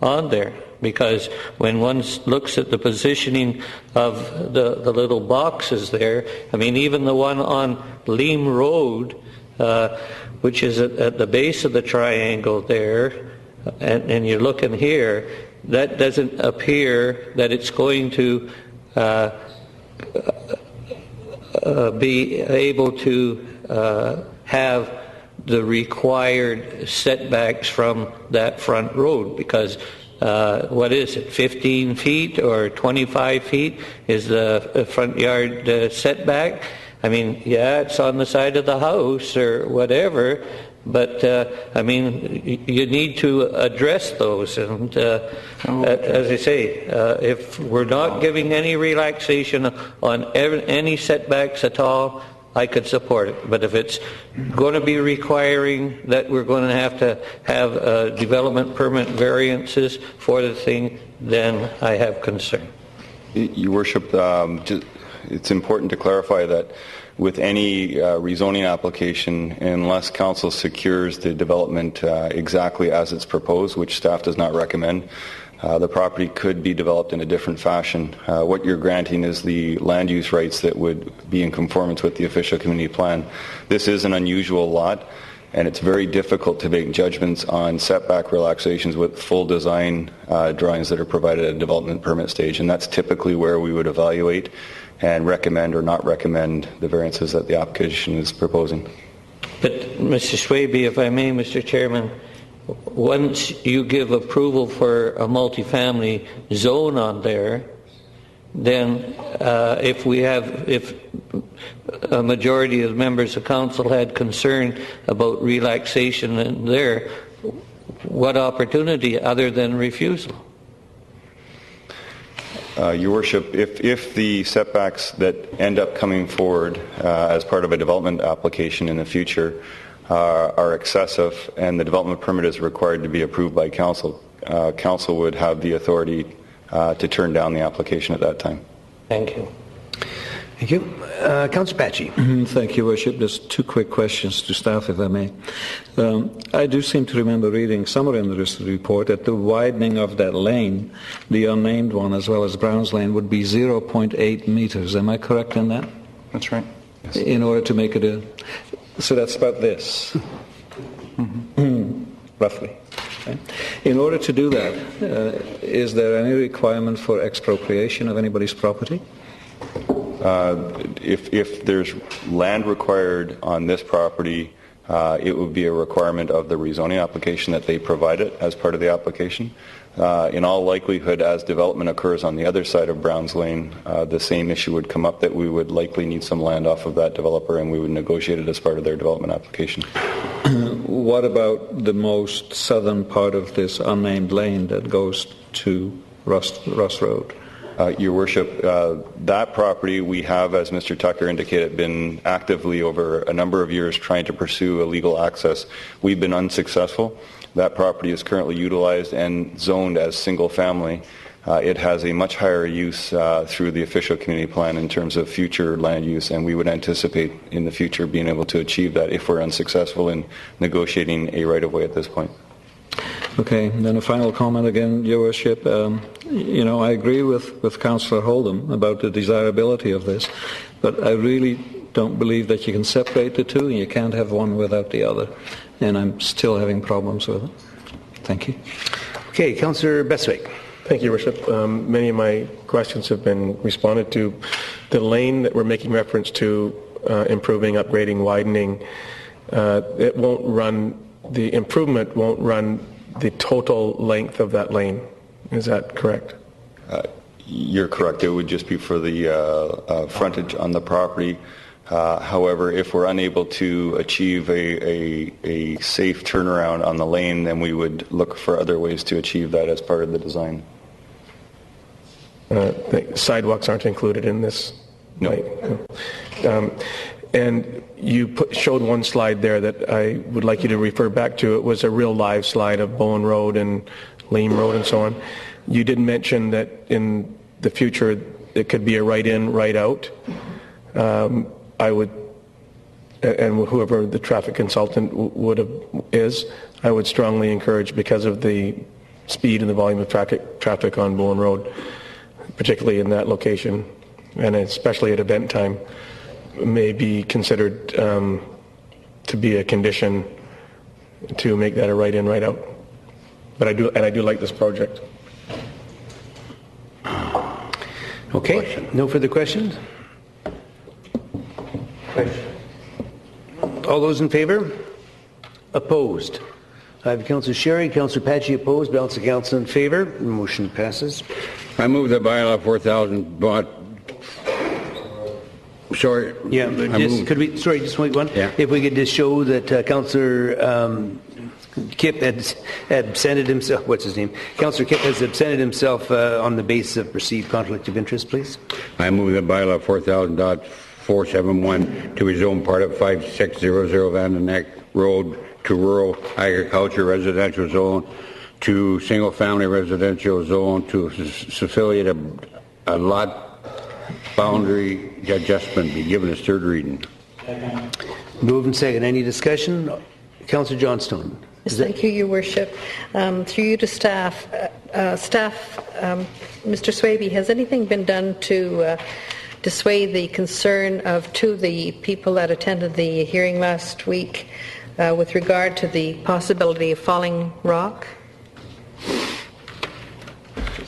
on there. Because when one looks at the positioning of the little boxes there, I mean, even the one on Leam Road, which is at the base of the triangle there, and you're looking here, that doesn't appear that it's going to be able to have the required setbacks from that front road, because what is it, 15 feet or 25 feet is the front yard setback? I mean, yeah, it's on the side of the house or whatever, but I mean, you need to address those. And as I say, if we're not giving any relaxation on any setbacks at all, I could support it. But if it's going to be requiring that we're going to have development permit variances for the thing, then I have concern. Your Worship, it's important to clarify that with any rezoning application, unless Council secures the development exactly as it's proposed, which staff does not recommend, the property could be developed in a different fashion. What you're granting is the land use rights that would be in conformance with the official community plan. This is an unusual lot, and it's very difficult to make judgments on setback relaxations with full design drawings that are provided at a development permit stage, and that's typically where we would evaluate and recommend or not recommend the variances that the application is proposing. But Mr. Swaby, if I may, Mr. Chairman, once you give approval for a multifamily zone on there, then if a majority of members of council had concern about relaxation in there, what opportunity other than refusal? Your Worship, if the setbacks that end up coming forward as part of a development application in the future are excessive and the development permit is required to be approved by council, council would have the authority to turn down the application at that time. Thank you. Thank you. Councillor Patchy. Thank you, Worship. Just 2 quick questions to staff, if I may. I do seem to remember reading somewhere in the report that the widening of that lane, the unnamed one as well as Brown's Lane, would be 0.8 meters. Am I correct in that? That's right. Yes. In order to make it so that's about this, roughly. Okay. In order to do that, is there any requirement for expropriation of anybody's property? If there's land required on this property, it would be a requirement of the rezoning application that they provide it as part of the application. In all likelihood, as development occurs on the other side of Browns Lane, the same issue would come up, that we would likely need some land off of that developer, and we would negotiate it as part of their development application. What about the most southern part of this unnamed lane that goes to Russ Road? Your Worship, that property we have, as Mr. Tucker indicated, been actively over a number of years trying to pursue a legal access. We've been unsuccessful. That property is currently utilized and zoned as single family. It has a much higher use through the official community plan in terms of future land use, and we would anticipate in the future being able to achieve that if we're unsuccessful in negotiating a right-of-way at this point. Okay, and then a final comment again, Your Worship. I agree with Councillor Holdham about the desirability of this, but I really don't believe that you can separate the two, and you can't have one without the other, and I'm still having problems with it. Thank you. Okay, Councillor Bestwick. Thank you, Your Worship. Many of my questions have been responded to. The lane that we're making reference to, improving, upgrading, widening, it won't run, the improvement won't run the total length of that lane. Is that correct? You're correct. It would just be for the frontage on the property. However, if we're unable to achieve a safe turnaround on the lane, then we would look for other ways to achieve that as part of the design. The sidewalks aren't included in this? No. And you showed one slide there that I would like you to refer back to. It was a real live slide of Bowen Road and Leam Road and so on. You did mention that in the future it could be a right-in, right-out. I would, and whoever the traffic consultant is, I would strongly encourage, because of the speed and the volume of traffic on Bowen Road, particularly in that location, and especially at event time, may be considered to be a condition to make that a right-in, right-out. But I do like this project. Okay, no further questions? All those in favour? Opposed? I have Councillor Sherry, Councillor Pachi opposed, balance of council in favour. Motion passes. I move the bylaw 4,000, but sorry. Yeah, but just wait one. Yeah. If we could just show that Councillor Kipp had absented himself. What's his name? Councillor Kipp has absented himself on the basis of perceived conflict of interest, please. I move the bylaw 4,000.471 to rezone part of 5600 Van den Eyck Road to rural agriculture residential zone, to single-family residential zone, to affiliate a lot boundary adjustment be given its third reading. Move and second. Any discussion? Councillor Johnstone. Yes, thank you, Your Worship. Through you to staff, Mr. Swaby, has anything been done to dissuade the concern of two of the people that attended the hearing last week with regard to the possibility of falling rock?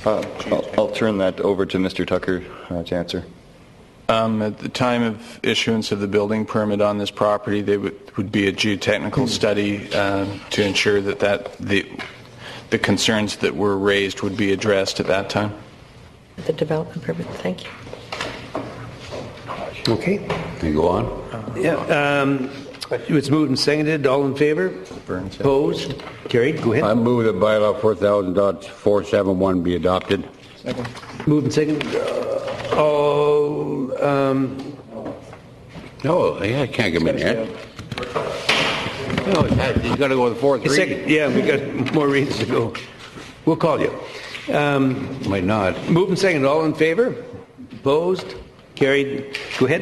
I'll turn that over to Mr. Tucker to answer. At the time of issuance of the building permit on this property, there would be a geotechnical study to ensure that the concerns that were raised would be addressed at that time. The development permit, thank you. Okay. Can you go on? It's moved and seconded. All in favour? Opposed? Carried. Go ahead. I move the bylaw 4,000.471 be adopted. Second. Moved and seconded. No, yeah, I can't give me that. No, you got to go with the fourth reading. Yeah, we got more readings to go. We'll call you. Might not. Moved and seconded. All in favour? Opposed? Carried. Go ahead.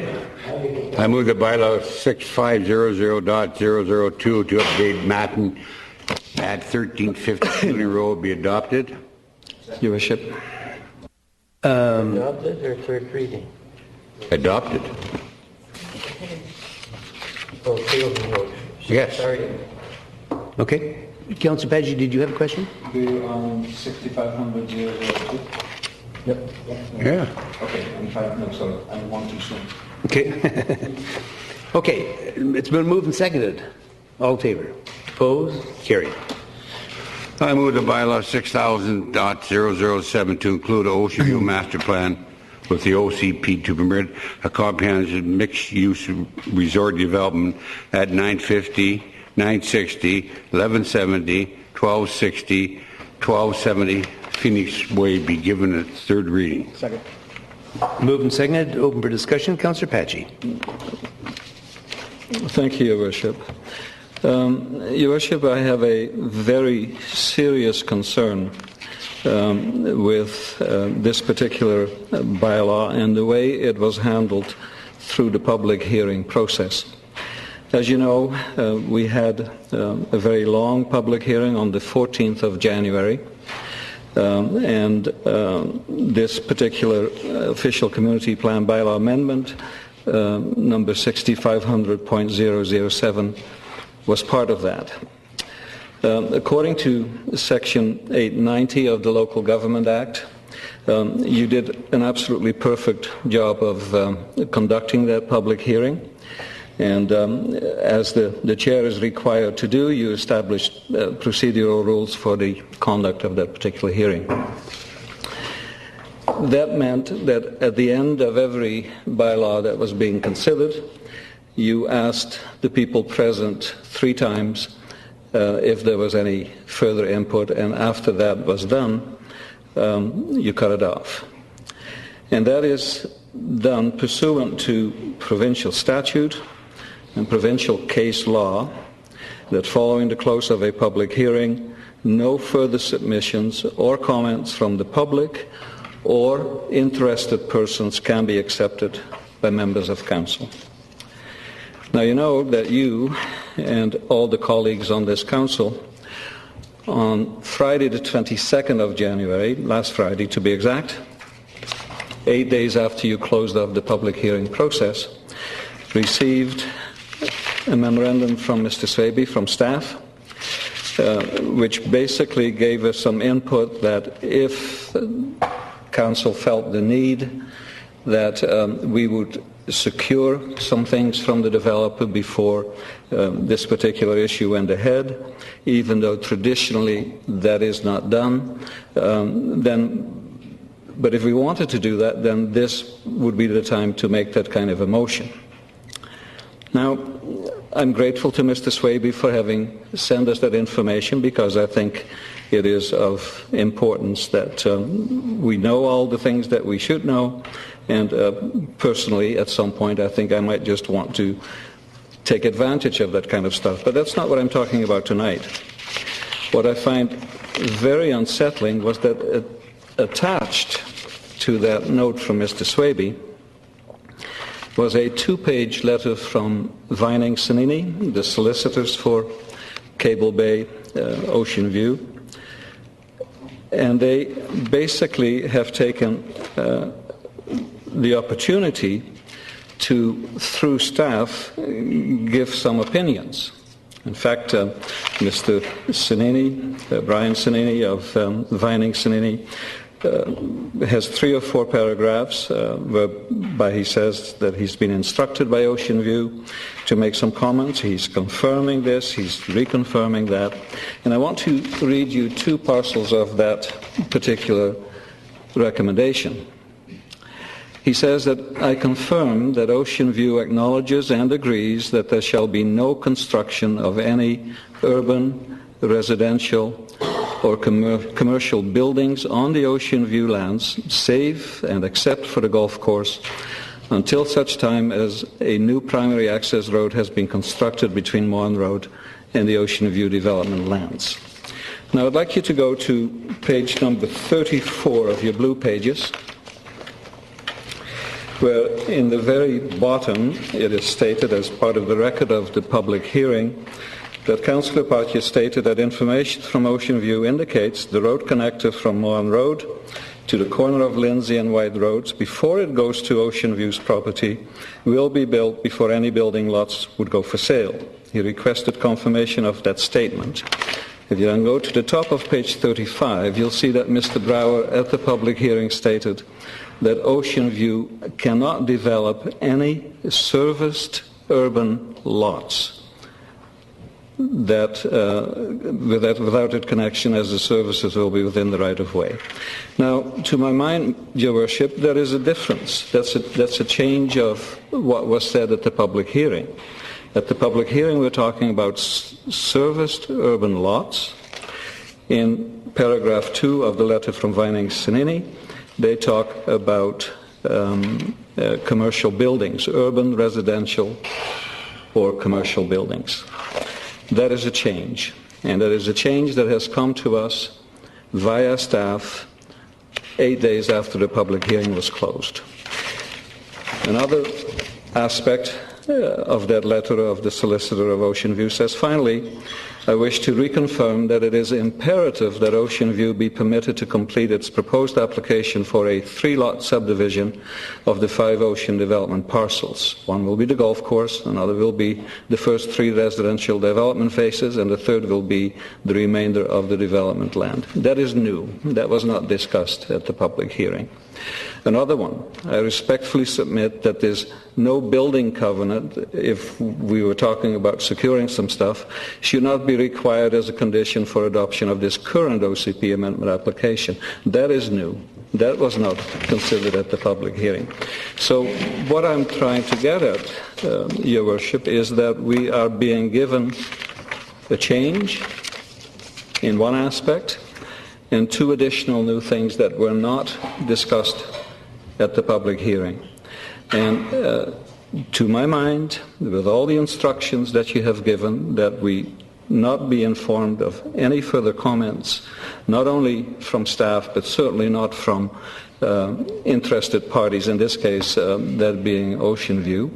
I move the bylaw 6500.002 to update Matten at 1350 Cleaning Road be adopted. Your Worship. Adopted or third reading? Adopted. Yes. Sorry. Okay. Councillor Paget, did you have a question? 6500.002. Yeah. Okay, in 5 minutes, I'm one too soon. Okay. Okay, it's been moved and seconded. All in favor? Opposed? Carried. I move the bylaw 6000.007 to include the Ocean View Master Plan with the OCP to permit a comprehensive mixed-use resort development at 950, 960, 1170, 1260, 1270 Phoenix Way be given its third reading. Second. Moved and seconded. Open for discussion. Councillor Patchy. Thank you, Your Worship. Your Worship, I have a very serious concern with this particular bylaw and the way it was handled through the public hearing process. As you know, we had a very long public hearing on the 14th of January, and this particular official community plan bylaw amendment, number 6500.007, was part of that. According to Section 890 of the Local Government Act, you did an absolutely perfect job of conducting that public hearing. And as the chair is required to do, you established procedural rules for the conduct of that particular hearing. That meant that at the end of every bylaw that was being considered, you asked the people present 3 times if there was any further input, and after that was done, you cut it off. And that is done pursuant to provincial statute and provincial case law, that following the close of a public hearing, no further submissions or comments from the public or interested persons can be accepted by members of council. Now you know that you and all the colleagues on this council, on Friday the 22nd of January, last Friday to be exact, 8 days after you closed off the public hearing process, received a memorandum from Mr. Swaby from staff, which basically gave us some input that if council felt the need, that we would secure some things from the developer before this particular issue went ahead, even though traditionally that is not done. But if we wanted to do that, then this would be the time to make that kind of a motion. Now, I'm grateful to Mr. Swaby for having sent us that information, because I think it is of importance that we know all the things that we should know. And personally, at some point, I think I might just want to take advantage of that kind of stuff. But that's not what I'm talking about tonight. What I find very unsettling was that attached to that note from Mr. Swaby was a 2-page letter from Vining Sanini, the solicitors for Cable Bay Ocean View. And they basically have taken the opportunity to, through staff, give some opinions. In fact, Mr. Sanini, Brian Sanini of Vining Sanini, has 3 or 4 paragraphs whereby he says that he's been instructed by Ocean View to make some comments. He's confirming this, he's reconfirming that. And I want to read you 2 parcels of that particular recommendation. He says that I confirm that Ocean View acknowledges and agrees that there shall be no construction of any urban, residential, or commercial buildings on the Ocean View lands, save and except for the golf course, until such time as a new primary access road has been constructed between Mohan Road and the Ocean View development lands. Now I'd like you to go to page number 34 of your blue pages, where in the very bottom it is stated as part of the record of the public hearing that Councillor Patchy stated that information from Ocean View indicates the road connector from Mohan Road to the corner of Lindsay and White Roads, before it goes to Ocean View's property, will be built before any building lots would go for sale. He requested confirmation of that statement. If you then go to the top of page 35, you'll see that Mr. Brower at the public hearing stated that Ocean View cannot develop any serviced urban lots that without a connection, as the services will be within the right-of-way. Now, to my mind, Your Worship, there is a difference. That's a change of what was said at the public hearing. At the public hearing, we're talking about serviced urban lots. In paragraph 2 of the letter from Vining-Sanini, they talk about commercial buildings, urban, residential, or commercial buildings. That is a change, and that is a change that has come to us via staff 8 days after the public hearing was closed. Another aspect of that letter of the solicitor of Ocean View says, finally, I wish to reconfirm that it is imperative that Ocean View be permitted to complete its proposed application for a 3-lot subdivision of the 5 ocean development parcels. One will be the golf course, another will be the first 3 residential development phases, and the third will be the remainder of the development land. That is new. That was not discussed at the public hearing. Another one, I respectfully submit that there's no building covenant, if we were talking about securing some stuff, should not be required as a condition for adoption of this current OCP amendment application. That is new. That was not considered at the public hearing. So what I'm trying to get at, Your Worship, is that we are being given a change in one aspect and 2 additional new things that were not discussed at the public hearing. And to my mind, with all the instructions that you have given, that we not be informed of any further comments, not only from staff, but certainly not from interested parties, in this case, that being Ocean View.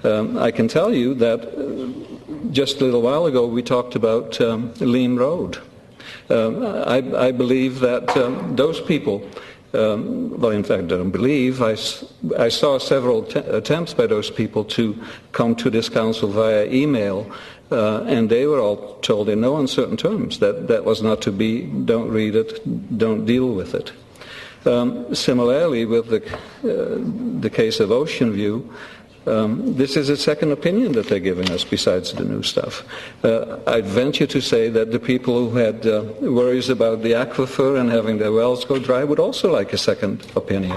I can tell you that just a little while ago we talked about Leam Road. I believe that those people, well, in fact, I don't believe, I saw several attempts by those people to come to this council via email, and they were all told in no uncertain terms that that was not to be, don't read it, don't deal with it. Similarly, with the case of Ocean View, this is a second opinion that they're giving us besides the new stuff. I'd venture to say that the people who had worries about the aquifer and having their wells go dry would also like a second opinion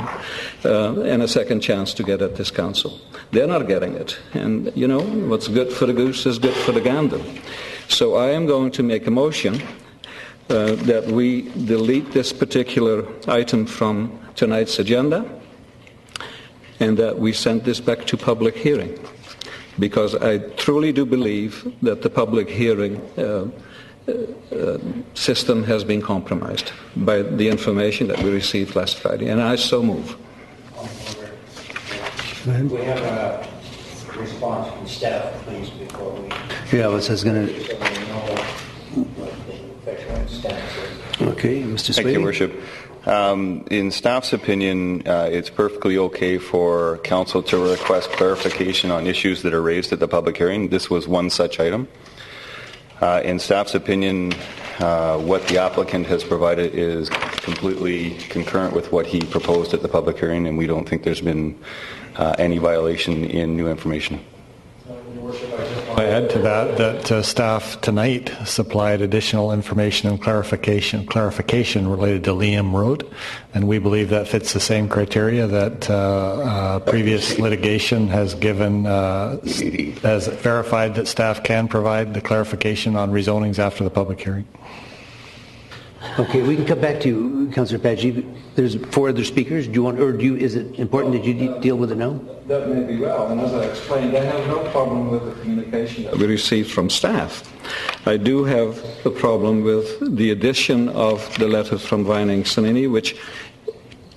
and a second chance to get at this council. They're not getting it. And, you know, what's good for the goose is good for the gander. So I am going to make a motion that we delete this particular item from tonight's agenda, and that we send this back to public hearing, because I truly do believe that the public hearing system has been compromised by the information that we received last Friday, and I so move. We have a response from staff, please, before we... Yeah, I was going to... Okay, Mr. Swayze. Thank you, Worship. In staff's opinion, it's perfectly okay for council to request clarification on issues that are raised at the public hearing. This was one such item. In staff's opinion, what the applicant has provided is completely concurrent with what he proposed at the public hearing, and we don't think there's been any violation in new information. I add to that staff tonight supplied additional information and clarification related to Liam Road, and we believe that fits the same criteria that previous litigation has given, has verified that staff can provide the clarification on rezonings after the public hearing. Okay, we can come back to Councillor Paggi. There's 4 other speakers. Do you want, or is it important that you deal with it now? That may be well, and as I explained, I have no problem with the communication that we received from staff. I do have a problem with the addition of the letter from Vining-Sanini, which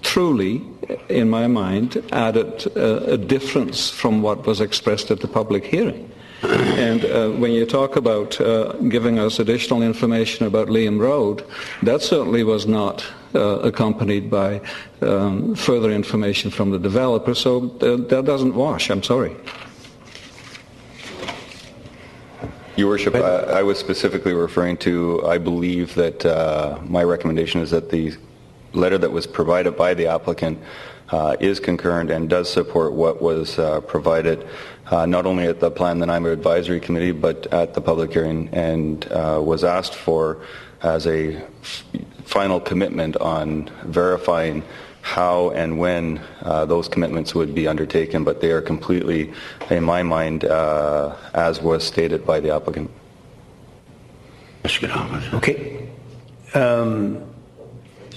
truly, in my mind, added a difference from what was expressed at the public hearing. And when you talk about giving us additional information about Liam Road, that certainly was not accompanied by further information from the developer, so that doesn't wash. I'm sorry. Your Worship, I was specifically referring to, I believe that my recommendation is that the letter that was provided by the applicant is concurrent and does support what was provided not only at the Plan the Nanaimo Advisory Committee but at the public hearing, and was asked for as a final commitment on verifying how and when those commitments would be undertaken, but they are completely, in my mind, as was stated by the applicant. Okay.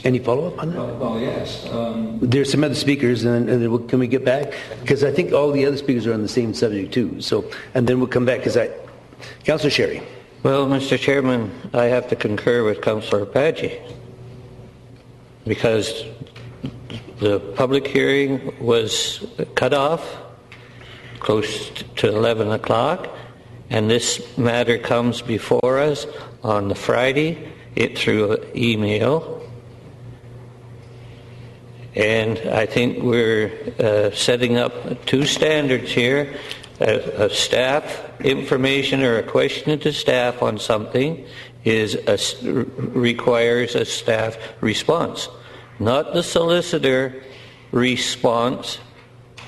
Any follow-up on that? Well, yes. There's some other speakers, and then can we get back? Because I think all the other speakers are on the same subject too. So, and then we'll come back. Councillor Sherry. Well, Mr. Chairman, I have to concur with Councillor Paggi, because the public hearing was cut off close to 11 o'clock, and this matter comes before us on the Friday through email. And I think we're setting up two standards here. A staff information or a question to staff on something requires a staff response, not the solicitor response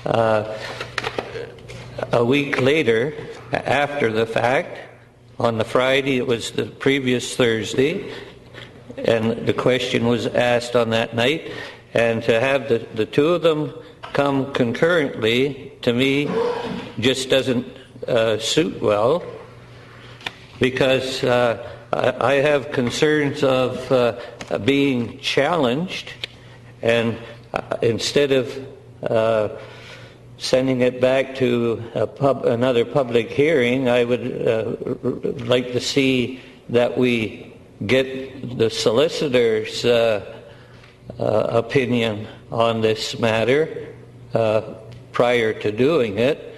a week later after the fact. On the Friday, it was the previous Thursday, and the question was asked on that night. And to have the two of them come concurrently, to me, just doesn't suit well, because I have concerns of being challenged, and instead of sending it back to another public hearing, I would like to see that we get the solicitor's opinion on this matter prior to doing it,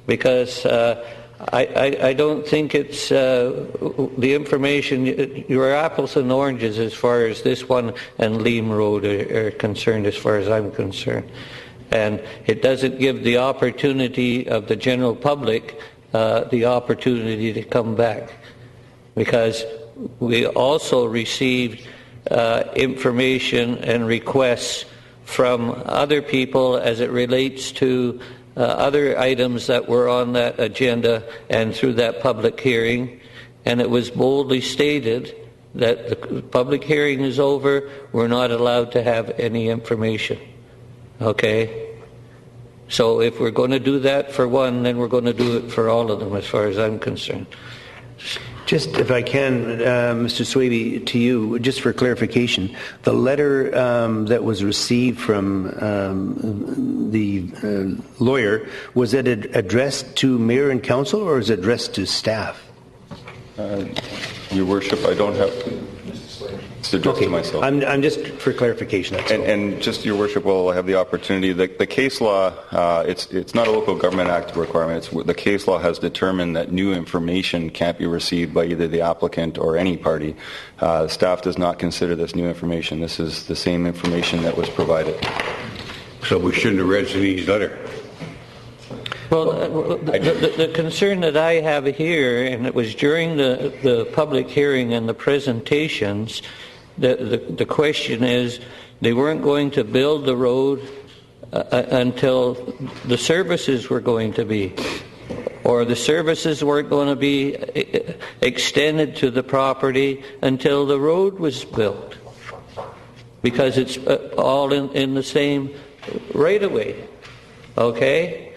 because I don't think it's the information. You're apples and oranges as far as this one and Leam Road are concerned, as far as I'm concerned. And it doesn't give the opportunity of the general public the opportunity to come back, because we also received information and requests from other people as it relates to other items that were on that agenda and through that public hearing, and it was boldly stated that the public hearing is over, we're not allowed to have any information. Okay? So if we're going to do that for one, then we're going to do it for all of them, as far as I'm concerned. Just, if I can, Mr. Swaby, to you, just for clarification, the letter that was received from the lawyer, was it addressed to mayor and council, or is it addressed to staff? Your Worship, I don't have... It's addressed to myself. I'm just for clarification. That's and just, Your Worship, while I have the opportunity, the case law, it's not a Local Government Act requirement. The case law has determined that new information can't be received by either the applicant or any party. Staff does not consider this new information. This is the same information that was provided. So we shouldn't have read Zani's letter. Well, the concern that I have here, and it was during the public hearing and the presentations, the question is, they weren't going to build the road until the services were going to be, or the services weren't going to be extended to the property until the road was built, because it's all in the same right-of-way. Okay?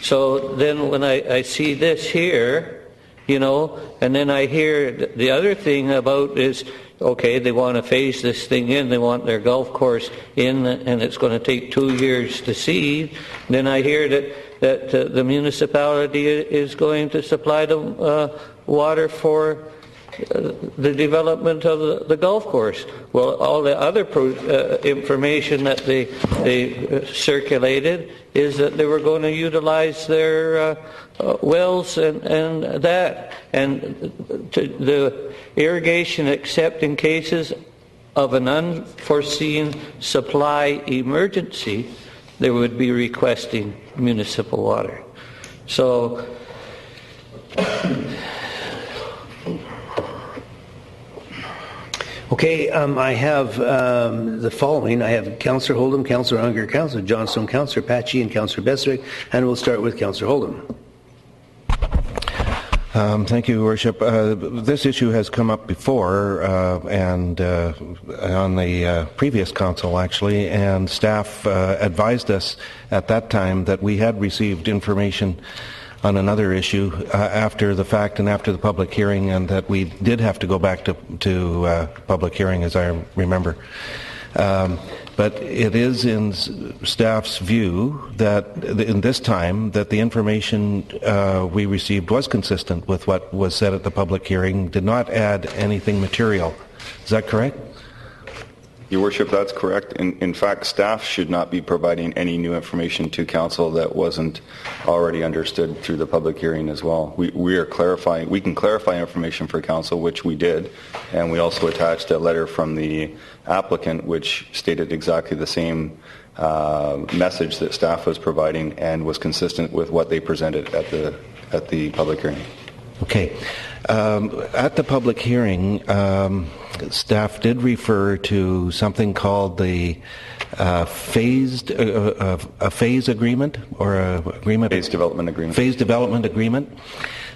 So then when I see this here, and then I hear the other thing about is, okay, they want to phase this thing in, they want their golf course in, and it's going to take 2 years to seed. Then I hear that the municipality is going to supply them water for the development of the golf course. Well, all the other information that they circulated is that they were going to utilize their wells and that, and the irrigation except in cases of an unforeseen supply emergency, they would be requesting municipal water. So Okay, I have the following. I have Councillor Holdham, Councillor Unger, Councillor Johnstone, Councillor Patchy, and Councillor Beswick, and we'll start with Councillor Holdham. Thank you, Your Worship. This issue has come up before, and on the previous council, actually, and staff advised us at that time that we had received information on another issue after the fact and after the public hearing, and that we did have to go back to public hearing, as I remember. But it is in staff's view that in this time that the information we received was consistent with what was said at the public hearing, did not add anything material. Is that correct? Your Worship, that's correct. In fact, staff should not be providing any new information to council that wasn't already understood through the public hearing as well. We are clarifying. We can clarify information for council, which we did, and we also attached a letter from the applicant which stated exactly the same message that staff was providing and was consistent with what they presented at the public hearing. Okay. At the public hearing, staff did refer to something called the phase agreement, or agreement. Phase development agreement. Phase development agreement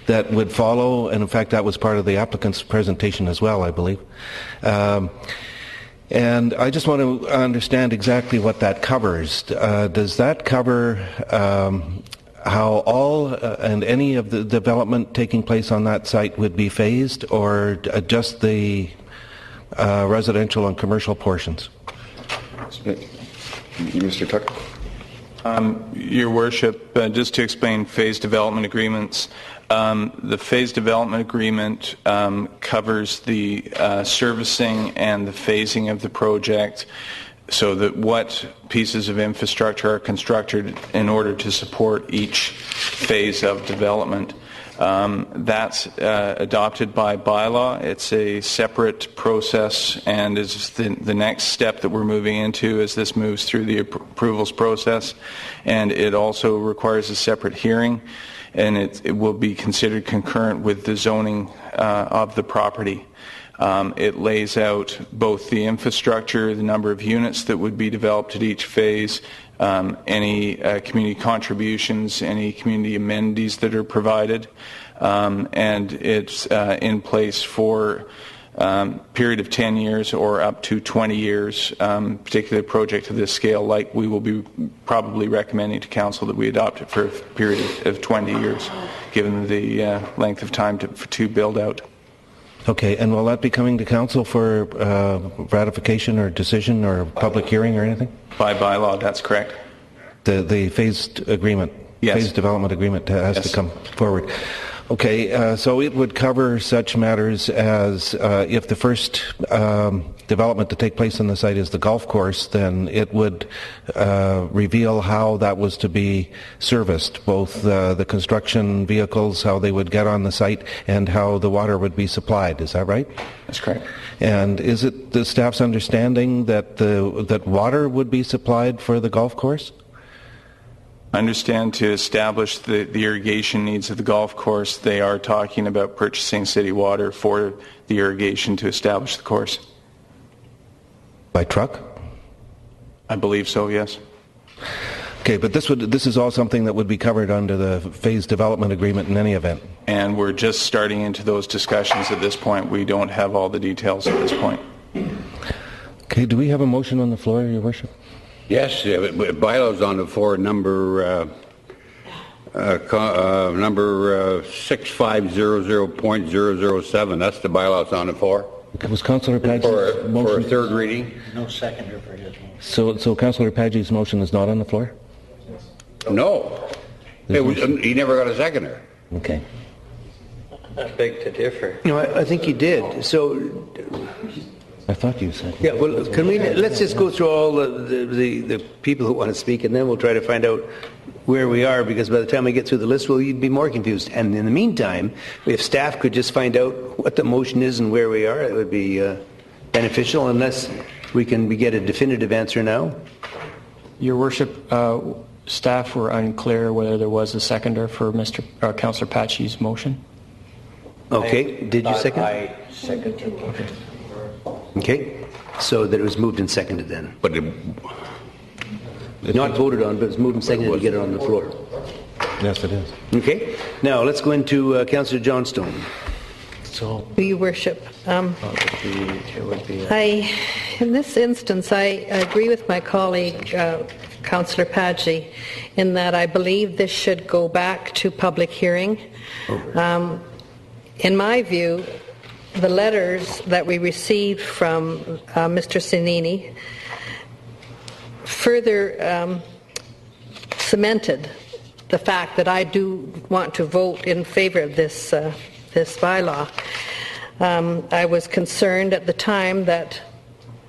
that would follow, and in fact that was part of the applicant's presentation as well, I believe. And I just want to understand exactly what that covers. Does that cover how all and any of the development taking place on that site would be phased, or just the residential and commercial portions? Mr. Tucker? Your Worship, just to explain phase development agreements, the phase development agreement covers the servicing and the phasing of the project, so that what pieces of infrastructure are constructed in order to support each phase of development. That's adopted by bylaw. It's a separate process, and is the next step that we're moving into as this moves through the approvals process. And it also requires a separate hearing, and it will be considered concurrent with the zoning of the property. It lays out both the infrastructure, the number of units that would be developed at each phase, any community contributions, any community amenities that are provided, and it's in place for a period of 10 years or up to 20 years, particularly a project of this scale, like we will be probably recommending to council that we adopt it for a period of 20 years, given the length of time to build out. Okay, and will that be coming to council for ratification or decision or public hearing or anything? By bylaw, that's correct. The phased agreement, yes. Phased development agreement has to come forward. Okay, so it would cover such matters as if the first development to take place on the site is the golf course, then it would reveal how that was to be serviced, both the construction vehicles, how they would get on the site, and how the water would be supplied. Is that right? That's correct. And is it the staff's understanding that that water would be supplied for the golf course? I understand to establish the irrigation needs of the golf course, they are talking about purchasing city water for the irrigation to establish the course. By truck? I believe so, yes. Okay, but this is all something that would be covered under the phase development agreement in any event. And we're just starting into those discussions at this point. We don't have all the details at this point. Okay, do we have a motion on the floor, Your Worship? Yes, bylaws on the floor, number 6500.007. That's the bylaws on the floor. Was Councillor Padgey's motion for a third reading? No seconder for his motion. So Councillor Padgey's motion is not on the floor? No. He never got a seconder. Okay. I beg to differ. No, I think you did. So, I thought you said. yeah. Well, let's just go through all the people who want to speak, and then we'll try to find out where we are. Because by the time we get through the list, you'd be more confused. And in the meantime, if staff could just find out what the motion is and where we are, it would be beneficial. Unless we get a definitive answer now. Your Worship, staff were unclear whether there was a seconder for Councillor Patchy's motion. Okay. Did you second? I seconded. Okay. Okay, so that it was moved and seconded then. But Not voted on, but it was moved and seconded to get it on the floor. Yes, it is. Okay, now let's go into Councillor Johnstone. So, Your Worship, It would be in this instance, I agree with my colleague, Councillor Padgey, in that I believe this should go back to public hearing. In my view, the letters that we received from Mr. Sinini further cemented the fact that I do want to vote in favor of this bylaw. I was concerned at the time that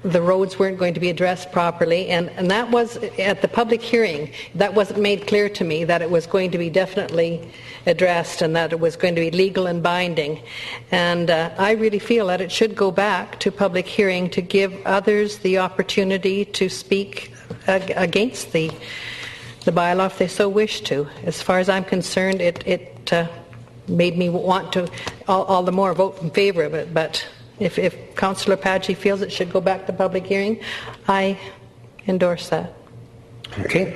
the roads weren't going to be addressed properly, and that was at the public hearing. That wasn't made clear to me that it was going to be definitely addressed and that it was going to be legal and binding. And I really feel that it should go back to public hearing to give others the opportunity to speak against the bylaw if they so wish to. As far as I'm concerned, it made me want to all the more vote in favor of it. But if Councillor Padgey feels it should go back to public hearing, I endorse that. Okay.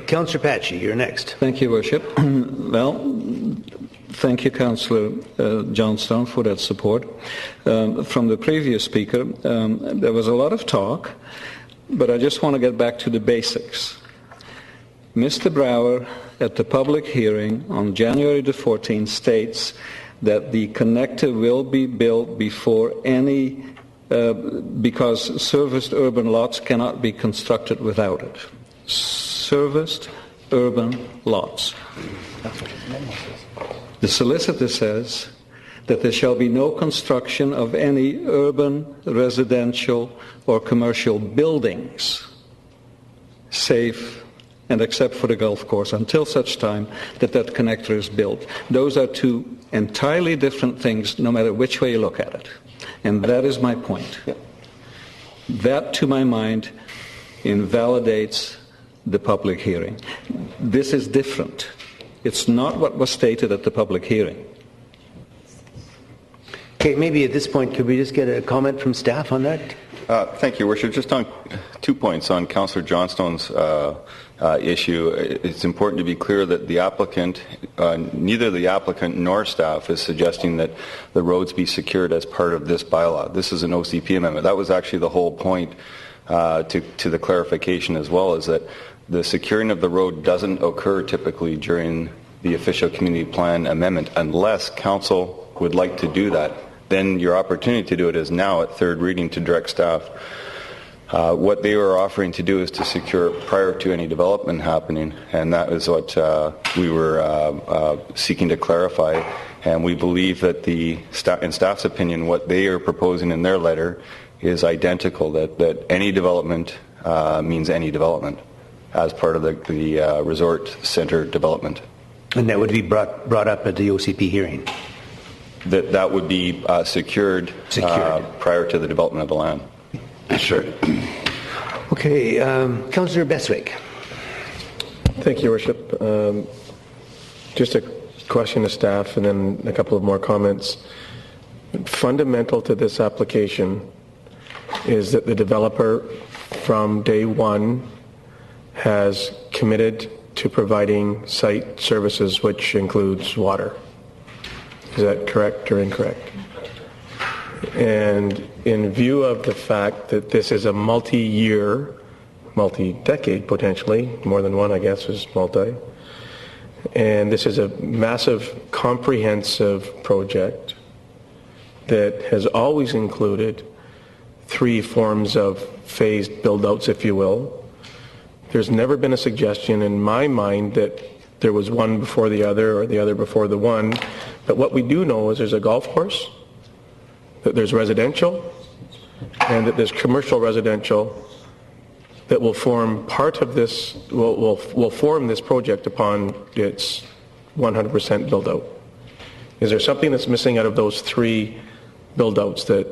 Councillor Padgey, you're next. Thank you, Worship. Well, thank you, Councillor Johnstone, for that support. From the previous speaker, there was a lot of talk, but I just want to get back to the basics. Mr. Brouwer, at the public hearing on January the 14th, states that the connector will be built before any, because serviced urban lots cannot be constructed without it. Serviced urban lots. The solicitor says that there shall be no construction of any urban, residential, or commercial buildings, safe and except for the golf course, until such time that that connector is built. Those are two entirely different things, no matter which way you look at it. And that is my point. That, to my mind, invalidates the public hearing. This is different. It's not what was stated at the public hearing. Okay, maybe at this point, could we just get a comment from staff on that? Thank you, Worship. Just on 2 points on Councillor Johnstone's issue. It's important to be clear that the applicant, neither the applicant nor staff is suggesting that the roads be secured as part of this bylaw. This is an OCP amendment. That was actually the whole point to the clarification as well, is that the securing of the road doesn't occur typically during the official community plan amendment unless council would like to do that. Then your opportunity to do it is now at third reading to direct staff. What they were offering to do is to secure it prior to any development happening, and that is what we were seeking to clarify. And we believe that in staff's opinion, what they are proposing in their letter is identical, that any development means any development as part of the resort center development. And that would be brought up at the OCP hearing? That would be secured prior to the development of the land. Sure. Okay, Councillor Beswick. Thank you, Worship. Just a question to staff and then a couple of more comments. Fundamental to this application is that the developer from day one has committed to providing site services, which includes water. Is that correct or incorrect? And in view of the fact that this is a multi-year, multi-decade potentially, more than one I guess is multi, and this is a massive comprehensive project that has always included 3 forms of phased build-outs, if you will. There's never been a suggestion in my mind that there was one before the other or the other before the one. But what we do know is there's a golf course, that there's residential, and that there's commercial residential that will form part of this, will form this project upon its 100% build-out. Is there something that's missing out of those 3 build-outs that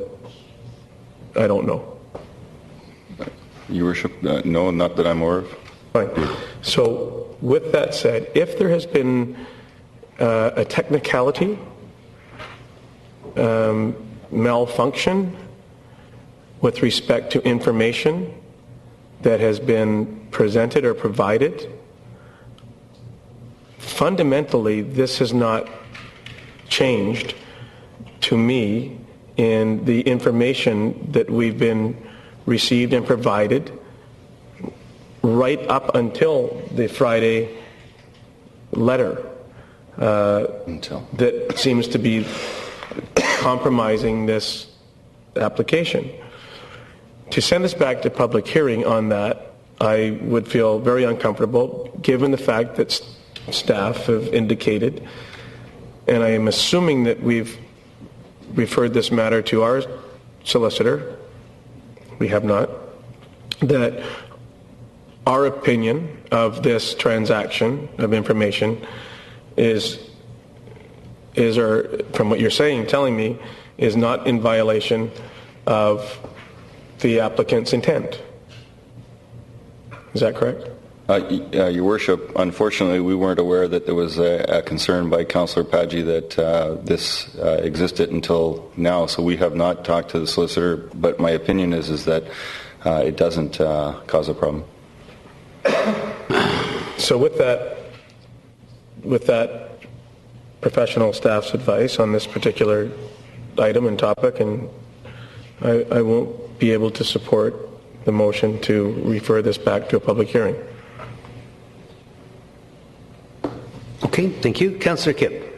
I don't know? Your Worship, no, not that I'm aware of. Fine. So with that said, if there has been a technicality malfunction with respect to information that has been presented or provided. Fundamentally, this has not changed to me in the information that we've been received and provided right up until the Friday letter that seems to be compromising this application. To send us back to public hearing on that, I would feel very uncomfortable given the fact that staff have indicated, and I am assuming that we've referred this matter to our solicitor, we have not, that our opinion of this transaction of information is or from what you're saying, telling me, is not in violation of the applicant's intent. Is that correct? Your Worship, unfortunately, we weren't aware that there was a concern by Councillor Paggi that this existed until now, so we have not talked to the solicitor, but my opinion is that it doesn't cause a problem. So with that professional staff's advice on this particular item and topic, and I won't be able to support the motion to refer this back to a public hearing. Okay, thank you. Councillor Kipp.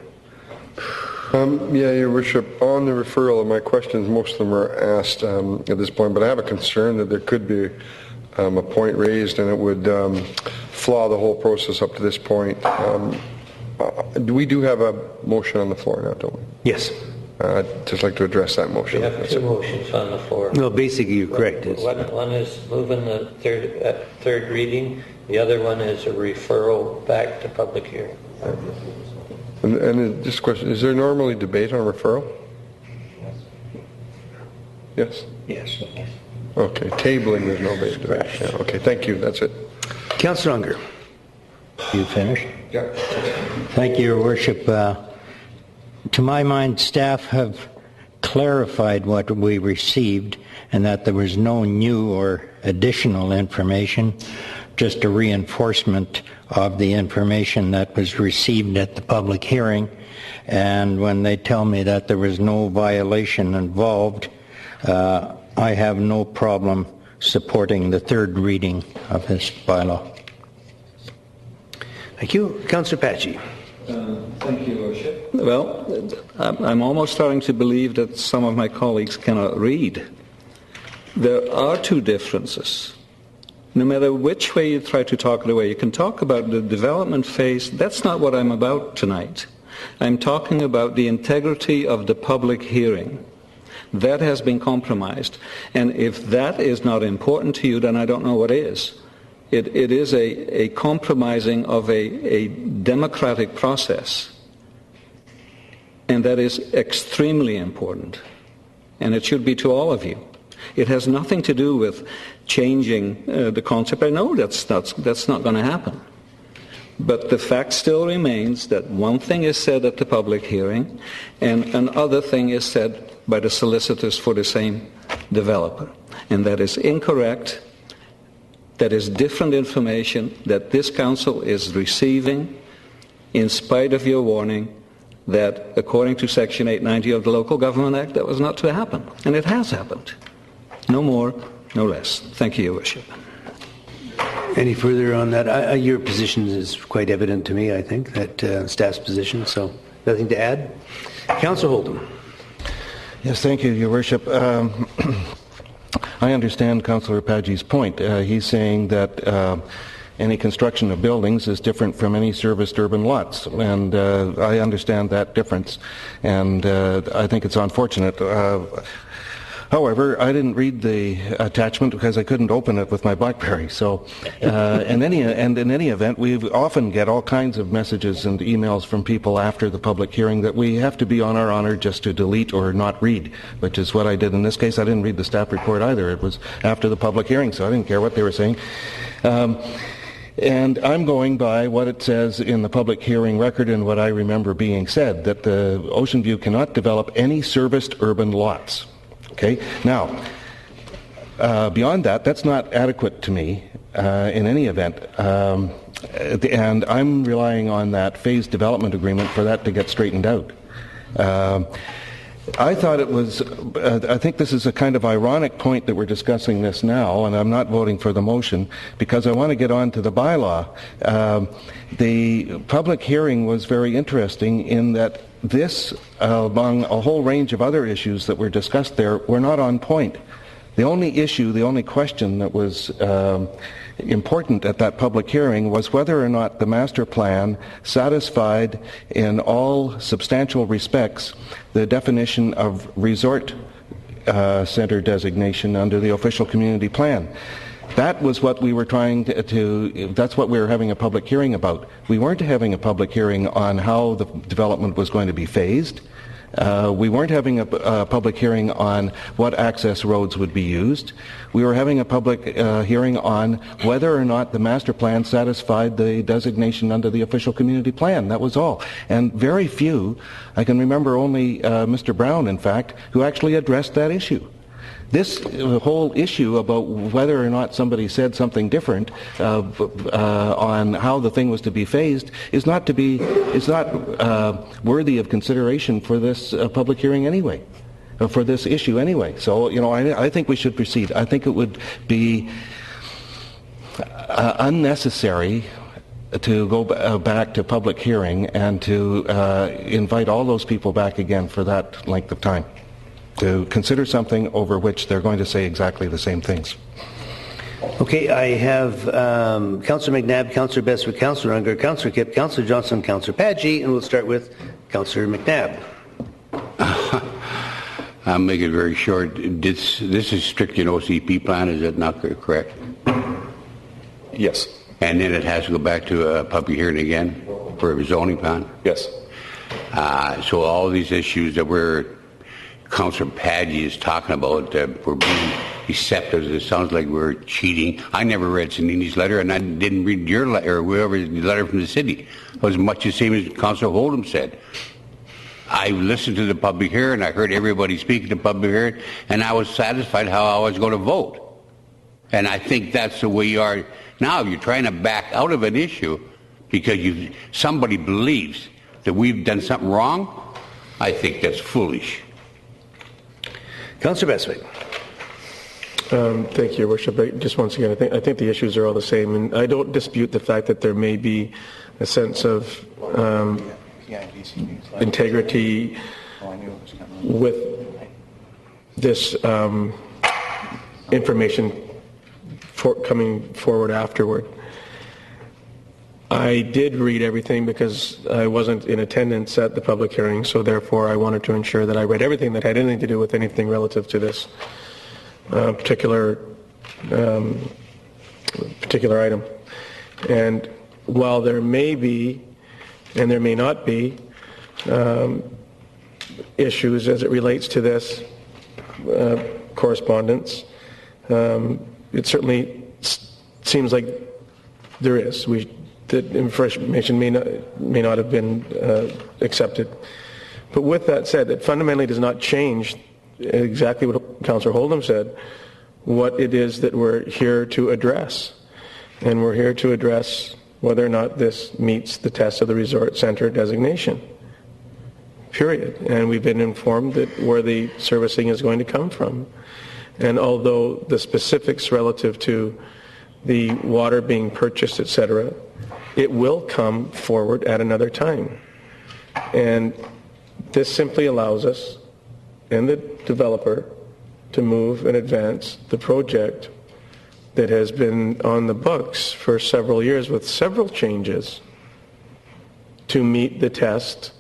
Yeah, Your Worship, on the referral, my questions, most of them are asked at this point, but I have a concern that there could be a point raised and it would flaw the whole process up to this point. We do have a motion on the floor now, don't we? Yes. I'd just like to address that motion. We have two motions on the floor. No, basically you're correct. One is moving the third reading. The other one is a referral back to public hearing. And just a question, is there normally debate on referral? Yes? Yes. Okay, tabling, there's no debate. Yeah, okay, thank you, that's it. Councillor Unger. You finished? Yeah. Thank you, Your Worship. To my mind, staff have clarified what we received and that there was no new or additional information, just a reinforcement of the information that was received at the public hearing. And when they tell me that there was no violation involved, I have no problem supporting the third reading of this bylaw. Thank you. Councillor Paggi. Thank you, Worship. Well, I'm almost starting to believe that some of my colleagues cannot read. There are two differences. No matter which way you try to talk it away, you can talk about the development phase. That's not what I'm about tonight. I'm talking about the integrity of the public hearing. That has been compromised. And if that is not important to you, then I don't know what is. It is a compromising of a democratic process. And that is extremely important. And it should be to all of you. It has nothing to do with changing the concept. I know that's not going to happen. But the fact still remains that one thing is said at the public hearing and another thing is said by the solicitors for the same developer. And that is incorrect. That is different information that this council is receiving in spite of your warning that according to Section 890 of the Local Government Act, that was not to happen. And it has happened. No more, no less. Thank you, Your Worship. Any further on that? Your position is quite evident to me, I think, that staff's position, so nothing to add. Councillor Holden. Yes, thank you, Your Worship. I understand Councillor Paggi's point. He's saying that any construction of buildings is different from any serviced urban lots, and I understand that difference, and I think it's unfortunate. However, I didn't read the attachment because I couldn't open it with my BlackBerry. So, in any event, we often get all kinds of messages and emails from people after the public hearing that we have to be on our honor just to delete or not read, which is what I did in this case. I didn't read the staff report either. It was after the public hearing, so I didn't care what they were saying. And I'm going by what it says in the public hearing record and what I remember being said, that the Ocean View cannot develop any serviced urban lots. Okay? Now, beyond that, that's not adequate to me in any event. And I'm relying on that phased development agreement for that to get straightened out. I thought it was, I think this is a kind of ironic point that we're discussing this now, and I'm not voting for the motion because I want to get on to the bylaw. The public hearing was very interesting in that this, among a whole range of other issues that were discussed there, were not on point. The only issue, the only question that was important at that public hearing was whether or not the master plan satisfied in all substantial respects the definition of resort center designation under the official community plan. That was what we were trying to that's what we were having a public hearing about. We weren't having a public hearing on how the development was going to be phased. We weren't having a public hearing on what access roads would be used. We were having a public hearing on whether or not the master plan satisfied the designation under the official community plan. That was all. And very few, I can remember only Mr. Brown, in fact, who actually addressed that issue. This whole issue about whether or not somebody said something different on how the thing was to be phased is not worthy of consideration for this public hearing anyway, for this issue anyway. So, you know, I think we should proceed. I think it would be unnecessary to go back to public hearing and to invite all those people back again for that length of time, to consider something over which they're going to say exactly the same things. Okay, I have Councillor McNabb, Councillor Bestwick, Councillor Unger, Councillor Kipp, Councillor Johnson, Councillor Padgett, and we'll start with Councillor McNabb. I'll make it very short. This is strictly an OCP plan, is that not correct? Yes. And then it has to go back to a public hearing again for a zoning plan? Yes. So all these issues that Councillor Padgett is talking about, we're being deceptive. It sounds like we're cheating. I never read Sanini's letter, and I didn't read your letter, or whoever's letter from the city. It was much the same as Councillor Hold'em said. I listened to the public hearing, I heard everybody speak at the public hearing, and I was satisfied how I was going to vote. And I think that's the way you are now. You're trying to back out of an issue because somebody believes that we've done something wrong. I think that's foolish. Councillor Bestwick. Thank you, Your Worship. Just once again, I think the issues are all the same, and I don't dispute the fact that there may be a sense of integrity with this information coming forward afterward. I did read everything because I wasn't in attendance at the public hearing, so therefore I wanted to ensure that I read everything that had anything to do with anything relative to this particular item. And while there may be, and there may not be, issues as it relates to this correspondence, it certainly seems like there is. That information may not have been accepted. But with that said, it fundamentally does not change exactly what Councillor Hold'em said, what it is that we're here to address. And we're here to address whether or not this meets the test of the resort center designation. Period. And we've been informed that where the servicing is going to come from. And although the specifics relative to the water being purchased, etc., it will come forward at another time. And this simply allows us and the developer to move and advance the project that has been on the books for several years with several changes to meet the test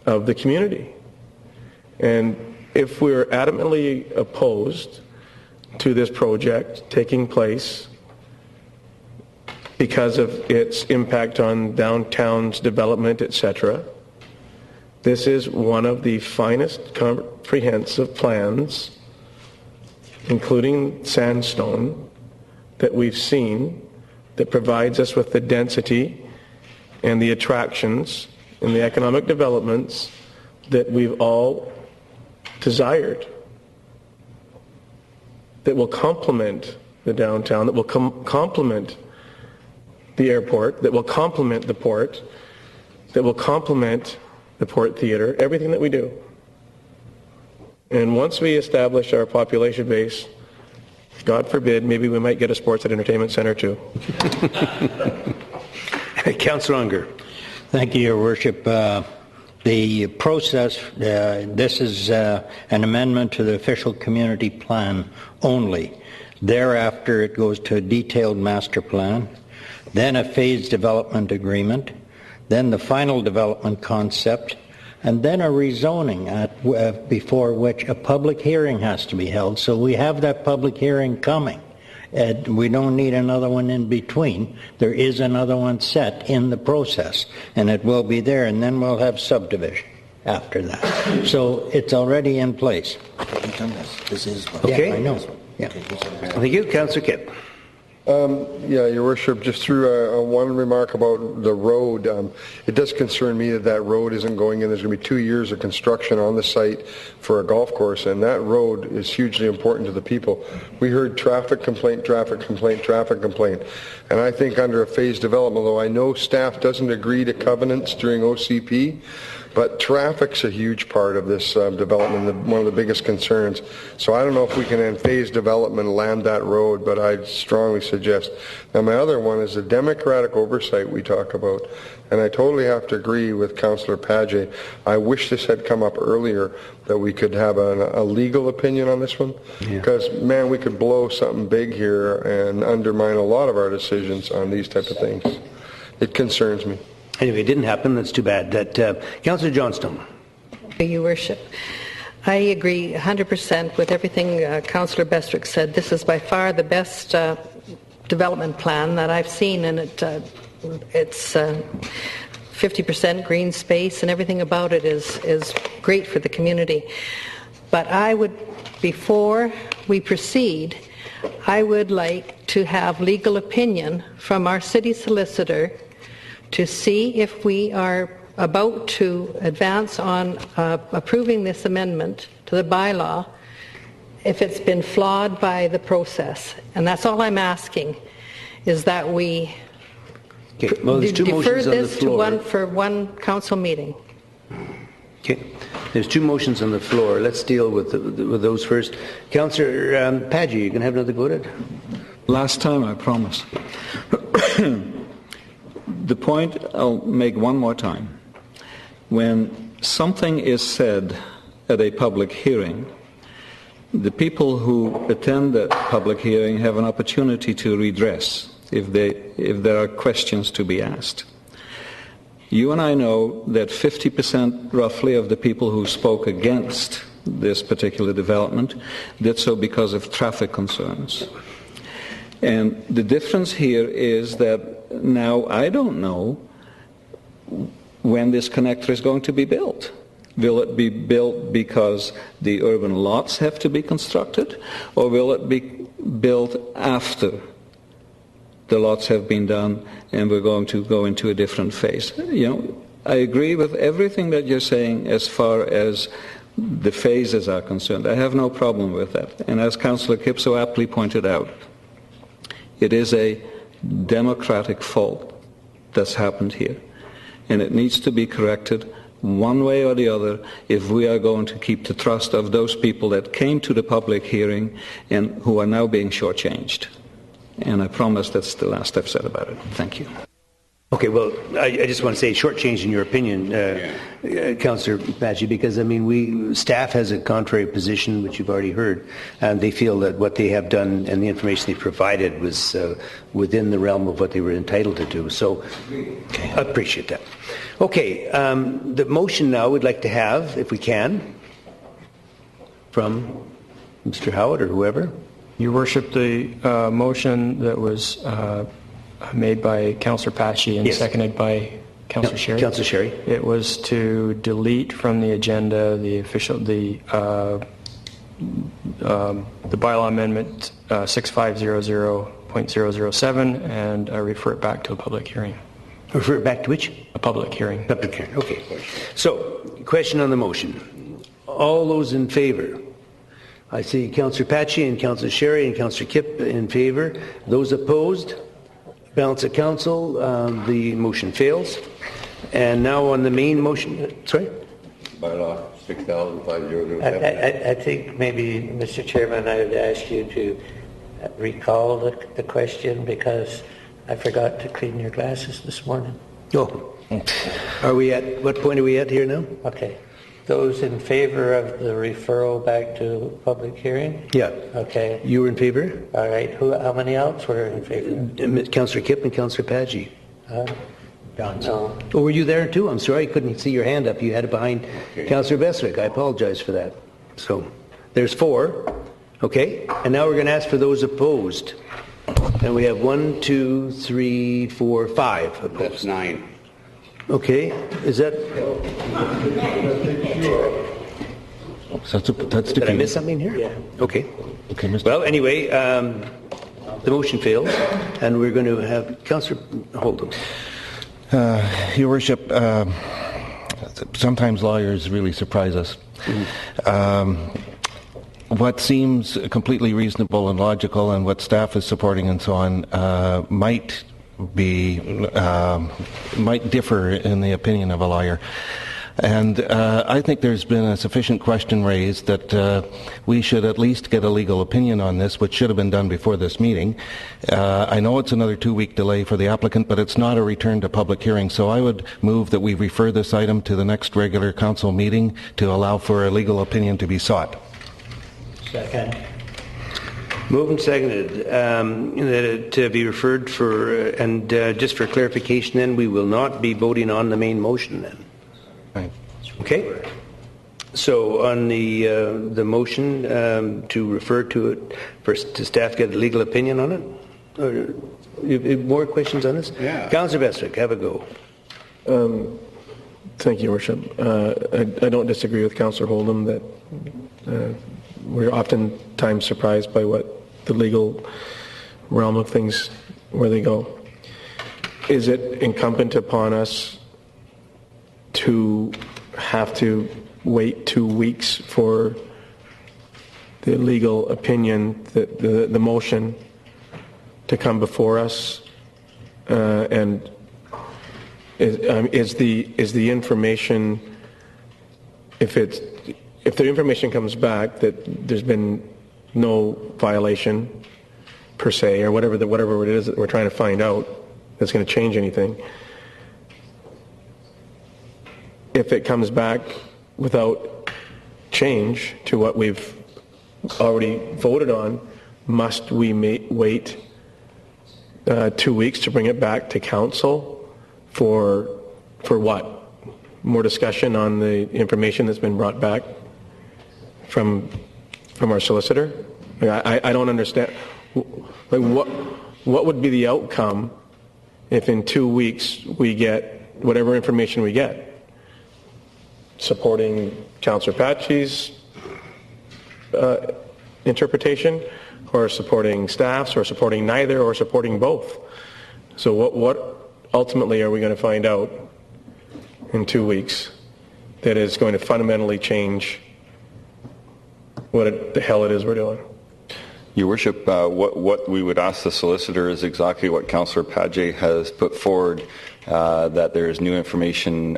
of the community. And if we're adamantly opposed to this project taking place because of its impact on downtown's development, etc., this is one of the finest comprehensive plans, including Sandstone, that we've seen that provides us with the density and the attractions and the economic developments that we've all desired, that will complement the downtown, that will complement the airport, that will complement the port, that will complement the Port Theatre, everything that we do. And once we establish our population base, God forbid, maybe we might get a sports and entertainment center too. Councillor Unger. Thank you, Your Worship. The process, this is an amendment to the official community plan only. Thereafter, it goes to a detailed master plan, then a phased development agreement, then the final development concept, and then a rezoning before which a public hearing has to be held. So we have that public hearing coming. And we don't need another one in between. There is another one set in the process, and it will be there, and then we'll have subdivision after that. So it's already in place. This is okay. Yeah, I know. Yeah. Thank you, Councillor Kipp. Yeah, Your Worship, just through one remark about the road, it does concern me that road isn't going in. There's going to be 2 years of construction on the site for a golf course, and that road is hugely important to the people. We heard traffic complaint, and I think under a phased development, although I know staff doesn't agree to covenants during OCP, but traffic's a huge part of this development, one of the biggest concerns. So I don't know if we can, in phased development, land that road, but I'd strongly suggest. Now, my other one is the democratic oversight we talk about, and I totally have to agree with Councillor Padgett. I wish this had come up earlier, that we could have a legal opinion on this one, because, man, we could blow something big here and undermine a lot of our decisions on these type of things. It concerns me. Anyway, it didn't happen. That's too bad. Councillor Johnstone. Your Worship, I agree 100% with everything Councillor Bestwick said. This is by far the best development plan that I've seen, and it's 50% green space, and everything about it is great for the community. But I would, before we proceed, I would like to have legal opinion from our city solicitor to see if we are about to advance on approving this amendment to the bylaw, if it's been flawed by the process. And that's all I'm asking, is that we defer this to one council meeting. Okay. There's two motions on the floor. Let's deal with those first. Councillor Padgett, you can have another go at it? Last time, I promise. The point I'll make one more time. When something is said at a public hearing, the people who attend the public hearing have an opportunity to redress if there are questions to be asked. You and I know that 50% roughly of the people who spoke against this particular development did so because of traffic concerns. And the difference here is that now I don't know when this connector is going to be built. Will it be built because the urban lots have to be constructed, or will it be built after the lots have been done and we're going to go into a different phase? I agree with everything that you're saying as far as the phases are concerned. I have no problem with that. And as Councillor Kipp so aptly pointed out, it is a democratic fault that's happened here, and it needs to be corrected one way or the other if we are going to keep the trust of those people that came to the public hearing and who are now being shortchanged. And I promise that's the last I've said about it. Thank you. Okay, well, I just want to say, shortchanged in your opinion, Councillor Padgett, because staff has a contrary position, which you've already heard, and they feel that what they have done and the information they provided was within the realm of what they were entitled to do. So, okay, I appreciate that. Okay, the motion now we'd like to have, if we can, from Mr. Howard or whoever. Your Worship, the motion that was made by Councillor Padgett and seconded by Councillor Sherry. Councillor Sherry. It was to delete from the agenda the bylaw amendment 6500 4.007 and refer it back to a public hearing. Refer it back to which? A public hearing. Public hearing, okay. So, question on the motion. All those in favour? I see Councillor Patchy and Councillor Sherry and Councillor Kipp in favour. Those opposed? Balance of council, the motion fails. And now on the main motion, sorry? Bylaw 6,507. I think maybe, Mr. Chairman, I would ask you to recall the question because I forgot to clean your glasses this morning. Oh. Are we at, what point are we at here now? Okay. Those in favor of the referral back to public hearing? Yeah. Okay. You were in favour? All right. How many else were in favor? Councillor Kipp and Councillor Padgett. No. Oh, were you there too? I'm sorry, I couldn't see your hand up. You had it behind Councillor Beswick. I apologize for that. So, there's 4. Okay. And now we're going to ask for those opposed. And we have 1, 2, 3, 4, 5 opposed. That's 9. Okay. Is that... Did I miss something here? Yeah. Okay. Well, anyway, the motion fails, and we're going to have Councillor Holdham. Your Worship, sometimes lawyers really surprise us. What seems completely reasonable and logical and what staff is supporting and so on might differ in the opinion of a lawyer. And I think there's been a sufficient question raised that we should at least get a legal opinion on this, which should have been done before this meeting. I know it's another 2-week delay for the applicant, but it's not a return to public hearing. So I would move that we refer this item to the next regular council meeting to allow for a legal opinion to be sought. Second. Moved and seconded that it be referred for, and just for clarification then, we will not be voting on the main motion then. Right. Okay. So on the motion to refer to it, first to staff get a legal opinion on it? Or, more questions on this? Yeah. Councillor Beswick, have a go. Thank you, Your Worship. I don't disagree with Councillor Holdham that we're oftentimes surprised by what the legal realm of things, where they go. Is it incumbent upon us to have to wait 2 weeks for the legal opinion, the motion to come before us? And is the information, if the information comes back that there's been no violation per se, or whatever it is that we're trying to find out that's going to change anything, if it comes back without change to what we've already voted on, must we wait 2 weeks to bring it back to council for what? More discussion on the information that's been brought back from our solicitor? I don't understand. Like, what would be the outcome if in 2 weeks we get whatever information we get? Supporting Councillor Patchy's interpretation, or supporting staff's, or supporting neither, or supporting both? So what ultimately are we going to find out in 2 weeks that is going to fundamentally change what the hell it is we're doing? Your Worship, what we would ask the solicitor is exactly what Councillor Padgett has put forward, that there is new information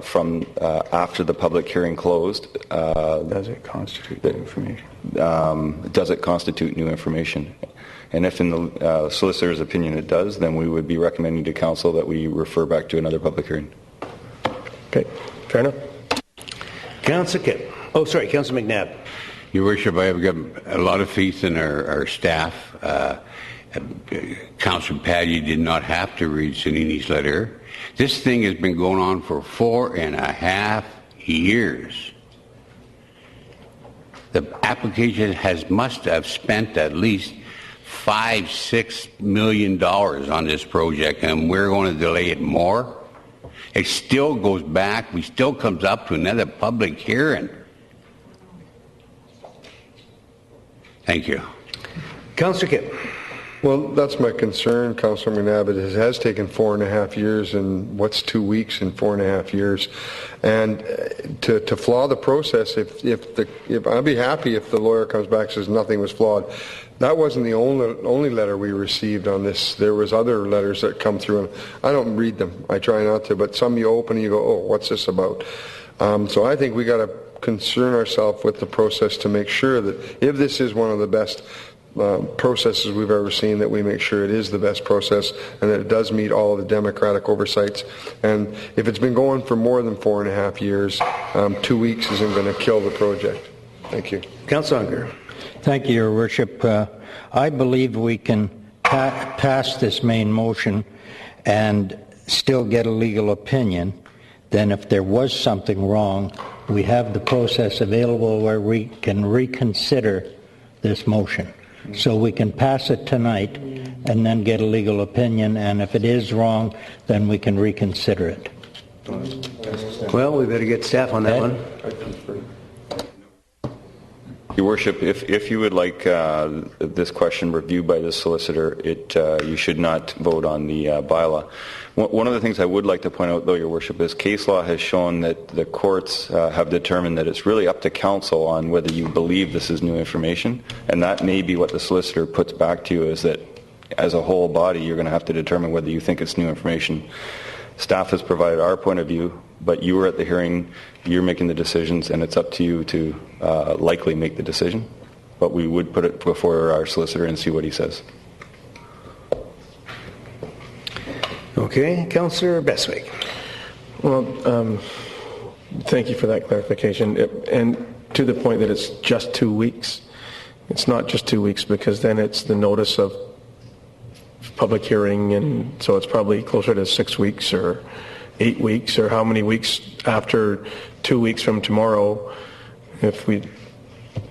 from after the public hearing closed. Does it constitute new information? Does it constitute new information? And if in the solicitor's opinion it does, then we would be recommending to council that we refer back to another public hearing. Okay, fair enough. Councillor Kipp. Oh, sorry, Councillor McNabb. Your Worship, I have got a lot of faith in our staff. Councillor Padgett did not have to read Sanini's letter. This thing has been going on for 4.5 years. The application must have spent at least $5-6 million on this project, and we're going to delay it more. It still goes back. We still comes up to another public hearing. Thank you. Councillor Kipp. Well, that's my concern, Councillor McNabb. It has taken 4.5 years, and what's 2 weeks in 4.5 years? And to flaw the process, if I'd be happy if the lawyer comes back and says nothing was flawed. That wasn't the only letter we received on this. There was other letters that come through, and I don't read them. I try not to, but some you open and you go, oh, what's this about? So I think we got to concern ourselves with the process to make sure that if this is one of the best processes we've ever seen, that we make sure it is the best process and that it does meet all of the democratic oversights. And if it's been going for more than 4.5 years, 2 weeks isn't going to kill the project. Thank you. Councillor Unger. Thank you, Your Worship. I believe we can pass this main motion and still get a legal opinion. Then if there was something wrong, we have the process available where we can reconsider this motion. So we can pass it tonight and then get a legal opinion, and if it is wrong, then we can reconsider it. Well, we better get staff on that one. Your Worship, if you would like this question reviewed by the solicitor, you should not vote on the bylaw. One of the things I would like to point out, though, Your Worship, is case law has shown that the courts have determined that it's really up to council on whether you believe this is new information, and that may be what the solicitor puts back to you, is that as a whole body, you're going to have to determine whether you think it's new information. Staff has provided our point of view, but you were at the hearing, you're making the decisions, and it's up to you to likely make the decision. But we would put it before our solicitor and see what he says. Okay, Councillor Bestwick. Well, thank you for that clarification. And to the point that it's just 2 weeks. It's not just 2 weeks, because then it's the notice of public hearing, and so it's probably closer to 6 weeks or 8 weeks, or how many weeks after 2 weeks from tomorrow, today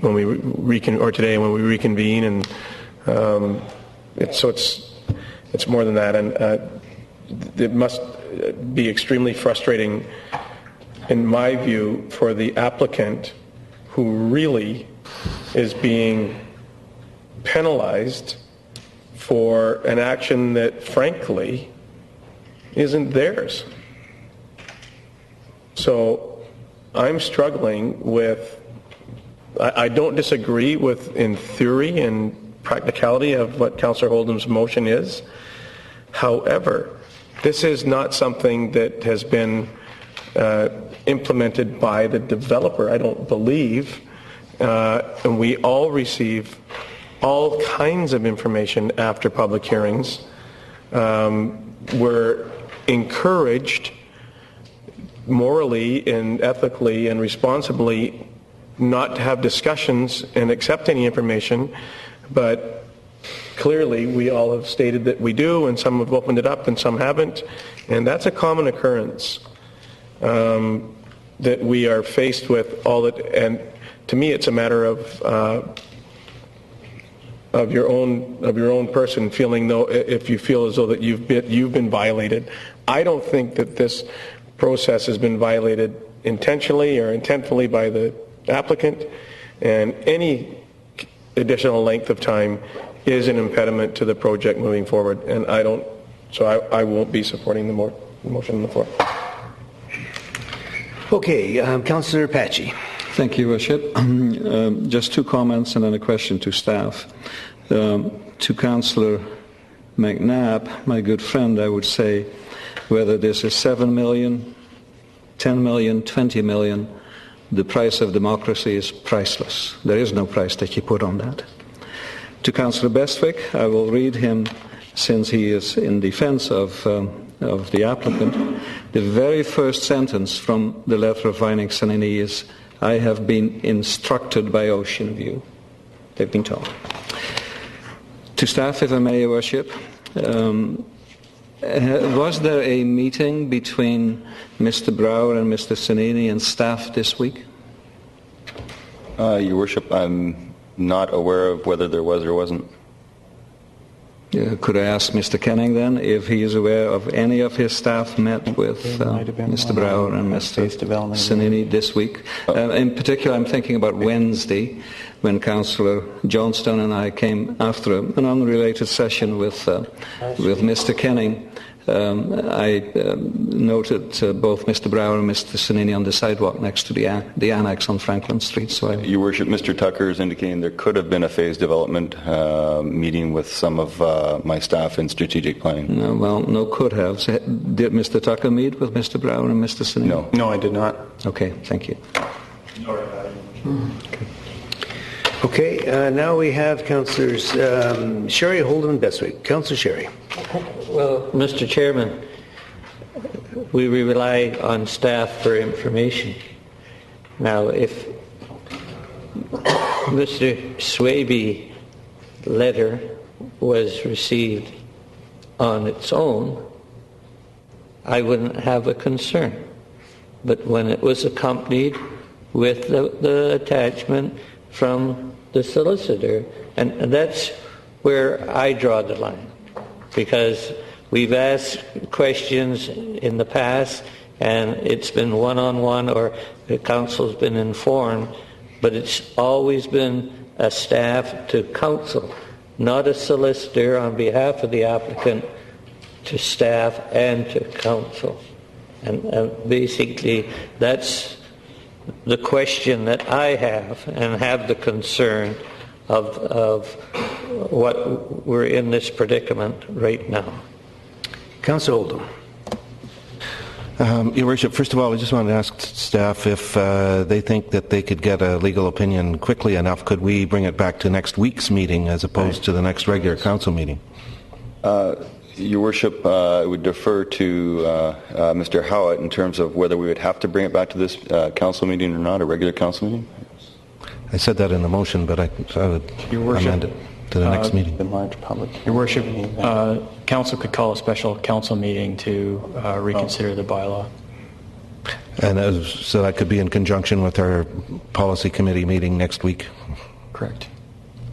when we reconvene, and it's more than that, and it must be extremely frustrating, in my view, for the applicant who really is being penalized for an action that, frankly, isn't theirs. So I'm struggling with, I don't disagree with, in theory and practicality, of what Councillor Holden's motion is. However, this is not something that has been implemented by the developer, I don't believe. And we all receive all kinds of information after public hearings. We're encouraged morally and ethically and responsibly not to have discussions and accept any information, but clearly we all have stated that we do, and some have opened it up and some haven't, and that's a common occurrence, that we are faced with all that. And to me, it's a matter of your own person feeling, though, if you feel as though that you've been violated. I don't think that this process has been violated intentionally or intentfully by the applicant, and any additional length of time is an impediment to the project moving forward, and I won't be supporting the motion on the floor. Okay, Councillor Patchy. Thank you, Worship. Just two comments and then a question to staff. To Councillor McNabb, my good friend, I would say, whether this is 7 million, 10 million, 20 million, the price of democracy is priceless. There is no price that you put on that. To Councillor Bestwick, I will read him, since he is in defense of the applicant. The very first sentence from the letter of Vining Sanini is, "I have been instructed by Ocean View." They've been told. To staff, if I may, Your Worship, was there a meeting between Mr. Brouwer and Mr. Sanini and staff this week? Your Worship, I'm not aware of whether there was or wasn't. Could I ask Mr. Kenning then if he is aware of any of his staff met with Mr. Brower and Mr. Sanini this week? In particular, I'm thinking about Wednesday, when Councillor Johnstone and I came after an unrelated session with Mr. Kenning. I noted both Mr. Brower and Mr. Sanini on the sidewalk next to the annex on Franklin Street. So Your Worship, Mr. Tucker is indicating there could have been a phase development meeting with some of my staff in strategic planning. No, could have. So, did Mr. Tucker meet with Mr. Brower and Mr. Sanini? No, I did not. Okay, thank you. Okay, now we have Councillors Sherry, Holden, and Bestwick. Councillor Sherry. Well, Mr. Chairman, we rely on staff for information. Now, if Mr. Swaby's letter was received on its own, I wouldn't have a concern. But when it was accompanied with the attachment from the solicitor, and that's where I draw the line, because we've asked questions in the past and it's been one-on-one or the council's been informed, but it's always been a staff to council, not a solicitor on behalf of the applicant to staff and to council. And basically that's the question that I have, and have the concern of what we're in this predicament right now. Councillor Oldham. Your Worship, first of all, I just wanted to ask staff if they think that they could get a legal opinion quickly enough. Could we bring it back to next week's meeting as opposed to the next regular council meeting? Your Worship, I would defer to Mr. Howitt in terms of whether we would have to bring it back to this council meeting or not, a regular council meeting. I said that in the motion, but I would amend it to the next meeting. Your Worship, council could call a special council meeting to reconsider the bylaw. And so that could be in conjunction with our policy committee meeting next week? Correct.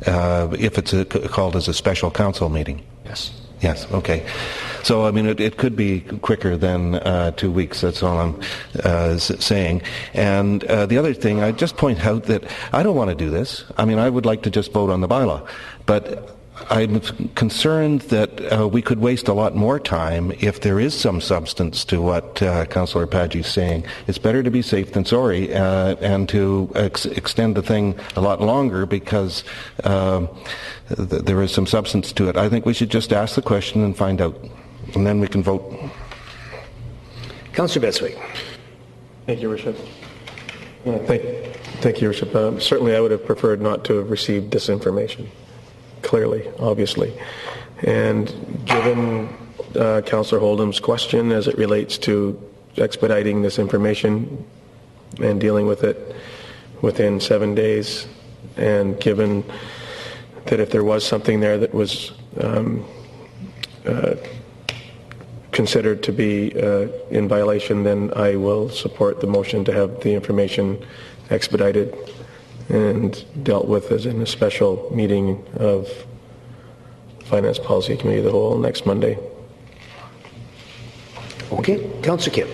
If it's called as a special council meeting? Yes. Yes, okay. So, I mean, it could be quicker than 2 weeks, that's all I'm saying. And the other thing, I just point out that I don't want to do this. I mean, I would like to just vote on the bylaw. But I'm concerned that we could waste a lot more time if there is some substance to what Councillor Paggi is saying. It's better to be safe than sorry, and to extend the thing a lot longer because there is some substance to it. I think we should just ask the question and find out, and then we can vote. Councillor Bestwick. Thank you, Worship. Thank you, Worship. Certainly I would have preferred not to have received this information. Clearly, obviously. And given Councillor Holdham's question as it relates to expediting this information and dealing with it within 7 days, and given that if there was something there that was considered to be in violation, then I will support the motion to have the information expedited and dealt with as in a special meeting of Finance Policy Committee of the Whole next Monday. Okay, Councillor Kipp.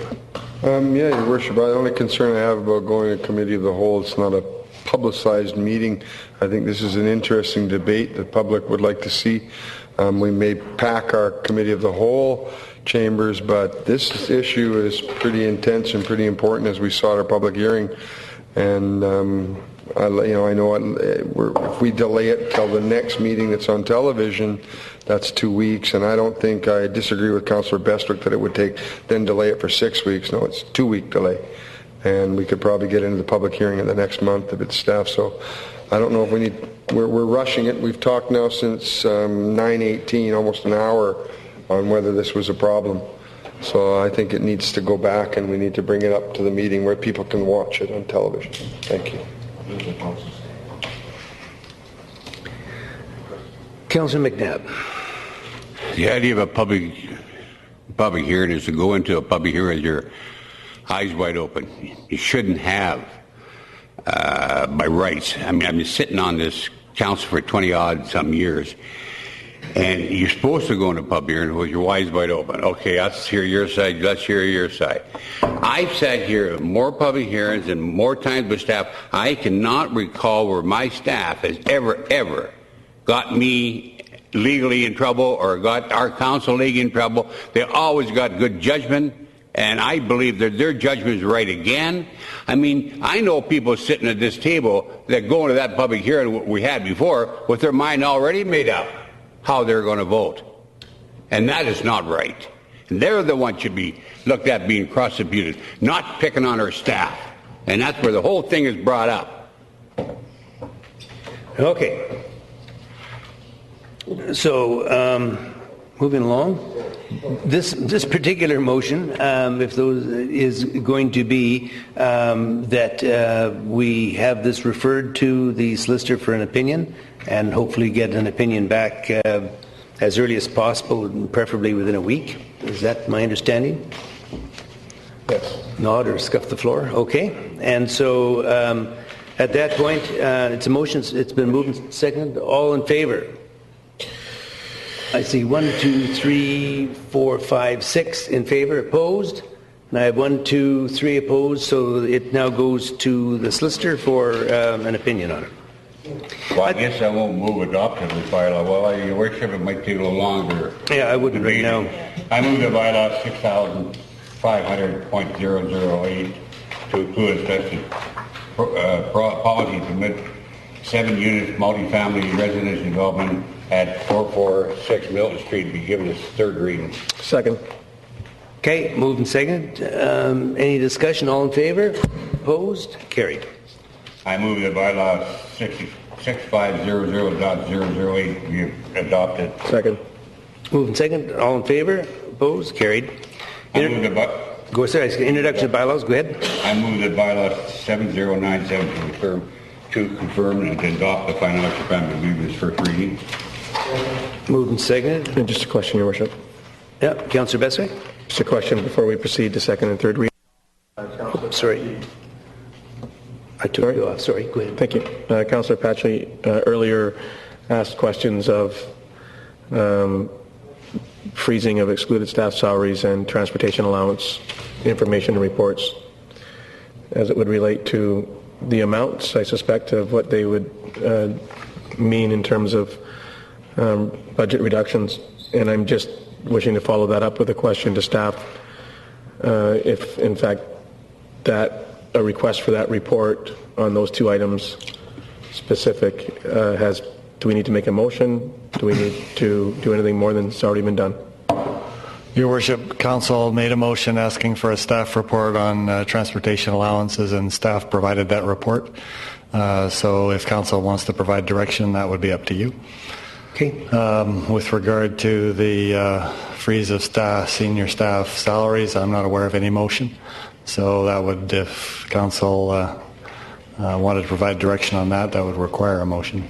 Yeah, Your Worship, the only concern I have about going to Committee of the Whole, it's not a publicized meeting. I think this is an interesting debate the public would like to see. We may pack our Committee of the Whole chambers, but this issue is pretty intense and pretty important, as we saw at our public hearing. And I know if we delay it till the next meeting that's on television, that's 2 weeks, and I don't think I disagree with Councillor Bestwick that it would then delay it for 6 weeks. No, it's 2 week delay, and we could probably get into the public hearing in the next month if it's staff. So I don't know if we're rushing it. We've talked now since 9:18, almost an hour, on whether this was a problem. So I think it needs to go back, and we need to bring it up to the meeting where people can watch it on television. Thank you. Councillor McNabb. The idea of a public hearing is to go into a public hearing with your eyes wide open. You shouldn't have, by rights. I mean, I've been sitting on this council for 20-odd some years, And you're supposed to go in a pub hearing with your eyes wide open. Okay, let's hear your side, let's hear your side. I've sat here at more public hearings and more times with staff. I cannot recall where my staff has ever got me legally in trouble or got our council legally in trouble. They always got good judgment, and I believe that their judgment is right again. I mean, I know people sitting at this table that go into that public hearing we had before with their mind already made up how they're going to vote. And that is not right. And they're the ones should be looked at being prosecuted, not picking on our staff. And that's where the whole thing is brought up. Okay. So, moving along, this particular motion, if those is going to be that we have this referred to the solicitor for an opinion, and hopefully get an opinion back as early as possible, preferably within a week. Is that my understanding? Yes. Nod or scuff the floor. Okay. And so at that point, it's a motion. It's been moved and seconded. All in favor? I see 1, 2, 3, 4, 5, 6 in favor. Opposed? And I have 1, 2, 3 opposed. So it now goes to the solicitor for an opinion on it. Well, I guess I won't move adoption of the bylaw. Well, Your Worship, it might take a little longer. Yeah, I wouldn't right now. I move the bylaw 6,500.008 to include a special policy to permit 7 units multifamily residential development at 446 Milton Street be given its third reading. Second. Okay, moved and seconded. Any discussion? All in favor? Opposed? Carried. I move the bylaw 6500.008 be adopted. Second. Moved and seconded. All in favor? Opposed? Carried. Go, sorry, introduction of bylaws. Go ahead. I move the bylaw 7097 to confirm and to adopt the financial plan to leave this first reading. Moved and seconded. And just a question, Your Worship. Yeah, Councillor Beswick. Just a question before we proceed to second and third reading. Sorry. I took you off. Sorry, go ahead. Thank you. Councillor Patchley earlier asked questions of freezing of excluded staff salaries and transportation allowance information and reports as it would relate to the amounts, I suspect, of what they would mean in terms of budget reductions. And I'm just wishing to follow that up with a question to staff if, in fact, that a request for that report on those two items specific do we need to make a motion? Do we need to do anything more than it's already been done? Your Worship, Council made a motion asking for a staff report on transportation allowances, and staff provided that report. So if Council wants to provide direction, that would be up to you. Okay. With regard to the freeze of staff, senior staff salaries, I'm not aware of any motion. So that would, if Council wanted to provide direction on that, that would require a motion.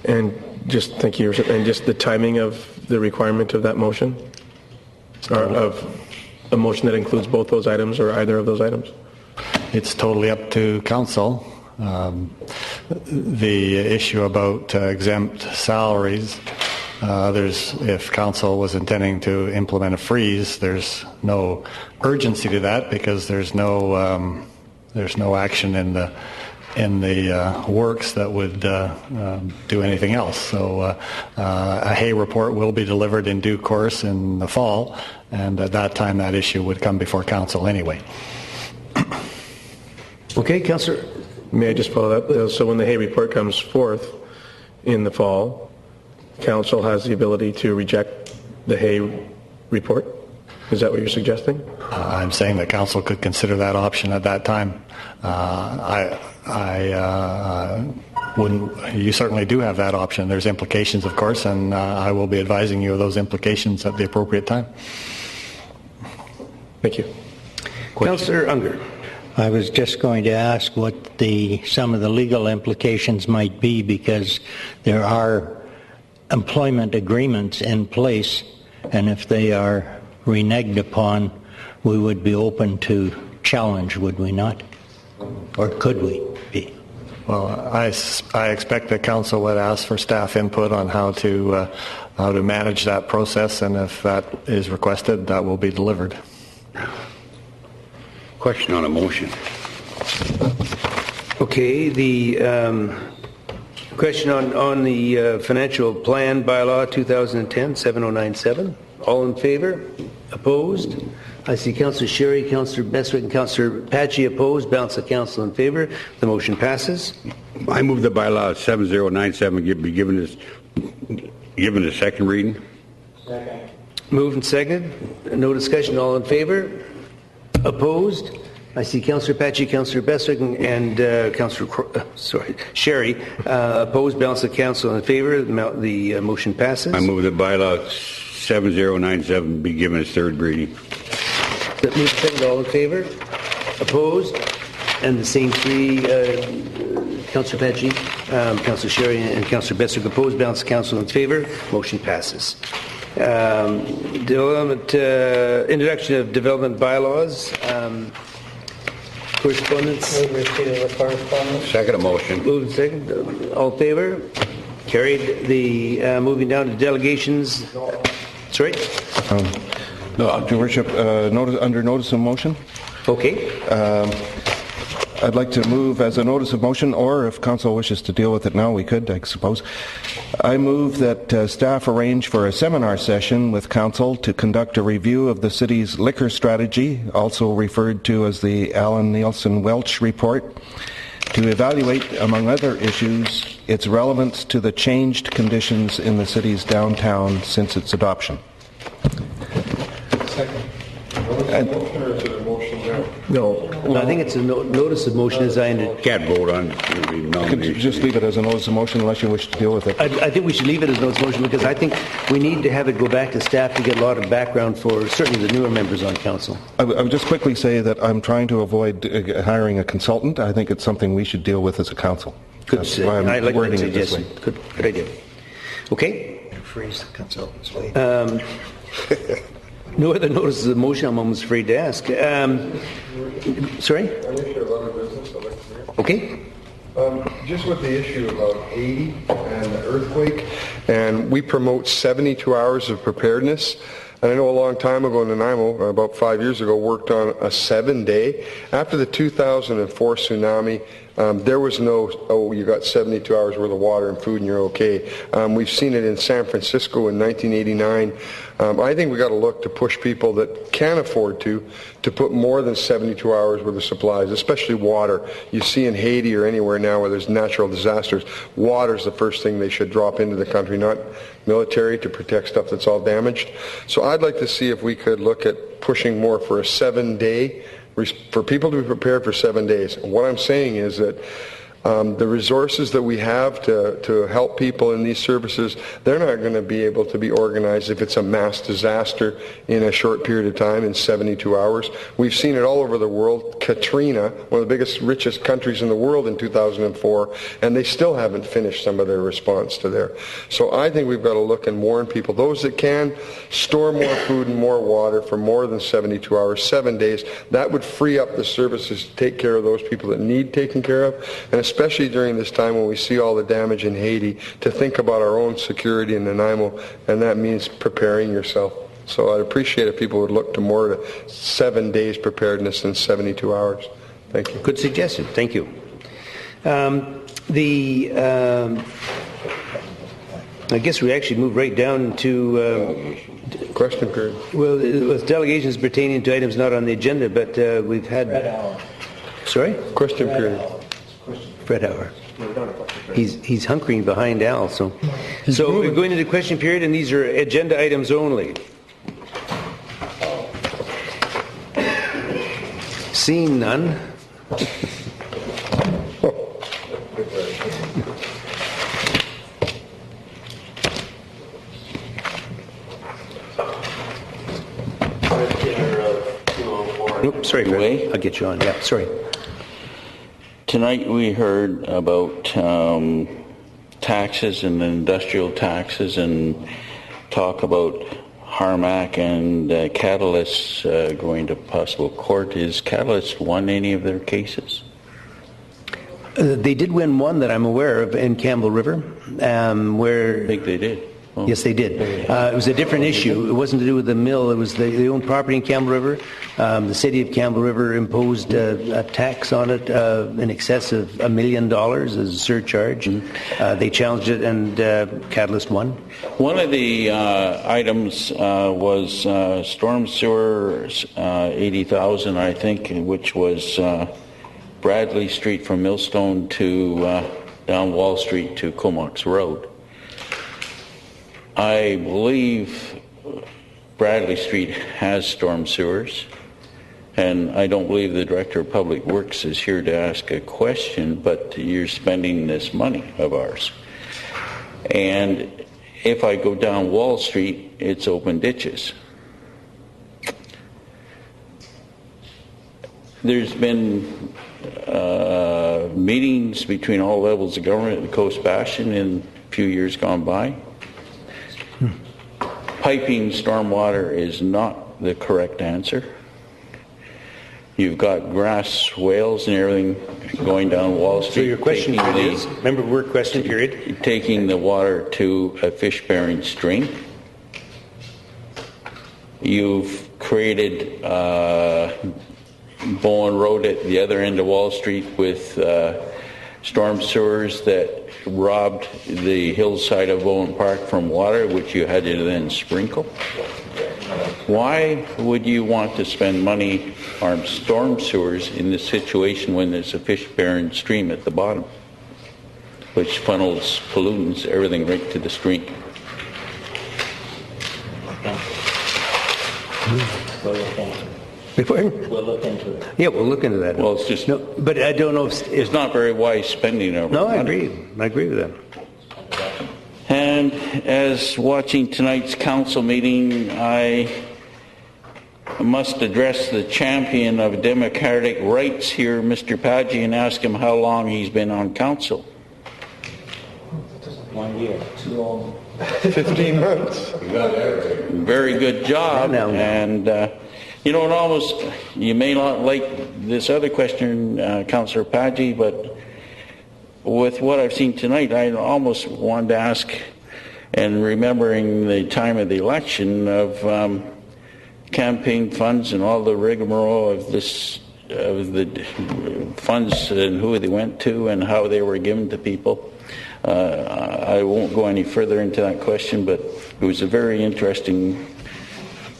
And just, thank you, and just the timing of the requirement of that motion? Or of a motion that includes both those items or either of those items? It's totally up to Council. The issue about exempt salaries, if Council was intending to implement a freeze, there's no urgency to that because there's no action in the works that would do anything else. So a Hay report will be delivered in due course in the fall, and at that time that issue would come before Council anyway. Okay, Councillor. May I just follow that? So when the Hay report comes forth in the fall, Council has the ability to reject the Hay report? Is that what you're suggesting? I'm saying that Council could consider that option at that time. I wouldn't. You certainly do have that option. There's implications, of course, and I will be advising you of those implications at the appropriate time. Thank you. Councillor Unger. I was just going to ask what some of the legal implications might be, because there are employment agreements in place, and if they are reneged upon, we would be open to challenge, would we not? Or could we be? Well, I expect that council would ask for staff input on how to manage that process, and if that is requested, that will be delivered. Question on a motion. Okay, the question on the financial plan bylaw 2010-7097. All in favor? Opposed? I see Councillor Sherry, Councillor Bestwick, and Councillor Patchy opposed. Balance of council in favor. The motion passes. I move the bylaw 7097 be given a second reading. Second. Moved and seconded. No discussion. All in favor? Opposed? I see Councillor Patchy, Councillor Bestwick, and Councillor Sherry opposed. Balance of council in favor. The motion passes. I move the bylaw 7097 be given its third reading. Moved and seconded. All in favor? Opposed? And the same three, Councillor Patchy, Councillor Sherry, and Councillor Bestwick opposed. Balance of council in favor. Motion passes. Introduction of development bylaws. Correspondence. Move receipt of the correspondence. Second motion. Moved and seconded. All in favor? Carried. The moving down to delegations. Sorry. No, Your Worship, under notice of motion. Okay. I'd like to move as a notice of motion, or if council wishes to deal with it now, we could, I suppose. I move that staff arrange for a seminar session with council to conduct a review of the city's liquor strategy, also referred to as the Alan Nielsen Welch Report, to evaluate, among other issues, its relevance to the changed conditions in the city's downtown since its adoption. No, I think it's a notice of motion as I understand. Can't vote on the nomination. Just leave it as a notice of motion unless you wish to deal with it. I think we should leave it as notice of motion because I think we need to have it go back to staff to get a lot of background for certainly the newer members on council. I would just quickly say that I'm trying to avoid hiring a consultant. I think it's something we should deal with as a council. Good. I like that wording it this way. suggestion. Good idea. Okay. Freeze the consultant's way. No other notices of motion, I'm almost afraid to ask. Sorry? Okay. Just with the issue about Haiti and the earthquake, and we promote 72 hours of preparedness. And I know a long time ago in Nanaimo, about 5 years ago, worked on a 7-day. After the 2004 tsunami, there was no, you got 72 hours worth of water and food and you're okay. We've seen it in San Francisco in 1989. I think we got to look to push people that can afford to put more than 72 hours worth of supplies, especially water. You see in Haiti or anywhere now where there's natural disasters, water's the first thing they should drop into the country, not military to protect stuff that's all damaged. So I'd like to see if we could look at pushing more for a 7-day, for people to be prepared for 7 days. And what I'm saying is that the resources that we have to help people in these services, they're not going to be able to be organized if it's a mass disaster in a short period of time, in 72 hours. We've seen it all over the world. Katrina, one of the biggest, richest countries in the world in 2004, and they still haven't finished some of their response to there. So I think we've got to look and warn people. Those that can, store more food and more water for more than 72 hours, 7 days. That would free up the services to take care of those people that need taken care of, and especially during this time when we see all the damage in Haiti, to think about our own security in Nanaimo, and that means preparing yourself. So I'd appreciate if people would look to more to 7 days preparedness than 72 hours. Thank you. Good suggestion. Thank you. I guess we actually move right down to question period. Well, with delegations pertaining to items not on the agenda, but we've had. Fred Hour. Sorry? Question period. Fred Hour. He's hunkering behind Al. So we're going into the question period, and these are agenda items only. Seeing none. Oops, sorry, Fred. I'll get you on. Yeah, sorry. Tonight we heard about taxes and industrial taxes and talk about Harmac and Catalyst going to possible court. Is Catalyst won any of their cases? They did win one that I'm aware of in Campbell River, where... I think they did. Oh. Yes, they did. It was a different issue. It wasn't to do with the mill. It was they owned property in Campbell River. The city of Campbell River imposed a tax on it in excess of $1 million as a surcharge. They challenged it, and Catalyst won. One of the items was storm sewers, 80,000, I think, which was Bradley Street from Millstone to down Wall Street to Comox Road. I believe Bradley Street has storm sewers, and I don't believe the Director of Public Works is here to ask a question, but you're spending this money of ours. And if I go down Wall Street, it's open ditches. There's been meetings between all levels of government at the Coast Bastion in a few years gone by. Piping stormwater is not the correct answer. You've got grass swales and everything going down Wall Street. So your question is, remember word question period? Taking the water to a fish-bearing stream. You've created Bowen Road at the other end of Wall Street with storm sewers that robbed the hillside of Bowen Park from water, which you had to then sprinkle. Why would you want to spend money on storm sewers in this situation when there's a fish-bearing stream at the bottom, which funnels pollutants, everything right to the stream? We'll look into it. Yeah, we'll look into that. Well, it's just... No, but I don't know if... It's not very wise spending of No, I money. agree. I agree with that. And as watching tonight's council meeting, I must address the champion of democratic rights here, Mr. Paggi, and ask him how long he's been on council. 1 year. Too long. 15 months. Very good job. And, you know, it almost, you may not like this other question, Councillor Paggi, but with what I've seen tonight, I almost wanted to ask, and remembering the time of the election of campaign funds and all the rigmarole of this, of the funds and who they went to and how they were given to people. I won't go any further into that question, but it was a very interesting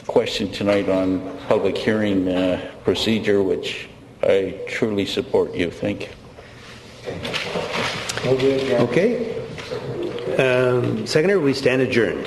question tonight on public hearing procedure, which I truly support you. Thank you. Okay. Seconder, we stand adjourned.